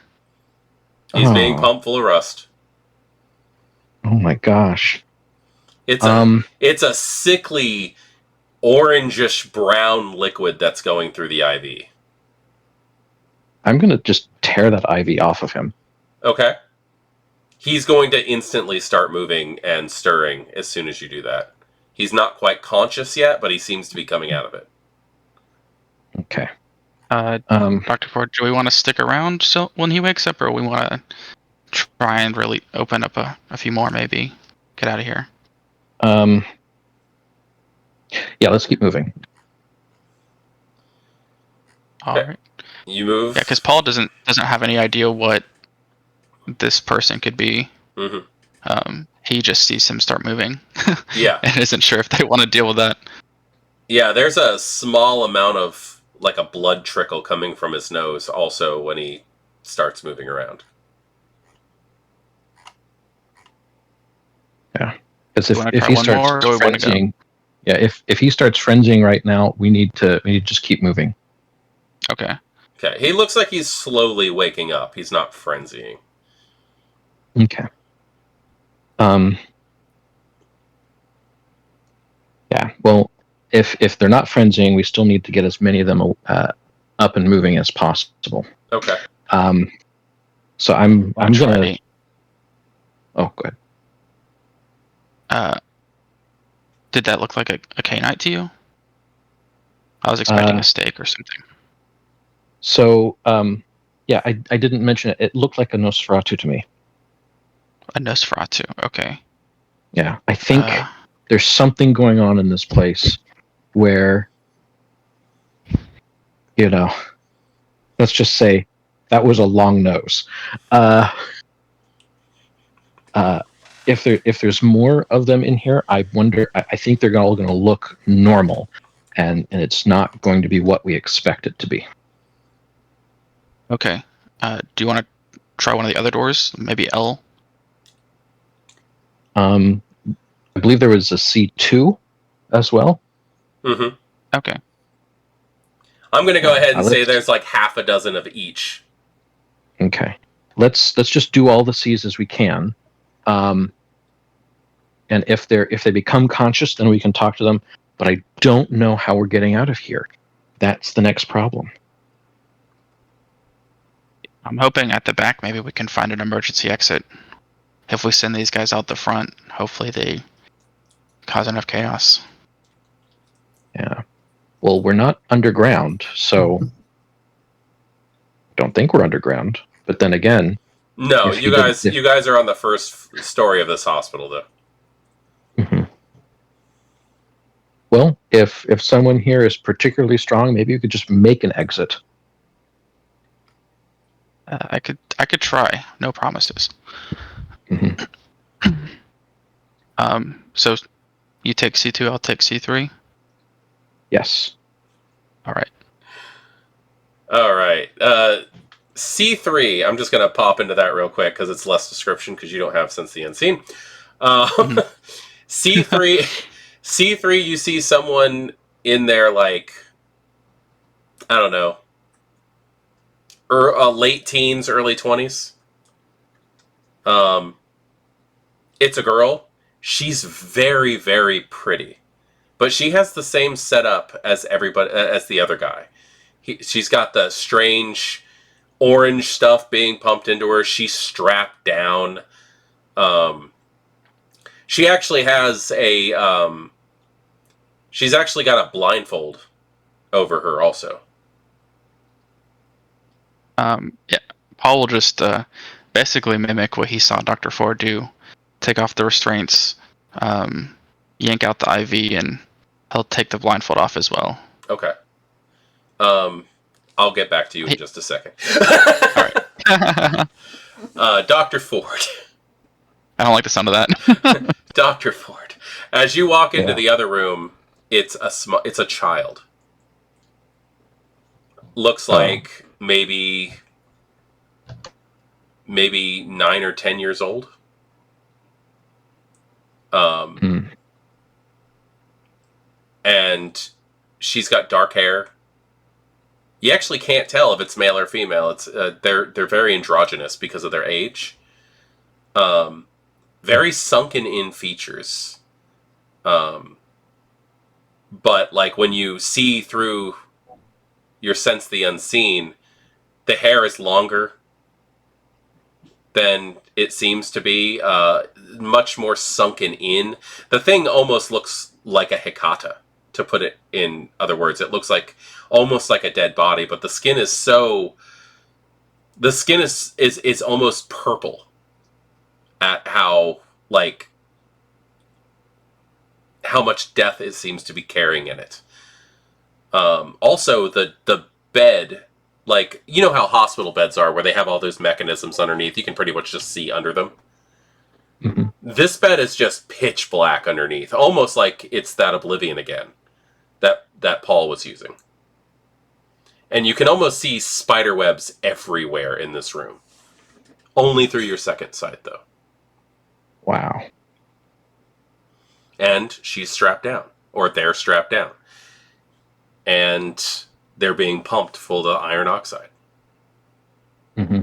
He's being pumped full of rust. Oh my gosh. It's a sickly orangish brown liquid that's going through the IV. I'm gonna just tear that IV off of him. Okay. He's going to instantly start moving and stirring as soon as you do that. He's not quite conscious yet, but he seems to be coming out of it. Okay. Dr. Ford, do we want to stick around when he wakes up, or we want to try and really open up a few more, maybe? Get out of here. Yeah, let's keep moving. All right. You move. Yeah, because Paul doesn't have any idea what this person could be. Mm-hmm. He just sees him start moving. Yeah. And isn't sure if they want to deal with that. Yeah, there's a small amount of, like, a blood trickle coming from his nose also when he starts moving around. Yeah. Because if he starts frenzying, yeah, if he starts frenzying right now, we need to just keep moving. Okay. Okay. He looks like he's slowly waking up. He's not frenzying. Okay. Yeah. Well, if they're not frenzying, we still need to get as many of them up and moving as possible. Okay. So I'm gonna. Oh, good. Did that look like a K-Knight to you? I was expecting a steak or something. So, yeah, I didn't mention it. It looked like a Nosferatu to me. A Nosferatu, okay. Yeah, I think there's something going on in this place where, let's just say that was a long nose. If there's more of them in here, I wonder. I think they're all going to look normal, and it's not going to be what we expect it to be. Okay. Do you want to try one of the other doors? Maybe L? I believe there was a C2 as well. Mm-hmm. Okay. I'm going to go ahead and say there's like half a dozen of each. Okay. Let's just do all the C's as we can. And if they become conscious, then we can talk to them. But I don't know how we're getting out of here. That's the next problem. I'm hoping at the back maybe we can find an emergency exit. If we send these guys out the front, hopefully they cause enough chaos. Yeah. Well, we're not underground, so don't think we're underground. But then again, no, you guys are on the first story of this hospital, though. Mm-hmm. Well, if someone here is particularly strong, maybe you could just make an exit. I could try. No promises. Mhm. So you take C2, I'll take C3. Yes. All right. All right. C3, I'm just going to pop into that real quick because it's less description because you don't have Sense the Unseen. C3, C3, you see someone in there like, I don't know, late teens, early 20s. It's a girl. She's very, very pretty. But she has the same setup as everybody, as the other guy. She's got the strange orange stuff being pumped into her. She's strapped down. She actually has she's actually got a blindfold over her also. Yeah. Paul will just basically mimic what he saw Dr. Ford do. Take off the restraints, yank out the IV, and he'll take the blindfold off as well. Okay. I'll get back to you in just a second. All right. Dr. Ford. I don't like the sound of that. Dr. Ford. As you walk into the other room, it's a child. Looks like maybe 9 or 10 years old. And she's got dark hair. You actually can't tell if it's male or female. It's they're very androgynous because of their age. Very sunken in features. But like when you see through your Sense the Unseen, the hair is longer than it seems to be. Much more sunken in. The thing almost looks like a hikata, to put it in other words. It looks like almost like a dead body, but the skin is is almost purple at how much death it seems to be carrying in it. Also the bed, like, you know how hospital beds are where they have all those mechanisms underneath, you can pretty much just see under them. Mm-hmm. This bed is just pitch black underneath, almost like it's that Oblivion again that Paul was using. And you can almost see spider webs everywhere in this room. Only through your second sight, though. Wow. And she's strapped down. Or they're strapped down. And they're being pumped full of iron oxide. Mm-hmm.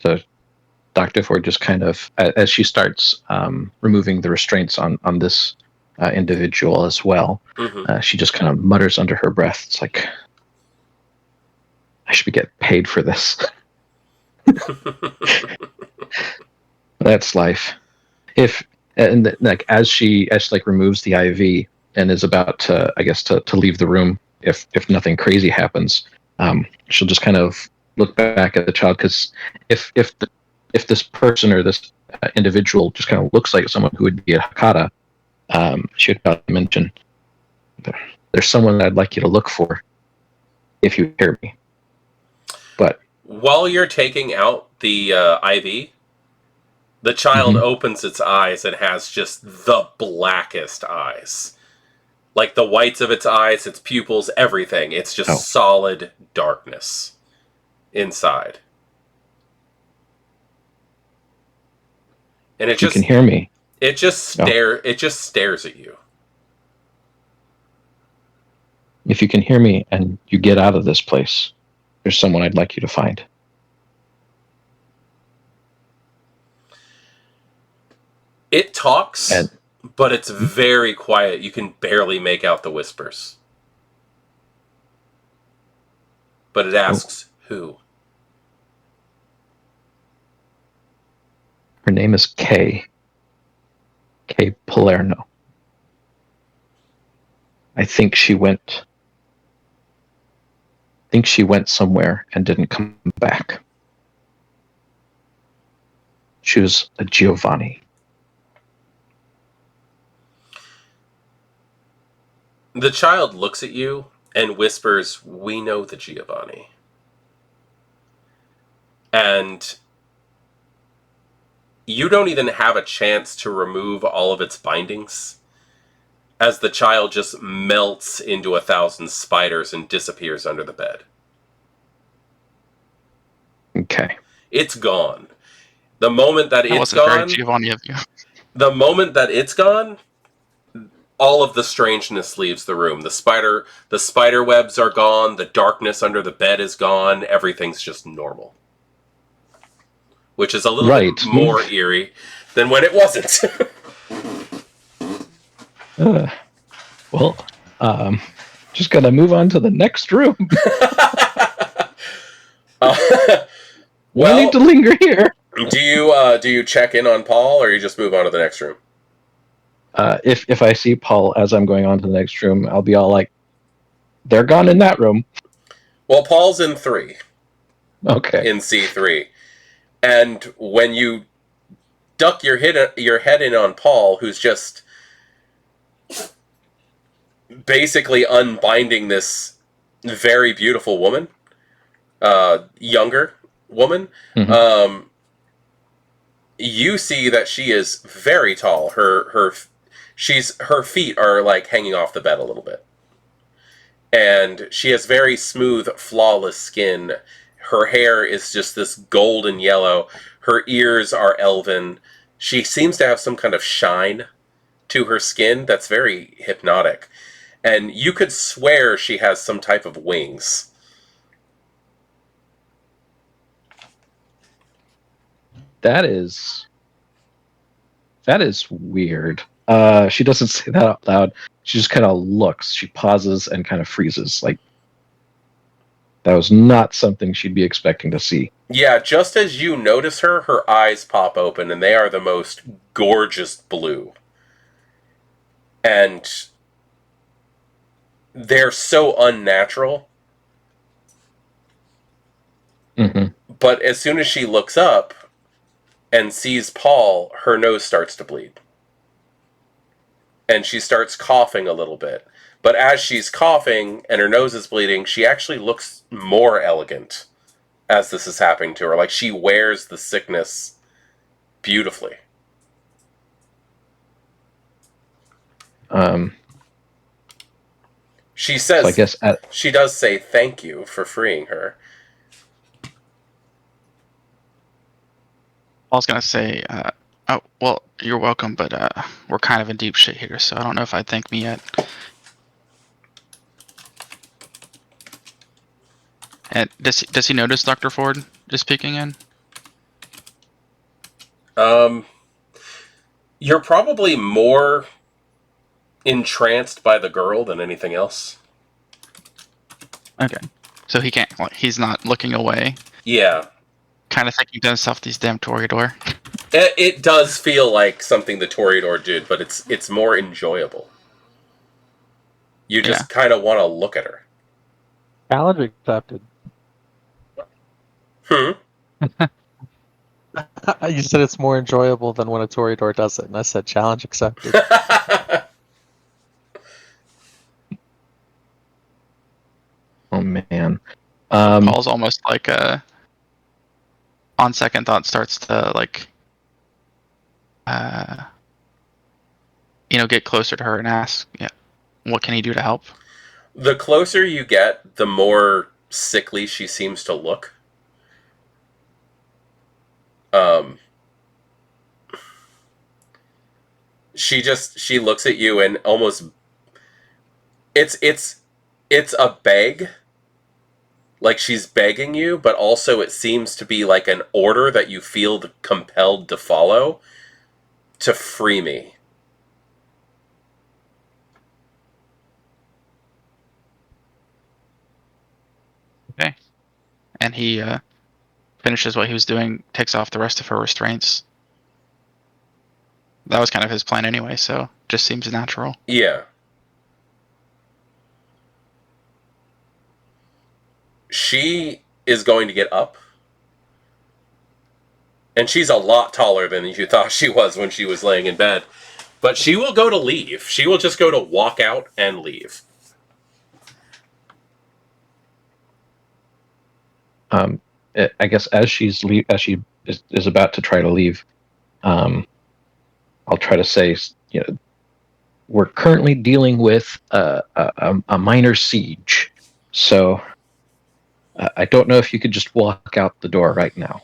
So Dr. Ford just kind of, as she starts removing the restraints on this individual as well, she just kind of mutters under her breath, it's like, I should get paid for this. That's life. As she removes the IV and is about to, I guess, to leave the room, if nothing crazy happens, she'll just kind of look back at the child, because if this person or this individual just kind of looks like someone who would be a Hakata, she would probably mention, there's someone I'd like you to look for if you hear me. But while you're taking out the IV, the child opens its eyes and has just the blackest eyes. Like the whites of its eyes, its pupils, everything. It's just solid darkness inside. And you can hear me. It just stares at you. If you can hear me and you get out of this place, there's someone I'd like you to find. It talks, but it's very quiet. You can barely make out the whispers. But it asks, who? Her name is Kay Palerno. I think she went somewhere and didn't come back. She was a Giovanni. The child looks at you and whispers, "We know the Giovanni." And you don't even have a chance to remove all of its bindings, as the child just melts into 1,000 spiders and disappears under the bed. Okay. It's gone. The moment that That it's wasn't very gone, Giovanni of you. the moment that it's gone, all of the strangeness leaves the room. The spider webs are gone, the darkness under the bed is gone, everything's just normal. Which is a little bit more eerie than when it wasn't. Well, just gonna move on to the next room. Well, no need to linger here. do you check in on Paul, or you just move on to the next room? If I see Paul as I'm going on to the next room, I'll be all like, "They're gone in that room." Well, Paul's in 3. Okay. In C3. And when you duck your head in on Paul, who's just basically unbinding this very beautiful woman, younger woman, Mm-hmm. You see that she is very tall. Her feet are like hanging off the bed a little bit. And she has very smooth, flawless skin. Her hair is just this golden yellow. Her ears are elven. She seems to have some kind of shine to her skin that's very hypnotic. And you could swear she has some type of wings. That is weird. She doesn't say that out loud. She just kind of looks. She pauses and kind of freezes. Like, that was not something she'd be expecting to see. Yeah, just as you notice her, her eyes pop open, and they are the most gorgeous blue. And they're so unnatural. Mm-hmm. But as soon as she looks up and sees Paul, her nose starts to bleed. And she starts coughing a little bit. But as she's coughing and her nose is bleeding, she actually looks more elegant as this is happening to her. Like, she wears the sickness beautifully. She says, So I guess she does say thank you for freeing her. I was gonna say, oh well, you're welcome, but we're kind of in deep shit here, so I don't know if I'd thank me yet. And does he notice Dr. Ford just peeking in? You're probably more entranced by the girl than anything else. Okay, so he can't. Like, he's not looking away. Yeah. Kind of thinking to himself, these damn Toreador. It does feel like something the Toreador did, but it's more enjoyable. You just kind of want to look at her. Challenge accepted. You said it's more enjoyable than when a Toreador does it, and I said challenge accepted. oh man. Paul's almost like on second thought starts to like get closer to her and ask, yeah, what can he do to help? The closer you get, the more sickly she seems to look. She looks at you and almost it's a beg. Like, she's begging you, but also it seems to be like an order that you feel compelled to follow to free me. Okay. And he finishes what he was doing, takes off the rest of her restraints. That was kind of his plan anyway, so just seems natural. Yeah. She is going to get up. And she's a lot taller than you thought she was when she was laying in bed. But she will go to leave. She will just go to walk out and leave. I guess as she is about to try to leave, I'll try to say, we're currently dealing with a minor siege, so I don't know if you could just walk out the door right now.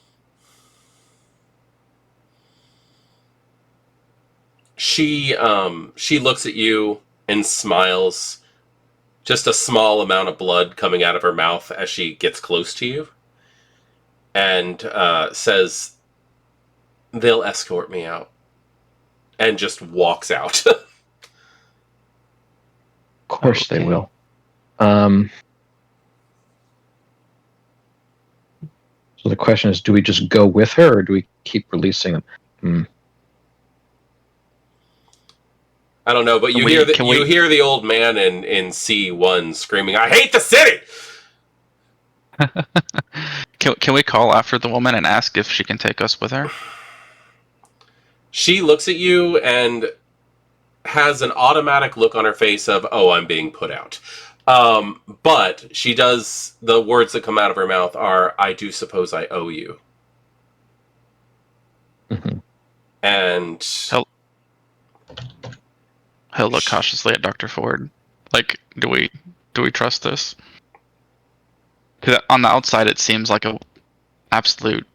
She looks at you and smiles, just a small amount of blood coming out of her mouth as she gets close to you, and says, "They'll escort me out," and just walks out. Of course they will. So the question is, do we just go with her, or do we keep releasing them? I don't know, but you hear the old man in C1 screaming, "I hate the city!" Can we call after the woman and ask if she can take us with her? She looks at you and has an automatic look on her face of, "Oh, I'm being put out." But she does, the words that come out of her mouth are, "I do suppose I owe you." Mm-hmm. And he'll look cautiously at Dr. Ford. Like, do we trust this? Because on the outside, it seems like a absolute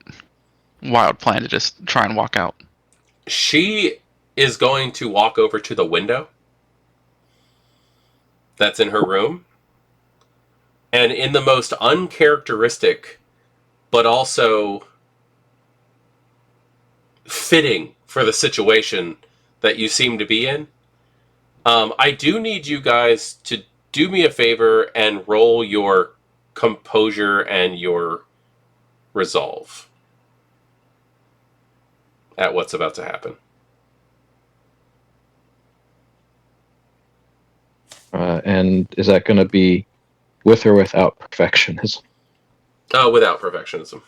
wild plan to just try and walk out. she is going to walk over to the window that's in her room, and in the most uncharacteristic but also fitting for the situation that you seem to be in, I do need you guys to do me a favor and roll your composure and your resolve at what's about to happen. And is that going to be with or without perfectionism? Without perfectionism.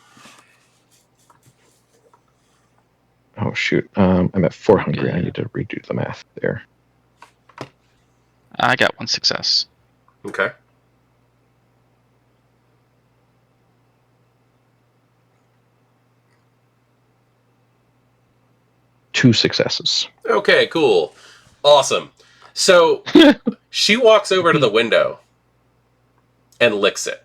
Oh, shoot. I'm at 4 hungry. I need to redo the math there. I got 1 success. Okay. Two successes. Okay, cool. Awesome. So she walks over to the window and licks it.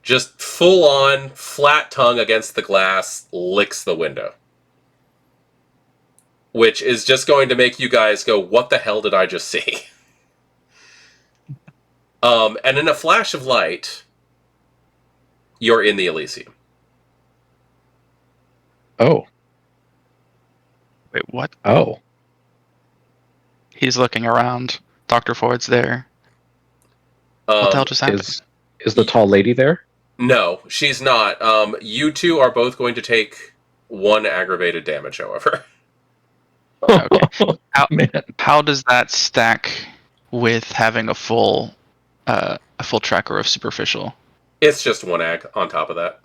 Just full on, flat tongue against the glass, licks the window. Which is just going to make you guys go, "What the hell did I just see?" And in a flash of light, you're in the Elysium. Oh. Wait, what? Oh. He's looking around. Dr. Ford's there. What the hell just happened? Is the tall lady there? No, she's not. You two are both going to take 1 aggravated damage, however. Okay. Man. How does that stack with having a full tracker of superficial? It's just 1 ag on top of that.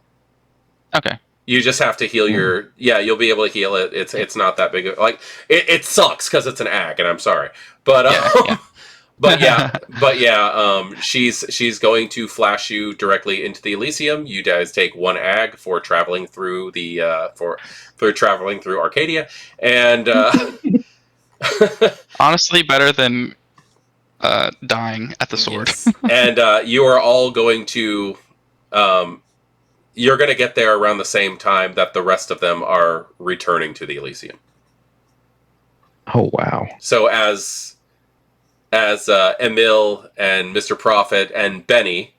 Okay. You just have to heal your... Yeah, you'll be able to heal it. It's not that big of... Like, it sucks because it's an ag, and I'm sorry. But, she's going to flash you directly into the Elysium. You guys take 1 ag for traveling through the... for traveling through Arcadia. And... honestly, better than dying at the sword. Yes. And you are all going to... you're going to get there around the same time that the rest of them are returning to the Elysium. Oh, wow. So as Emil and Mr. Prophet and Benny,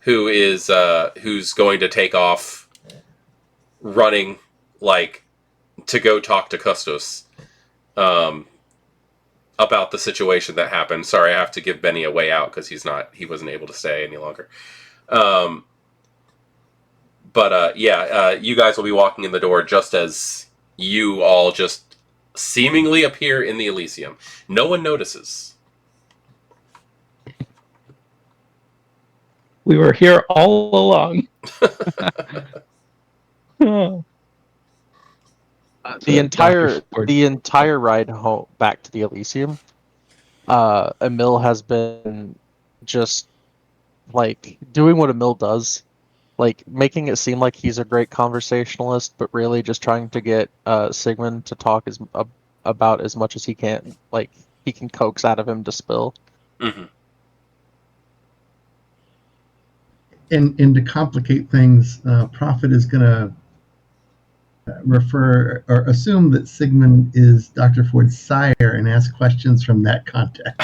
who's going to take off running, like, to go talk to Custos about the situation that happened. Sorry, I have to give Benny a way out because he wasn't able to stay any longer. You guys will be walking in the door just as you all just seemingly appear in the Elysium. No one notices. We were here all along. Oh. The entire ride home back to the Elysium, Emil has been just like doing what Emil does, like making it seem like he's a great conversationalist, but really just trying to get Sigmund to talk about as much as he can, like he can coax out of him to spill. Mm-hmm. And to complicate things, Prophet is going to refer or assume that Sigmund is Dr. Ford's sire and ask questions from that context.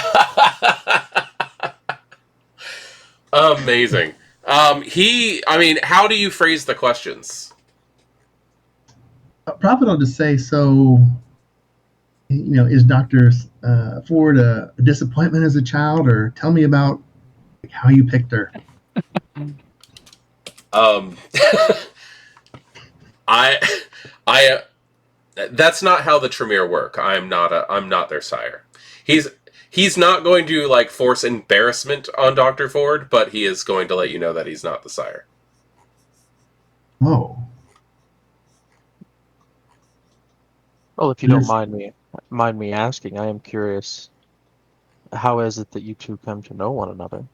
Amazing. How do you phrase the questions? Prophet will just say, so, is Dr. Ford a disappointment as a child, or tell me about how you picked her? I that's not how the Tremere work. I'm not their sire. He's not going to like force embarrassment on Dr. Ford, but he is going to let you know that he's not the sire. Whoa. Well, if you don't mind me asking, I am curious. How is it that you two come to know one another?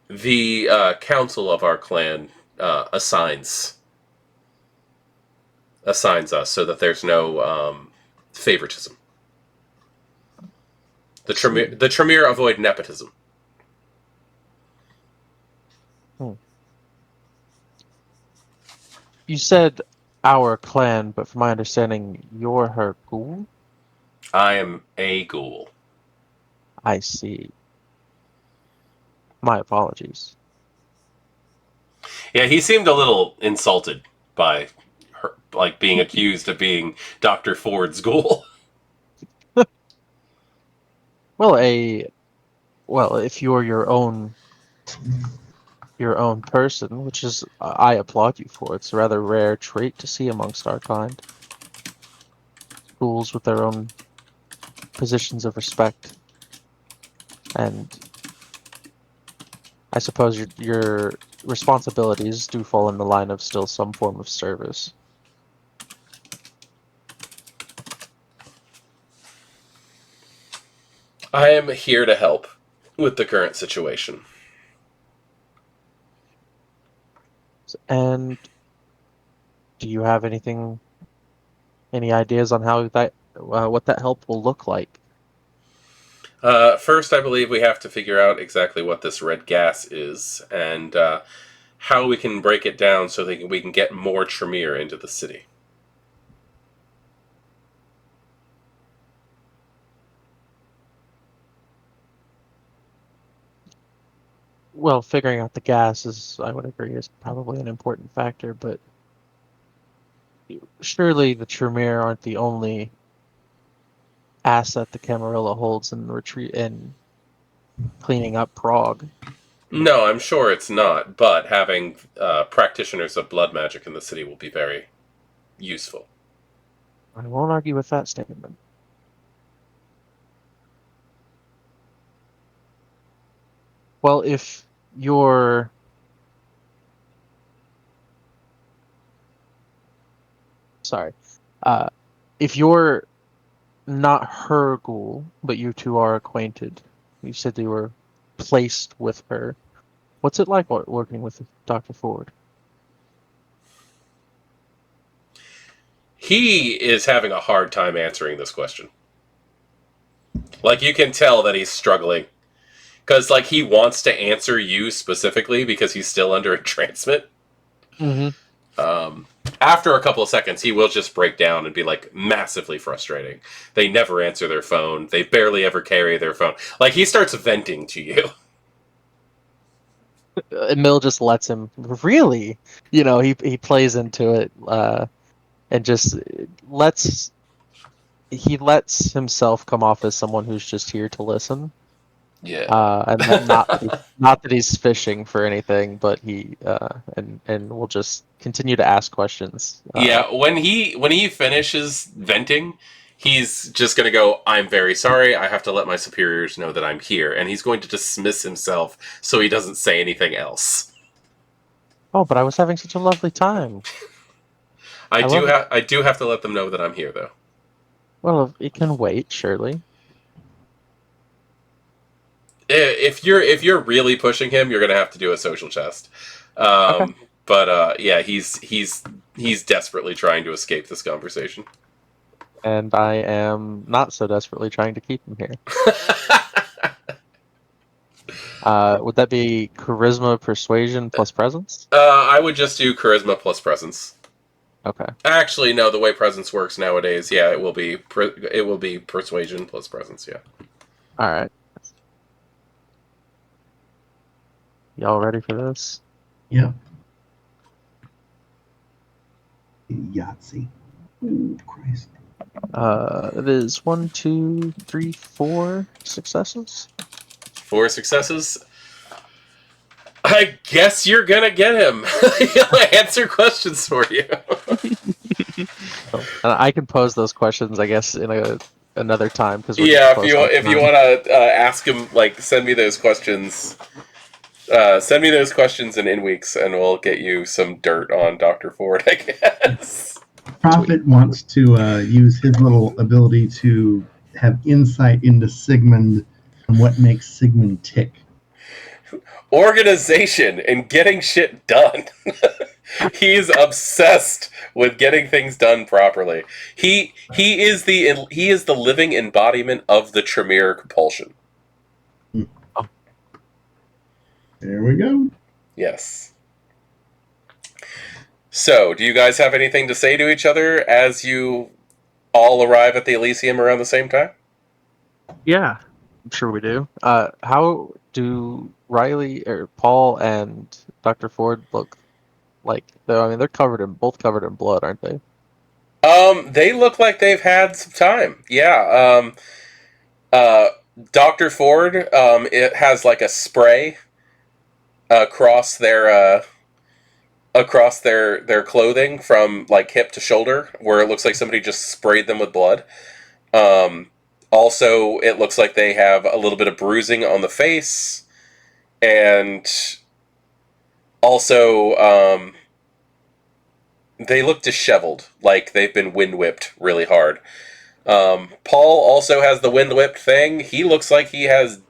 The council of our clan assigns us so that there's no favoritism. The Tremere avoid nepotism. You said our clan, but from my understanding, you're her ghoul? I am a ghoul. I see. My apologies. Yeah, he seemed a little insulted by her, like being accused of being Dr. Ford's ghoul. Well, if you're your own person, which is I applaud you for. It's a rather rare trait to see amongst our kind. Ghouls with their own positions of respect, and I suppose your responsibilities do fall in the line of still some form of service. I am here to help with the current situation. And do you have any ideas on how what that help will look like? First, I believe we have to figure out exactly what this red gas is and how we can break it down so that we can get more Tremere into the city. Well, figuring out the gas is, I would agree, is probably an important factor, but surely the Tremere aren't the only asset the Camarilla holds in cleaning up Prague. No, I'm sure it's not, but having practitioners of blood magic in the city will be very useful. I won't argue with that statement. Well, if you're if you're not her ghoul, but you two are acquainted, you said you were placed with her. What's it like working with Dr. Ford? He is having a hard time answering this question. Like, you can tell that he's struggling. Because, like, he wants to answer you specifically because he's still under entrancement. Mm-hmm. After a couple of seconds, he will just break down and be, like, massively frustrating. They never answer their phone. They barely ever carry their phone. Like, he starts venting to you. Emil just lets him really, he plays into it, and just lets himself come off as someone who's just here to listen. Yeah. And that not that he's fishing for anything, but he and will just continue to ask questions. Yeah, when he finishes venting, he's just going to go, "I'm very sorry. I have to let my superiors know that I'm here." And he's going to dismiss himself so he doesn't say anything else. Oh, but I was having such a lovely time. I do have to let them know that I'm here, though. Well, it can wait, surely. if you're really pushing him, you're gonna have to do a social test. Okay. But yeah, he's desperately trying to escape this conversation. And I am not so desperately trying to keep him here. Would that be charisma, persuasion plus presence? I would just do charisma plus presence. Okay. Actually, no. The way presence works nowadays, yeah, it will be persuasion plus presence. Yeah. All right. Y'all ready for this? Yeah. Yahtzee. Ooh, Christ. It is 1, 2, 3, 4 successes. 4 successes. I guess you're gonna get him. He'll answer questions for you. And I can pose those questions, I guess, in another time because Yeah, if you want to ask him, like, send me those questions. Send me those questions in weeks, and we'll get you some dirt on Dr. Ford, I guess. Prophet wants to use his little ability to have insight into Sigmund and what makes Sigmund tick. Organization and getting shit done. He's obsessed with getting things done properly. He is the living embodiment of the Tremere compulsion. There we go. Yes. So, do you guys have anything to say to each other as you all arrive at the Elysium around the same time? Yeah, I'm sure we do. How do Riley or Paul and Dr. Ford look like? They're both covered in blood, aren't they? They look like they've had some time. Yeah. Dr. Ford, it has like a spray across their clothing from like hip to shoulder, where it looks like somebody just sprayed them with blood. Also, it looks like they have a little bit of bruising on the face, and also they look disheveled, like they've been wind whipped really hard. Paul also has the wind whipped thing. He looks like he has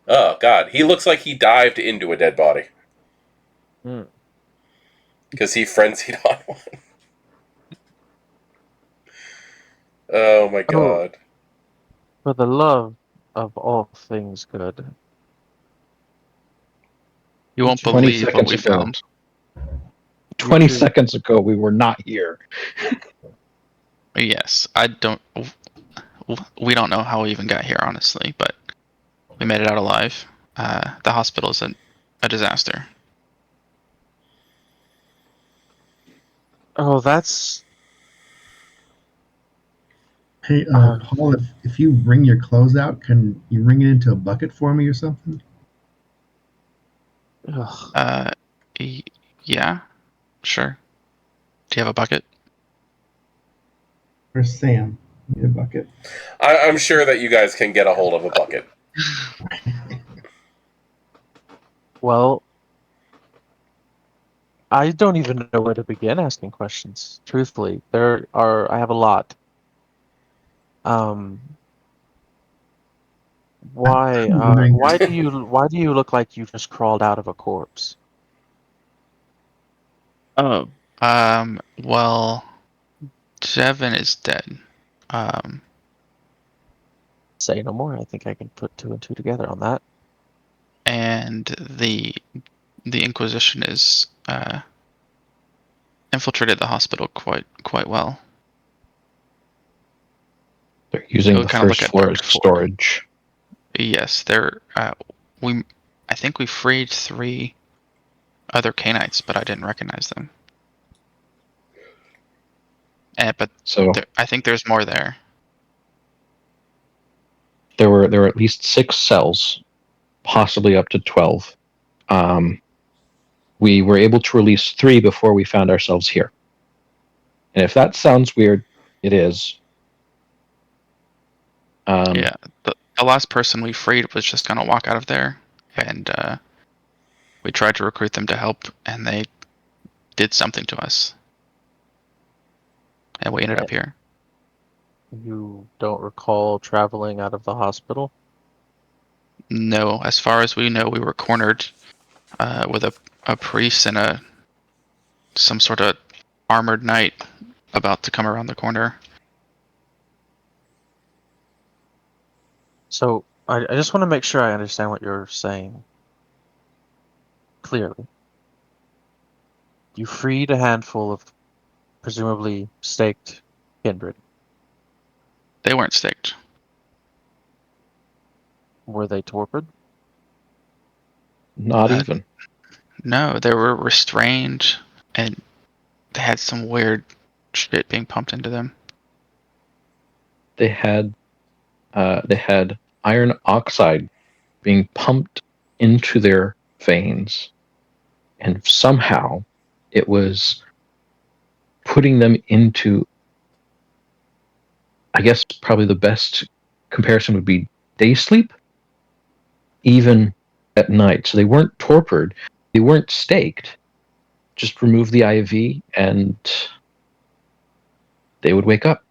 oh god, he looks like he dived into a dead body because he frenzied on one. Oh my god. For the love of all things good. You won't 20 believe what seconds we ago. found. 20 too. seconds ago, we were not here. Yes, we don't know how we even got here, honestly, but we made it out alive. The hospital is a disaster. Oh, that's Hey, Paul, if you wring your clothes out, can you wring it into a bucket for me or something? ugh. Yeah, sure. Do you have a bucket? Where's Sam? Need a bucket. I'm sure that you guys can get a hold of a bucket. Well, I don't even know where to begin asking questions. Truthfully, I have a lot. Why why do you look like you just crawled out of a corpse? Oh. Well, Devin is dead. Say no more. I think I can put 2 and 2 together on that. And the Inquisition is infiltrated the hospital quite well. They're using So the kind of first look at floor as Dr. Ford. storage. Yes, I think we freed 3 other Canites, but I didn't recognize them. But So I think there's more there. there were at least 6 cells, possibly up to 12. We were able to release 3 before we found ourselves here. And if that sounds weird, it is. Yeah, the last person we freed was just gonna walk out of there, and we tried to recruit them to help, and they did something to us, and we ended up here. You don't recall traveling out of the hospital? No, as far as we know, we were cornered with a priest and some sort of armored knight about to come around the corner. So I just want to make sure I understand what you're saying clearly. You freed a handful of presumably staked kindred. They weren't staked. Were they torpid? Not Uh, even. No, they were restrained, and they had some weird shit being pumped into them. They had iron oxide being pumped into their veins, and somehow it was putting them into, I guess probably the best comparison would be day sleep, even at night. So they weren't tortured, they weren't staked. Just remove the IV and they would wake up.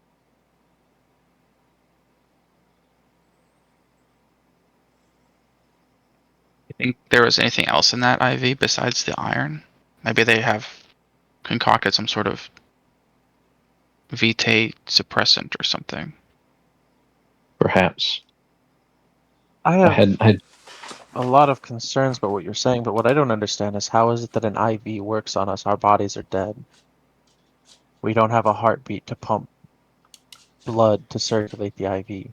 You think there was anything else in that IV besides the iron? Maybe they have concocted some sort of vitae suppressant or something. Perhaps. I I have had a lot of concerns about what you're saying, but what I don't understand is how is it that an IV works on us? Our bodies are dead. We don't have a heartbeat to pump blood to circulate the IV.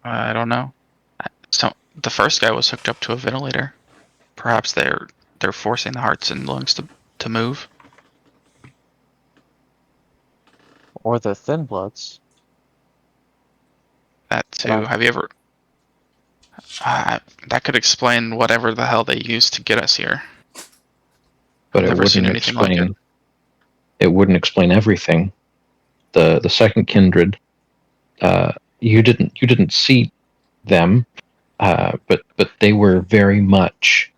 I don't know. So the first guy was hooked up to a ventilator. Perhaps they're forcing the hearts and lungs to move. Or the thin bloods. That too. But Have you ever? That could explain whatever the hell they used to get us here. but I've it never seen wouldn't anything like explain it. it wouldn't explain everything. The second kindred, you didn't see them, but they were very much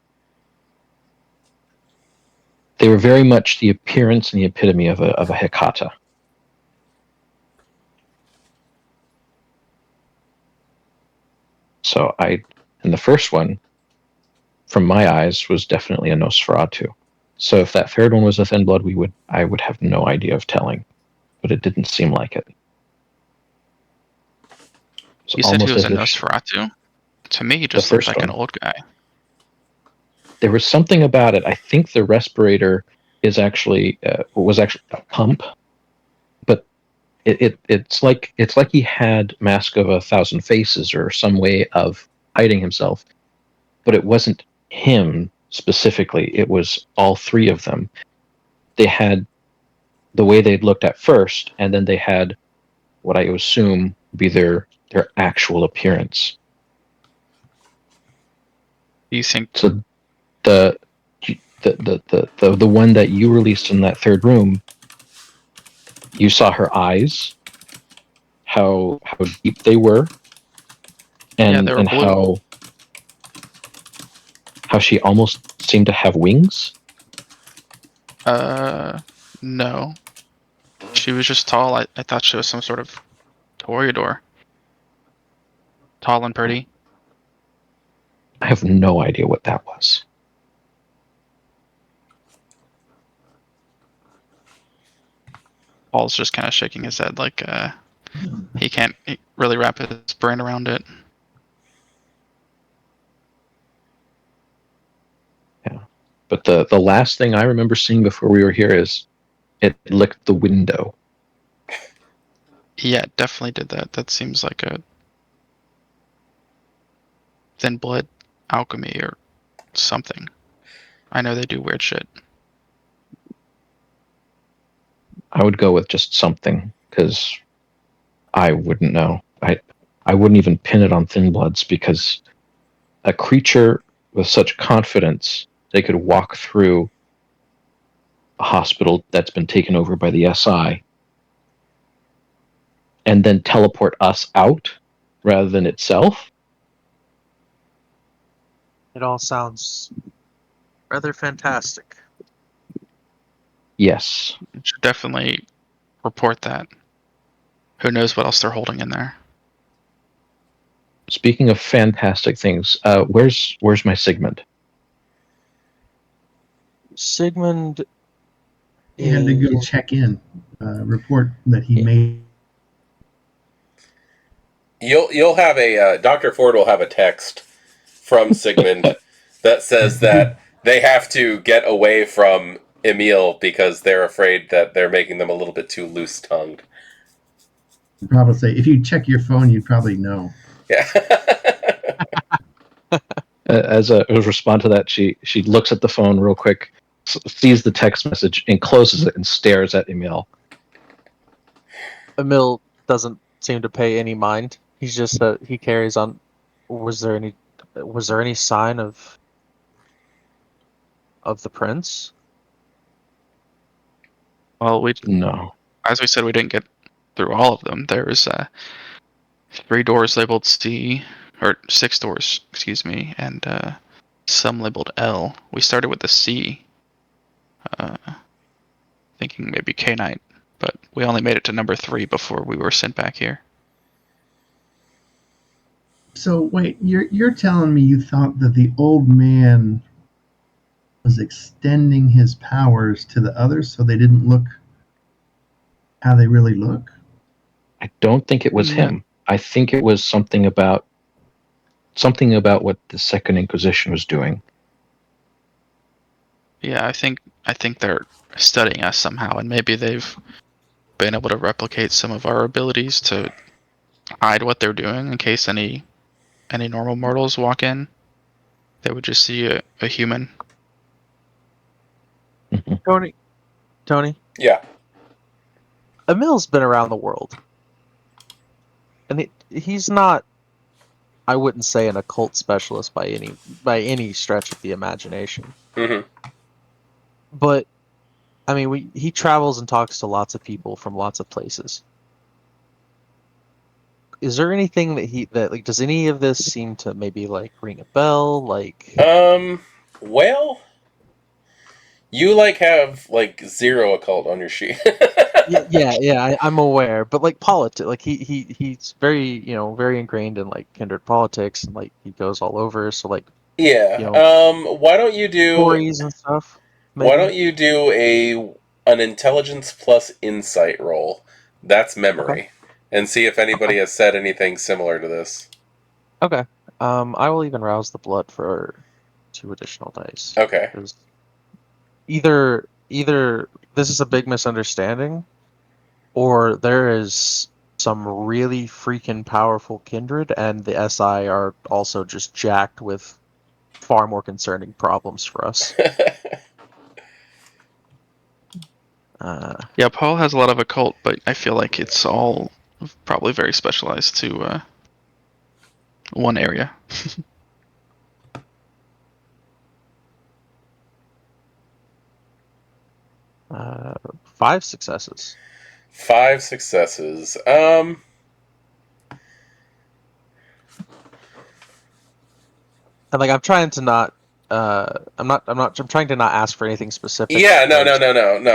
the appearance and the epitome of a Hecata. So in the first one, from my eyes, was definitely a Nosferatu. So if that third one was a thin blood, I would have no idea of telling, but it didn't seem like it. It's You said he almost was a as if Nosferatu? To me, he the just looked first like an one. old guy. There was something about it. I think the respirator was actually a pump, but it's like he had Mask of 1,000 Faces or some way of hiding himself, but it wasn't him specifically. It was all three of them. They had the way they'd looked at first, and then they had what I assume would be their actual appearance. Do you think So the one that you released in that third room, you saw her eyes, how deep they were, Yeah, they were and blue. how she almost seemed to have wings? No. She was just tall. I thought she was some sort of Toreador. Tall and pretty. I have no idea what that was. Paul's just kind of shaking his head like he can't really wrap his brain around it. Yeah. But the last thing I remember seeing before we were here is it licked the window. Yeah, definitely did that. That seems like a thin blood alchemy or something. I know they do weird shit. I would go with just something, because I wouldn't know. I wouldn't even pin it on thin bloods, because a creature with such confidence, they could walk through a hospital that's been taken over by the SI and then teleport us out rather than itself. it all sounds rather fantastic. Yes. You should definitely report that. Who knows what else they're holding in there? speaking of fantastic things, where's my Sigmund? Sigmund He had to go is check in, report that he Yeah. made. You'll have a Dr. Ford will have a text from Sigmund that says that they have to get away from Emil because they're afraid that they're making them a little bit too loose-tongued. Probably say, if you check your phone, you'd probably know. Yeah. As a response to that, she looks at the phone real quick, sees the text message, and closes it and stares at Emil. Emil doesn't seem to pay any mind. He's just he carries on. Was there any sign of the prince? Well, No. as we said, we didn't get through all of them. There's 3 doors labeled C, or 6 doors, excuse me, and some labeled L. We started with the C, thinking maybe K-Knight, but we only made it to number 3 before we were sent back here. So wait, you're telling me you thought that the old man was extending his powers to the others so they didn't look how they really look? I don't think it was him. I think it was something about what the Second Inquisition was doing. Yeah, I think they're studying us somehow, and maybe they've been able to replicate some of our abilities to hide what they're doing in case any normal mortals walk in. They would just see a human. Tony, Yeah. Emil's been around the world, and he's not. I wouldn't say an occult specialist by any stretch of the imagination. Mm-hmm. But I mean, he travels and talks to lots of people from lots of places. Is there anything that does any of this seem to maybe like ring a bell? Like, Well, you have 0 occult on your sheet. yeah, I'm aware, but like politics, like he's very very ingrained in like kindred politics, and like he goes all over. So like Yeah. Why don't you do stories and stuff. why Maybe. don't you do an intelligence plus insight roll? That's memory. Okay. And see if anybody has said anything similar to this. Okay. I will even rouse the blood for 2 additional dice. Okay. 'Cause either this is a big misunderstanding, or there is some really freaking powerful kindred, and the SI are also just jacked with far more concerning problems for us. Yeah, Paul has a lot of occult, but I feel like it's all probably very specialized to one area. 5 successes. 5 successes. And like I'm trying to not I'm trying to not ask for anything specific. Yeah, no,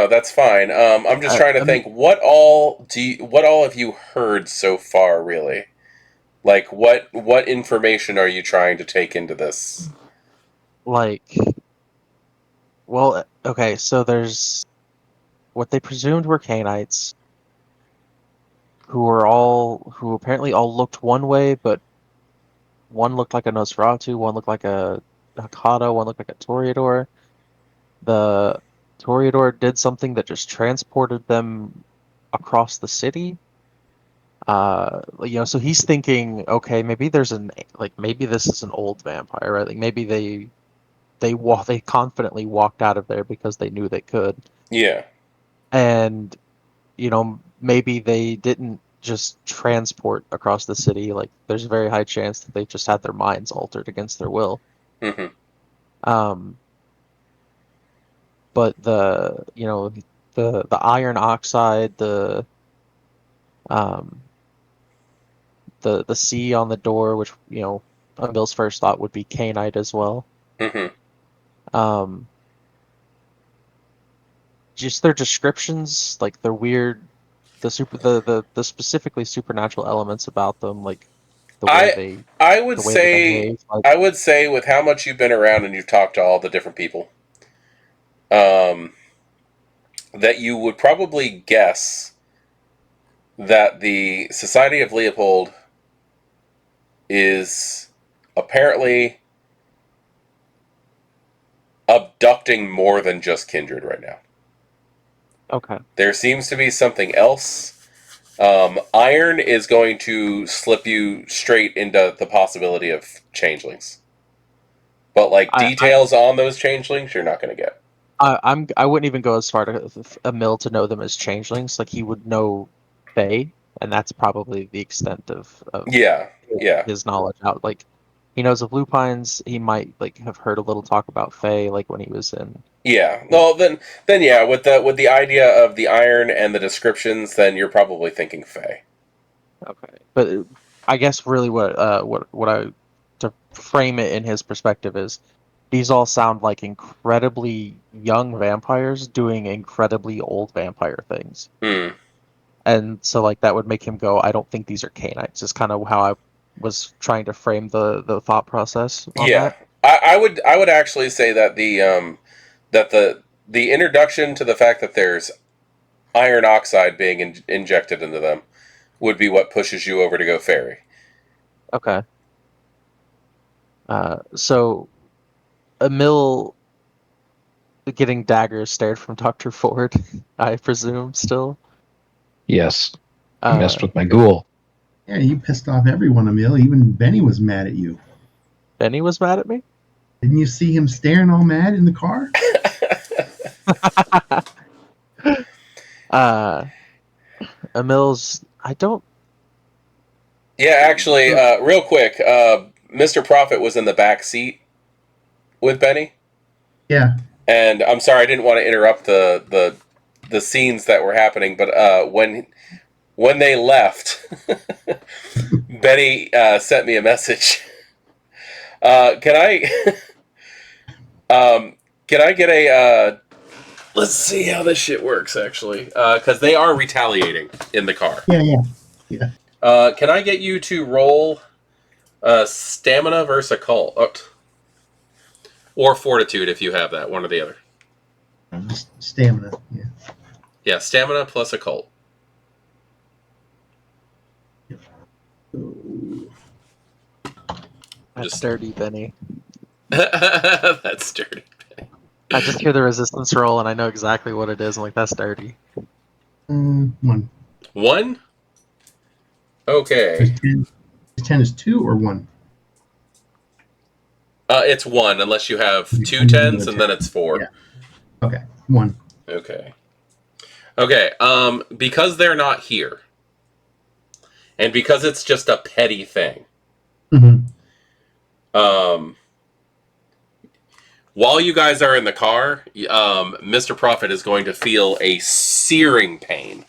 that's fine. I'm just trying to think what all have you heard so far, really? Like what information are you trying to take into this? Like, well, okay, so there's what they presumed were Canaanites, who apparently all looked one way, but one looked like a Nosferatu, one looked like a Hakata, one looked like a Toreador. The Toreador did something that just transported them across the city. So he's thinking, okay, maybe maybe this is an old vampire, right? Like maybe they confidently walked out of there because they knew they could. Yeah. And maybe they didn't just transport across the city. Like there's a very high chance that they just had their minds altered against their will. Mm-hmm. But the iron oxide, the C on the door, which Bill's first thought would be Cainite as well. Mm-hmm. Just their descriptions, like they're weird. The specifically supernatural elements about them, like the way they I would the way they say behave. Like, I would say with how much you've been around and you've talked to all the different people, that you would probably guess that the Society of Leopold is apparently abducting more than just Kindred right now. okay. There seems to be something else. Iron is going to slip you straight into the possibility of changelings. But like details on those changelings, you're not going to get. I wouldn't even go as far to Emil to know them as changelings. Like he would know Fae, and that's probably the extent of Yeah. his knowledge out. Like he knows of lupines. He might like have heard a little talk about Fae, like when he was in. Yeah. Well, then yeah, with the idea of the iron and the descriptions, then you're probably thinking Fae. Okay, but I guess really what I to frame it in his perspective is these all sound like incredibly young vampires doing incredibly old vampire things. Hmm. And so like that would make him go, I don't think these are canines. Is kind of how I was trying to frame the thought process on Yeah. that. I would actually say that the introduction to the fact that there's iron oxide being injected into them would be what pushes you over to go fairy. Okay. So Emil getting daggers stared from Dr. Ford, I presume still. Yes, I messed Uh, with my ghoul. Yeah, you pissed off everyone, Emil. Even Benny was mad at you. Benny was mad at me? Didn't you see him staring all mad in the car? Emil's I don't Yeah, actually, real quick, Mr. Prophet was in the back seat with Benny, Yeah. and I'm sorry I didn't want to interrupt the scenes that were happening, but when they left, Benny sent me a message. Can I can I get a let's see how this shit works actually, because they are retaliating in the car. Yeah. Can I get you to roll stamina versus occult? Or fortitude if you have that, one or the other. Stamina. Yeah. Yeah, stamina plus occult. That's dirty, Benny. That's dirty. I just hear the resistance roll and I know exactly what it is. I'm like, that's dirty. 1. 1? Okay. Is 10, 10 is 2 or 1? It's 1 unless you have Okay, two I'm gonna tens go and 10. then it's 4. Yeah. Okay. 1. Okay. Because they're not here, and because it's just a petty thing, Mm-hmm. while you guys are in the car, Mr. Prophet is going to feel a searing pain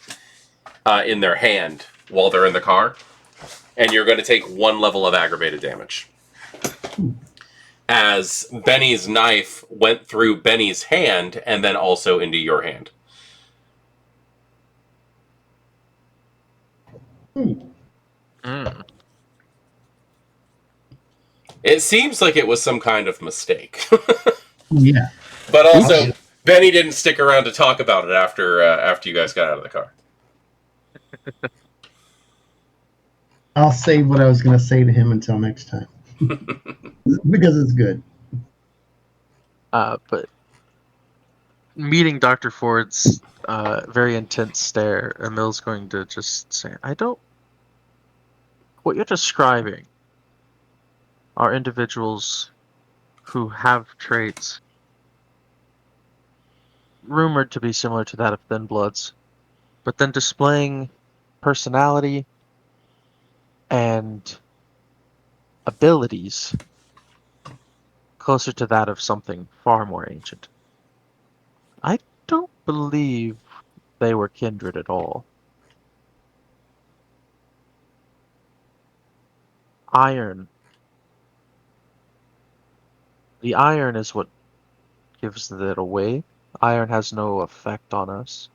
in their hand while they're in the car, and you're going to take 1 level of aggravated damage. As Benny's knife went through Benny's hand and then also into your hand. It seems like it was some kind of mistake. Yeah. But also, Benny didn't stick around to talk about it after you guys got out of the car. I'll save what I was going to say to him until next time. Because it's good. But meeting Dr. Ford's very intense stare, Emil's going to just say, what you're describing are individuals who have traits rumored to be similar to that of Thin Bloods, but then displaying personality and abilities closer to that of something far more ancient. I don't believe they were kindred at all. Iron. The iron is what gives it away. Iron has no effect on us.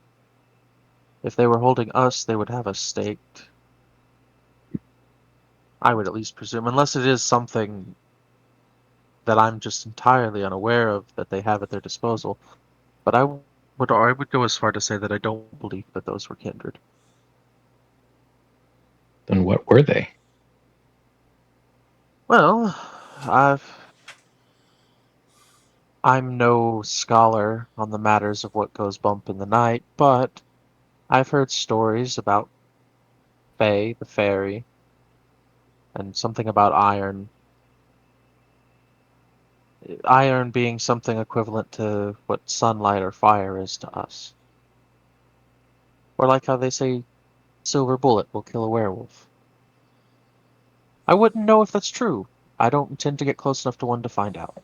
If they were holding us, they would have us staked. I would at least presume, unless it is something that I'm just entirely unaware of that they have at their disposal. But I would go as far to say that I don't believe that those were kindred. Then what were they? Well, I'm no scholar on the matters of what goes bump in the night, but I've heard stories about Fae, the fairy, and something about iron. Iron being something equivalent to what sunlight or fire is to us. Or like how they say silver bullet will kill a werewolf. I wouldn't know if that's true. I don't intend to get close enough to one to find out.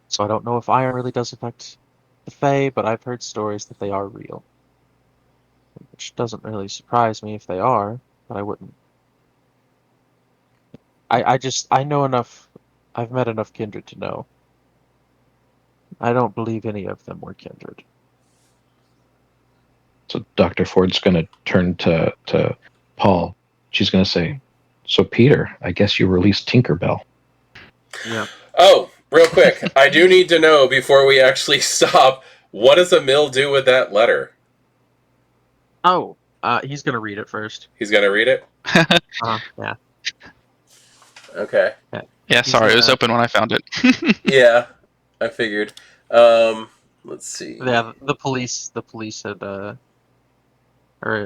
So I don't know if iron really does affect the Fae, but I've heard stories that they are real. Which doesn't really surprise me if they are, but I wouldn't. I know enough. I've met enough kindred to know. I don't believe any of them were kindred. So Dr. Ford's going to turn to Paul. She's going to say, "So Peter, I guess you released Tinkerbell." Yeah. Oh, real quick, I do need to know before we actually stop, what does Emil do with that letter? Oh, he's gonna read it first. He's going to read it? Yeah. Okay. Yeah, He's sorry, it was gonna- open when I found it. Yeah, I figured. Let's see. Yeah, the police had, or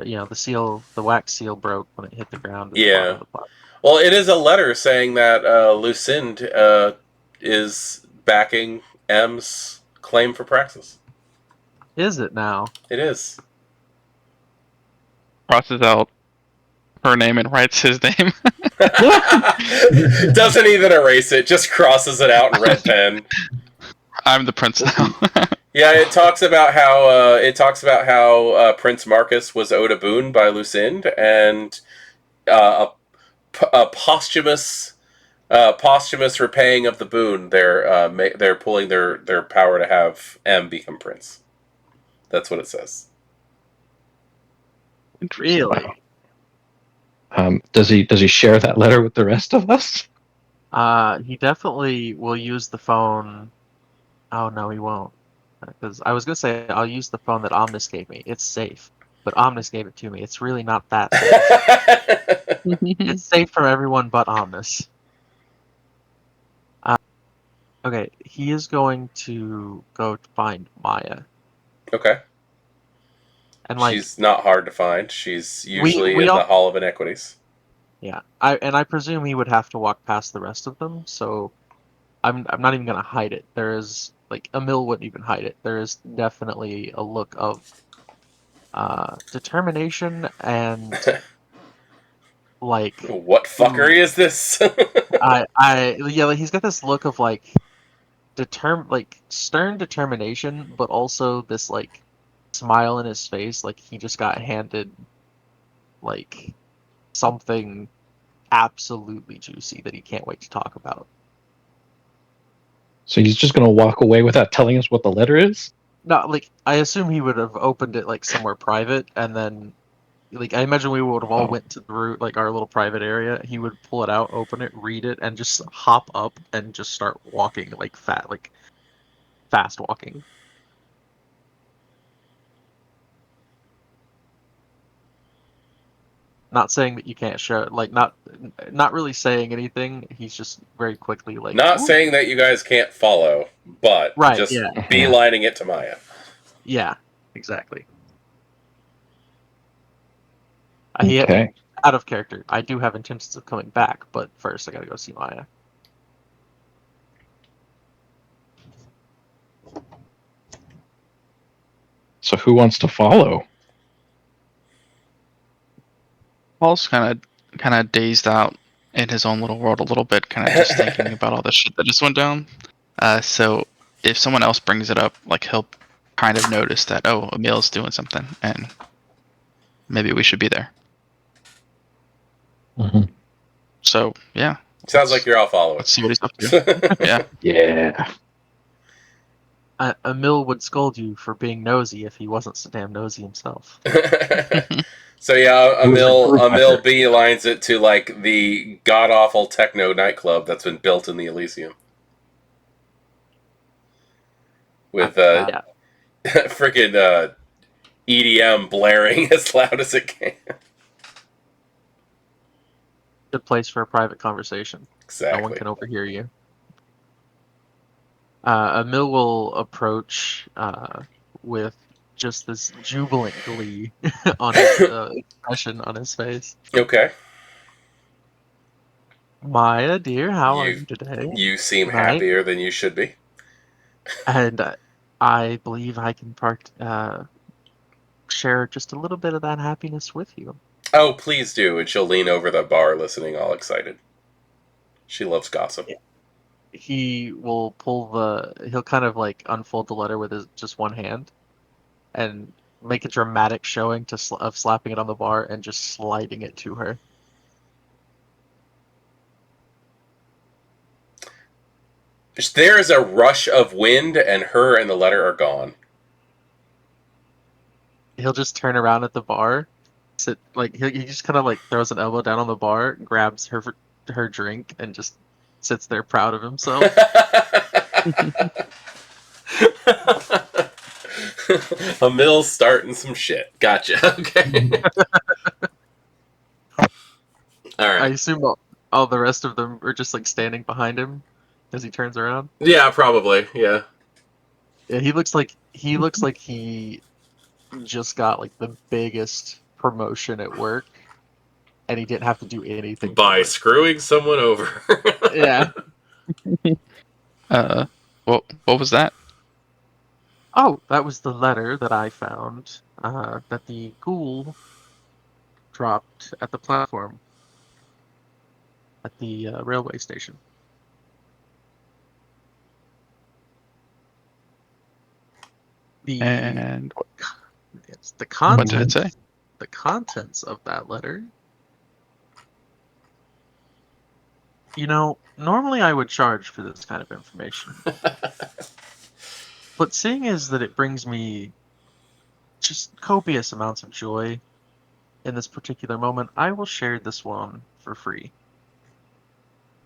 the wax seal broke when it hit the ground. At the bottom Yeah. of the platform. Well, it is a letter saying that Lucinda is backing M's claim for praxis. Is it now? It is. Crosses out her name and writes his name. Doesn't even erase it, just crosses it out in red pen. I'm the prince now. Yeah, it talks about how Prince Marcus was owed a boon by Lucinda, and a posthumous repaying of the boon. They're pulling their power to have M become prince. That's what it says. Really? Does he share that letter with the rest of us? He definitely will use the phone. Oh no, he won't. Because I was gonna say I'll use the phone that Omnis gave me. It's safe, but Omnis gave it to me. It's really not that safe. It's safe from everyone but Omnis. Okay, he is going to go to find Maya, Okay. and like She's not hard to find. She's usually we in all- the Hall of Inequities. yeah, I presume he would have to walk past the rest of them. So I'm not even gonna hide it. There is like Emil wouldn't even hide it. There is definitely a look of determination and like What fuckery is this? like, he's got this look of like stern determination, but also this like smile in his face, like he just got handed like something absolutely juicy that he can't wait to talk about. So he's just going to walk away without telling us what the letter is? No, like I assume he would have opened it like somewhere private, and then like I imagine we would have all went to the route, like our little private area. He would pull it out, open it, read it, and just hop up and just start walking like fast walking. Not saying that you can't show, like not really saying anything. He's just very quickly like Not "Ooh." saying that you guys can't follow, but Right, just yeah. beelining it to Maya. Yeah, exactly. Okay. Out of character. I do have intentions of coming back, but first I gotta go see Maya. So who wants to follow? Paul's kind of dazed out in his own little world a little bit, kind of just thinking about all the shit that just went down. So if someone else brings it up, like he'll kind of notice that, oh, Emil's doing something, and maybe we should be there. Mm-hmm. So yeah, Sounds like you're all following. let's see what he's up to. Yeah. Yeah. Emil would scold you for being nosy if he wasn't so damn nosy himself. So yeah, It was a group Emil effort. beelines it to like the god awful techno nightclub that's been built in the Elysium with Yeah. freaking EDM blaring as loud as it can. Good place for a private conversation. No one Exactly. can overhear you. Emil will approach with just this jubilant glee on his expression on his face. Okay. Maya, dear, how are You you today? you seem Tonight? happier than you should be. And I believe I can share just a little bit of that happiness with you. Oh, please do. And she'll lean over the bar, listening, all excited. She loves gossip. He'll kind of like unfold the letter with his just one hand and make a dramatic showing of slapping it on the bar and just sliding it to her. There is a rush of wind, and her and the letter are gone. He'll just turn around at the bar, sit like he just kind of like throws an elbow down on the bar, grabs her drink, and just sits there proud of himself. Emil's starting some shit. Gotcha. Okay. All I right. assume all the rest of them are just like standing behind him as he turns around. Yeah, probably. Yeah. Yeah, he looks like he just got like the biggest promotion at work, and he didn't have to do anything By for it. screwing someone over. Yeah. What was that? Oh, that was the letter that I found that the ghoul dropped at the platform at the railway station. And It's the what did it contents. say? The contents of that letter. You know, normally I would charge for this kind of information, but seeing as that it brings me just copious amounts of joy in this particular moment, I will share this one for free.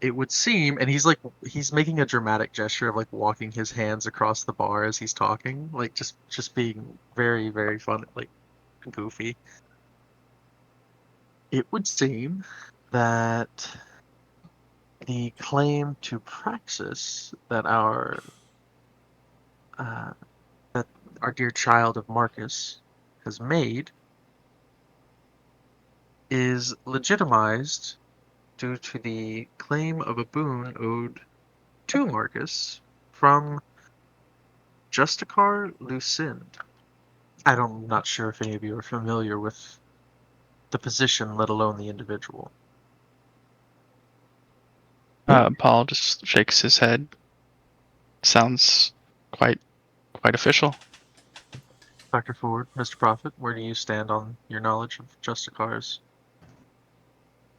It would seem, and he's making a dramatic gesture of like walking his hands across the bar as he's talking, like just being very, very fun, like goofy. It would seem that the claim to praxis uh, that our dear child of Marcus has made is legitimized due to the claim of a boon owed to Marcus from Justicar Lucind. I'm not sure if any of you are familiar with the position, let alone the individual. Paul just shakes his head. Sounds quite official. Dr. Ford, Mr. Prophet, where do you stand on your knowledge of Justicar's?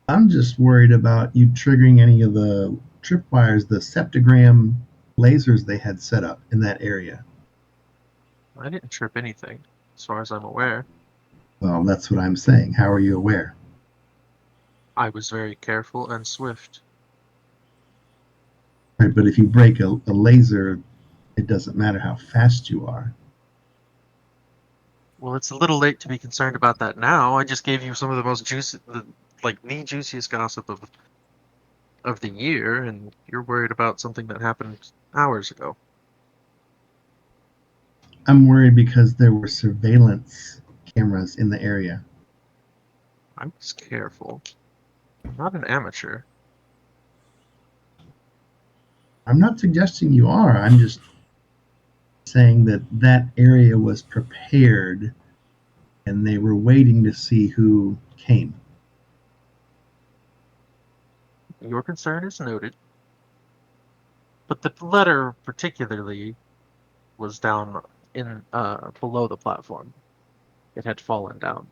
I'm just worried about you triggering any of the tripwires, the septagram lasers they had set up in that area. I didn't trip anything, as far as I'm aware. Well, that's what I'm saying. How are you aware? I was very careful and swift. Right, but if you break a laser, it doesn't matter how fast you are. Well, it's a little late to be concerned about that now. I just gave you some of the most the juiciest gossip of the year, and you're worried about something that happened hours ago. I'm worried because there were surveillance cameras in the area. I was careful. I'm not an amateur. I'm not suggesting you are. I'm just saying that that area was prepared and they were waiting to see who came. Your concern is noted. But the letter particularly was down in below the platform. It had fallen down.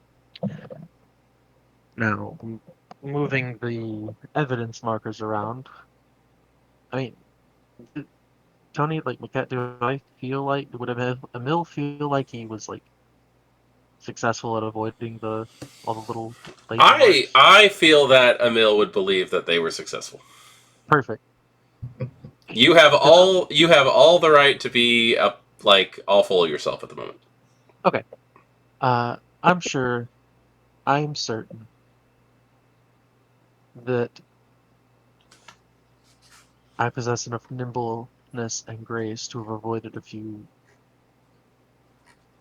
Now, moving the evidence markers around. I mean, Tony, like Mekhet, do I feel like would Emil feel like he was like successful at avoiding all the little laser marks? I feel that Emil would believe that they were successful. Perfect. You have all the right to be all full of yourself at the moment. Okay. I'm certain that I possess enough nimbleness and grace to have avoided a few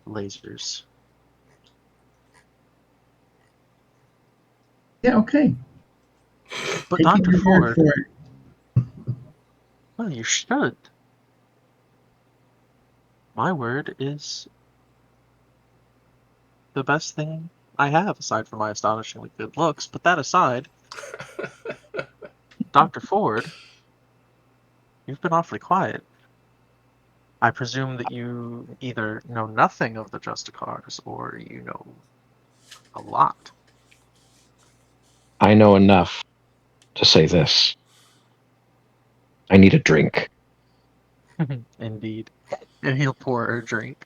lasers. Yeah, okay. But Taking Dr. your word Ford, for it. well, you should. My word is the best thing I have, aside from my astonishingly good looks. But that aside, Dr. Ford, you've been awfully quiet. I presume that you either know nothing of the Justicars or you know a lot. I know enough to say this. I need a drink. Indeed. And he'll pour her a drink.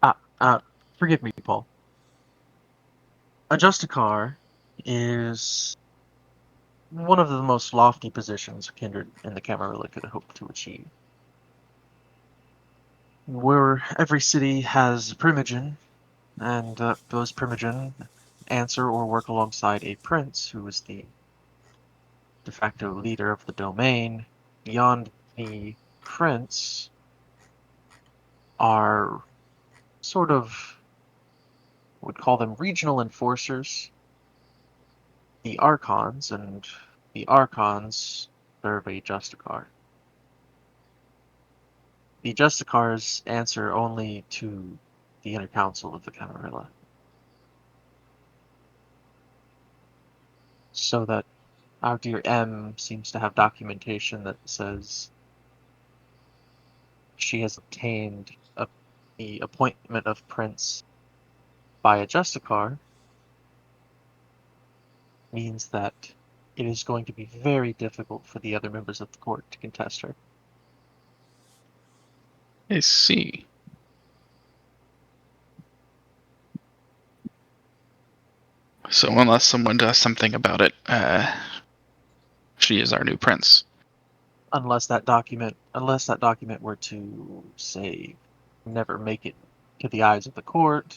Ah, forgive me, Paul. A Justicar is one of the most lofty positions Kindred and the Camarilla could hope to achieve. Where every city has primogen, and those primogen answer or work alongside a prince who is the de facto leader of the domain. Beyond the prince are sort of, would call them regional enforcers, the Archons, and the Archons serve a Justicar. The Justicars answer only to the Inner Council of the Camarilla. So that our dear M seems to have documentation that says she has obtained the appointment of Prince by a Justicar, means that it is going to be very difficult for the other members of the court to contest her. I see. So unless someone does something about it, she is our new prince. Unless that document were to say never make it to the eyes of the court,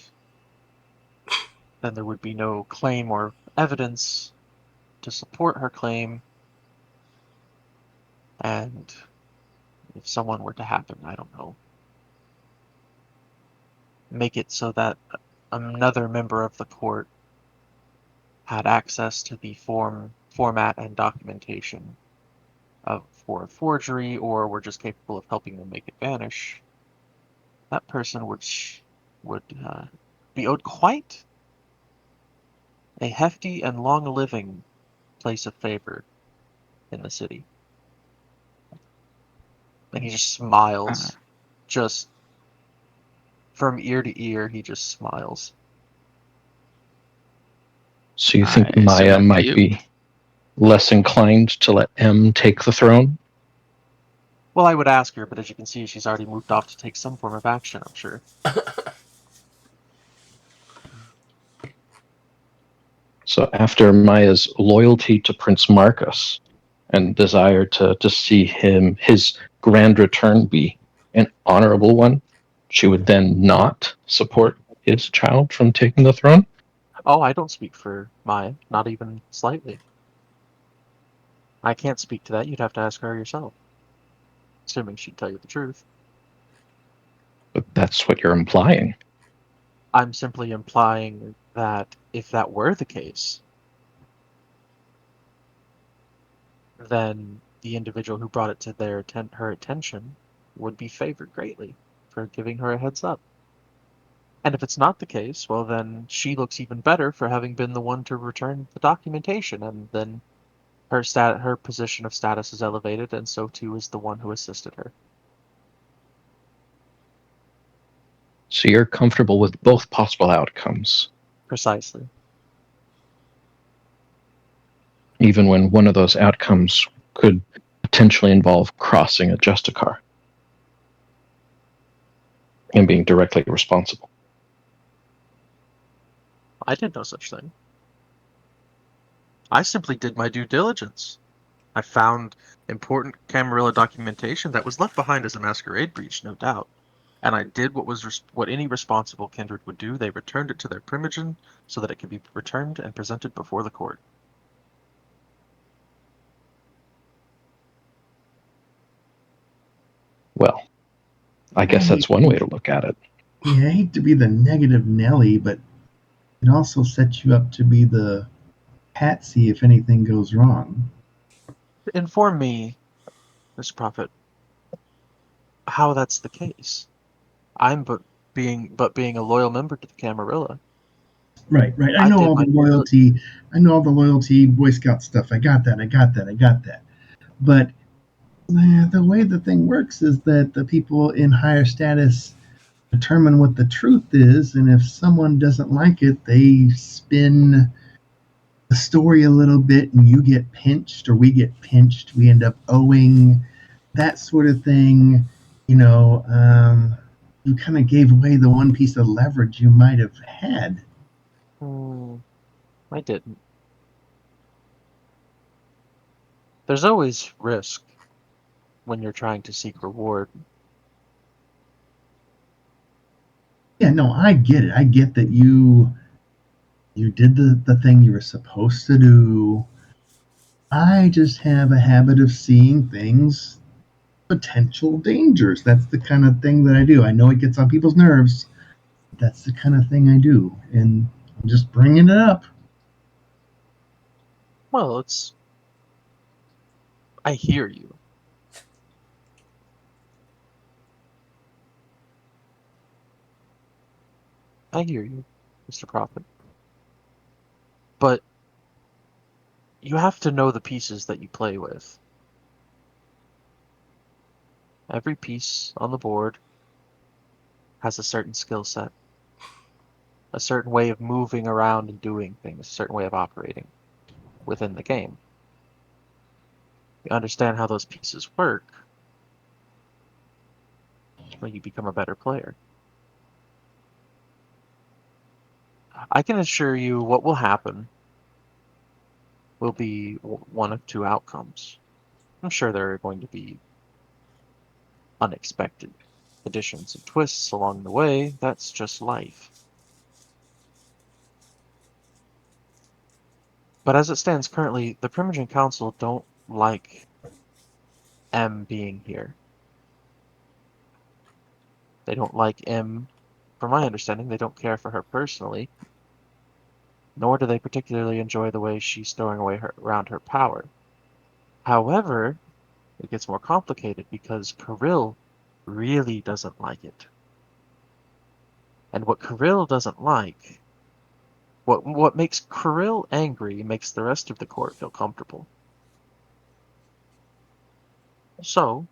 then there would be no claim or evidence to support her claim. And if someone were to happen, I don't know, make it so that another member of the court had access to the format and documentation for forgery, or were just capable of helping them make it vanish, that person would be owed quite a hefty and long-living place of favor in the city. And he just smiles, just from ear to ear. He just smiles. So you think I assume Maya that'd might you. be less inclined to let M take the throne? Well, I would ask her, but as you can see, she's already moved off to take some form of action, I'm sure. So after Maya's loyalty to Prince Marcus and desire to see his grand return be an honorable one, she would then not support his child from taking the throne? Oh, I don't speak for Maya, not even slightly. I can't speak to that. You'd have to ask her yourself. Assuming she'd tell you the truth. But that's what you're implying. I'm simply implying that if that were the case, then the individual who brought it to her attention would be favored greatly for giving her a heads up. And if it's not the case, well, then she looks even better for having been the one to return the documentation, and then her position of status is elevated, and so too is the one who assisted her. So you're comfortable with both possible outcomes, Precisely. even when one of those outcomes could potentially involve crossing a Justicar. and being directly responsible. I did no such thing. I simply did my due diligence. I found important Camarilla documentation that was left behind as a masquerade breach, no doubt. And I did what any responsible kindred would do. They returned it to their primogen so that it could be returned and presented before the court. Well, I guess that's one way to look at it. Yeah, I hate to be the negative Nelly, but it also sets you up to be the patsy if anything goes wrong. Inform me, Mr. Prophet, how that's the case. I'm being a loyal member to the Camarilla. Right. I I know did all my the loyalty. I know all the loyalty Boy Scout stuff. I got that. But the way the thing works is that the people in higher status determine what the truth is, and if someone doesn't like it, they spin the story a little bit, and you get pinched, or we get pinched. We end up owing that sort of thing. You kind of gave away the one piece of leverage you might have had. I didn't. There's always risk when you're trying to seek reward. Yeah, no, I get it. I get that you did the thing you were supposed to do. I just have a habit of seeing things, potential dangers. That's the kind of thing that I do. I know it gets on people's nerves. But that's the kind of thing I do, and I'm just bringing it up. Well, I hear you. I hear you, Mr. Prophet. But you have to know the pieces that you play with. Every piece on the board has a certain skill set, a certain way of moving around and doing things, a certain way of operating within the game. You understand how those pieces work when you become a better player. I can assure you what will happen will be one of two outcomes. I'm sure there are going to be unexpected additions and twists along the way. That's just life. But as it stands currently, the Primogen Council don't like M being here. They don't like M, from my understanding, they don't care for her personally, nor do they particularly enjoy the way she's stowing away around her power. However, it gets more complicated because Kirill really doesn't like it. And what Kirill doesn't like, what makes Kirill angry makes the rest of the court feel comfortable. So,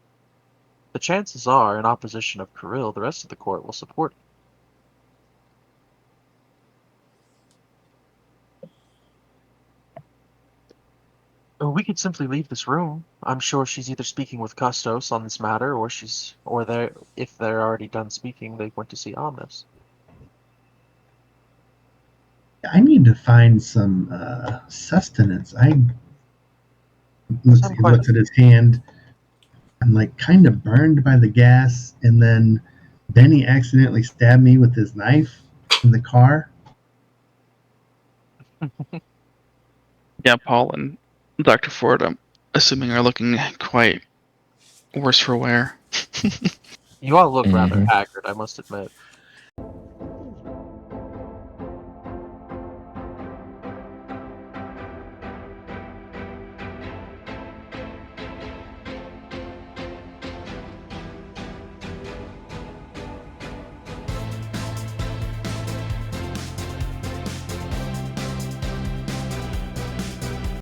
the chances are, in opposition of Kirill, the rest of the court will support it. We could simply leave this room. I'm sure she's either speaking with Custos on this matter, or if they're already done speaking, they went to see Omnis. I need to find some sustenance. He looks at his hand. I'm like kind of burned by the gas, and then Benny accidentally stabbed me with his knife in the car. Yeah, Paul and Dr. Ford, I'm assuming, are looking quite worse for wear. You all look rather Mhm. haggard, I must admit.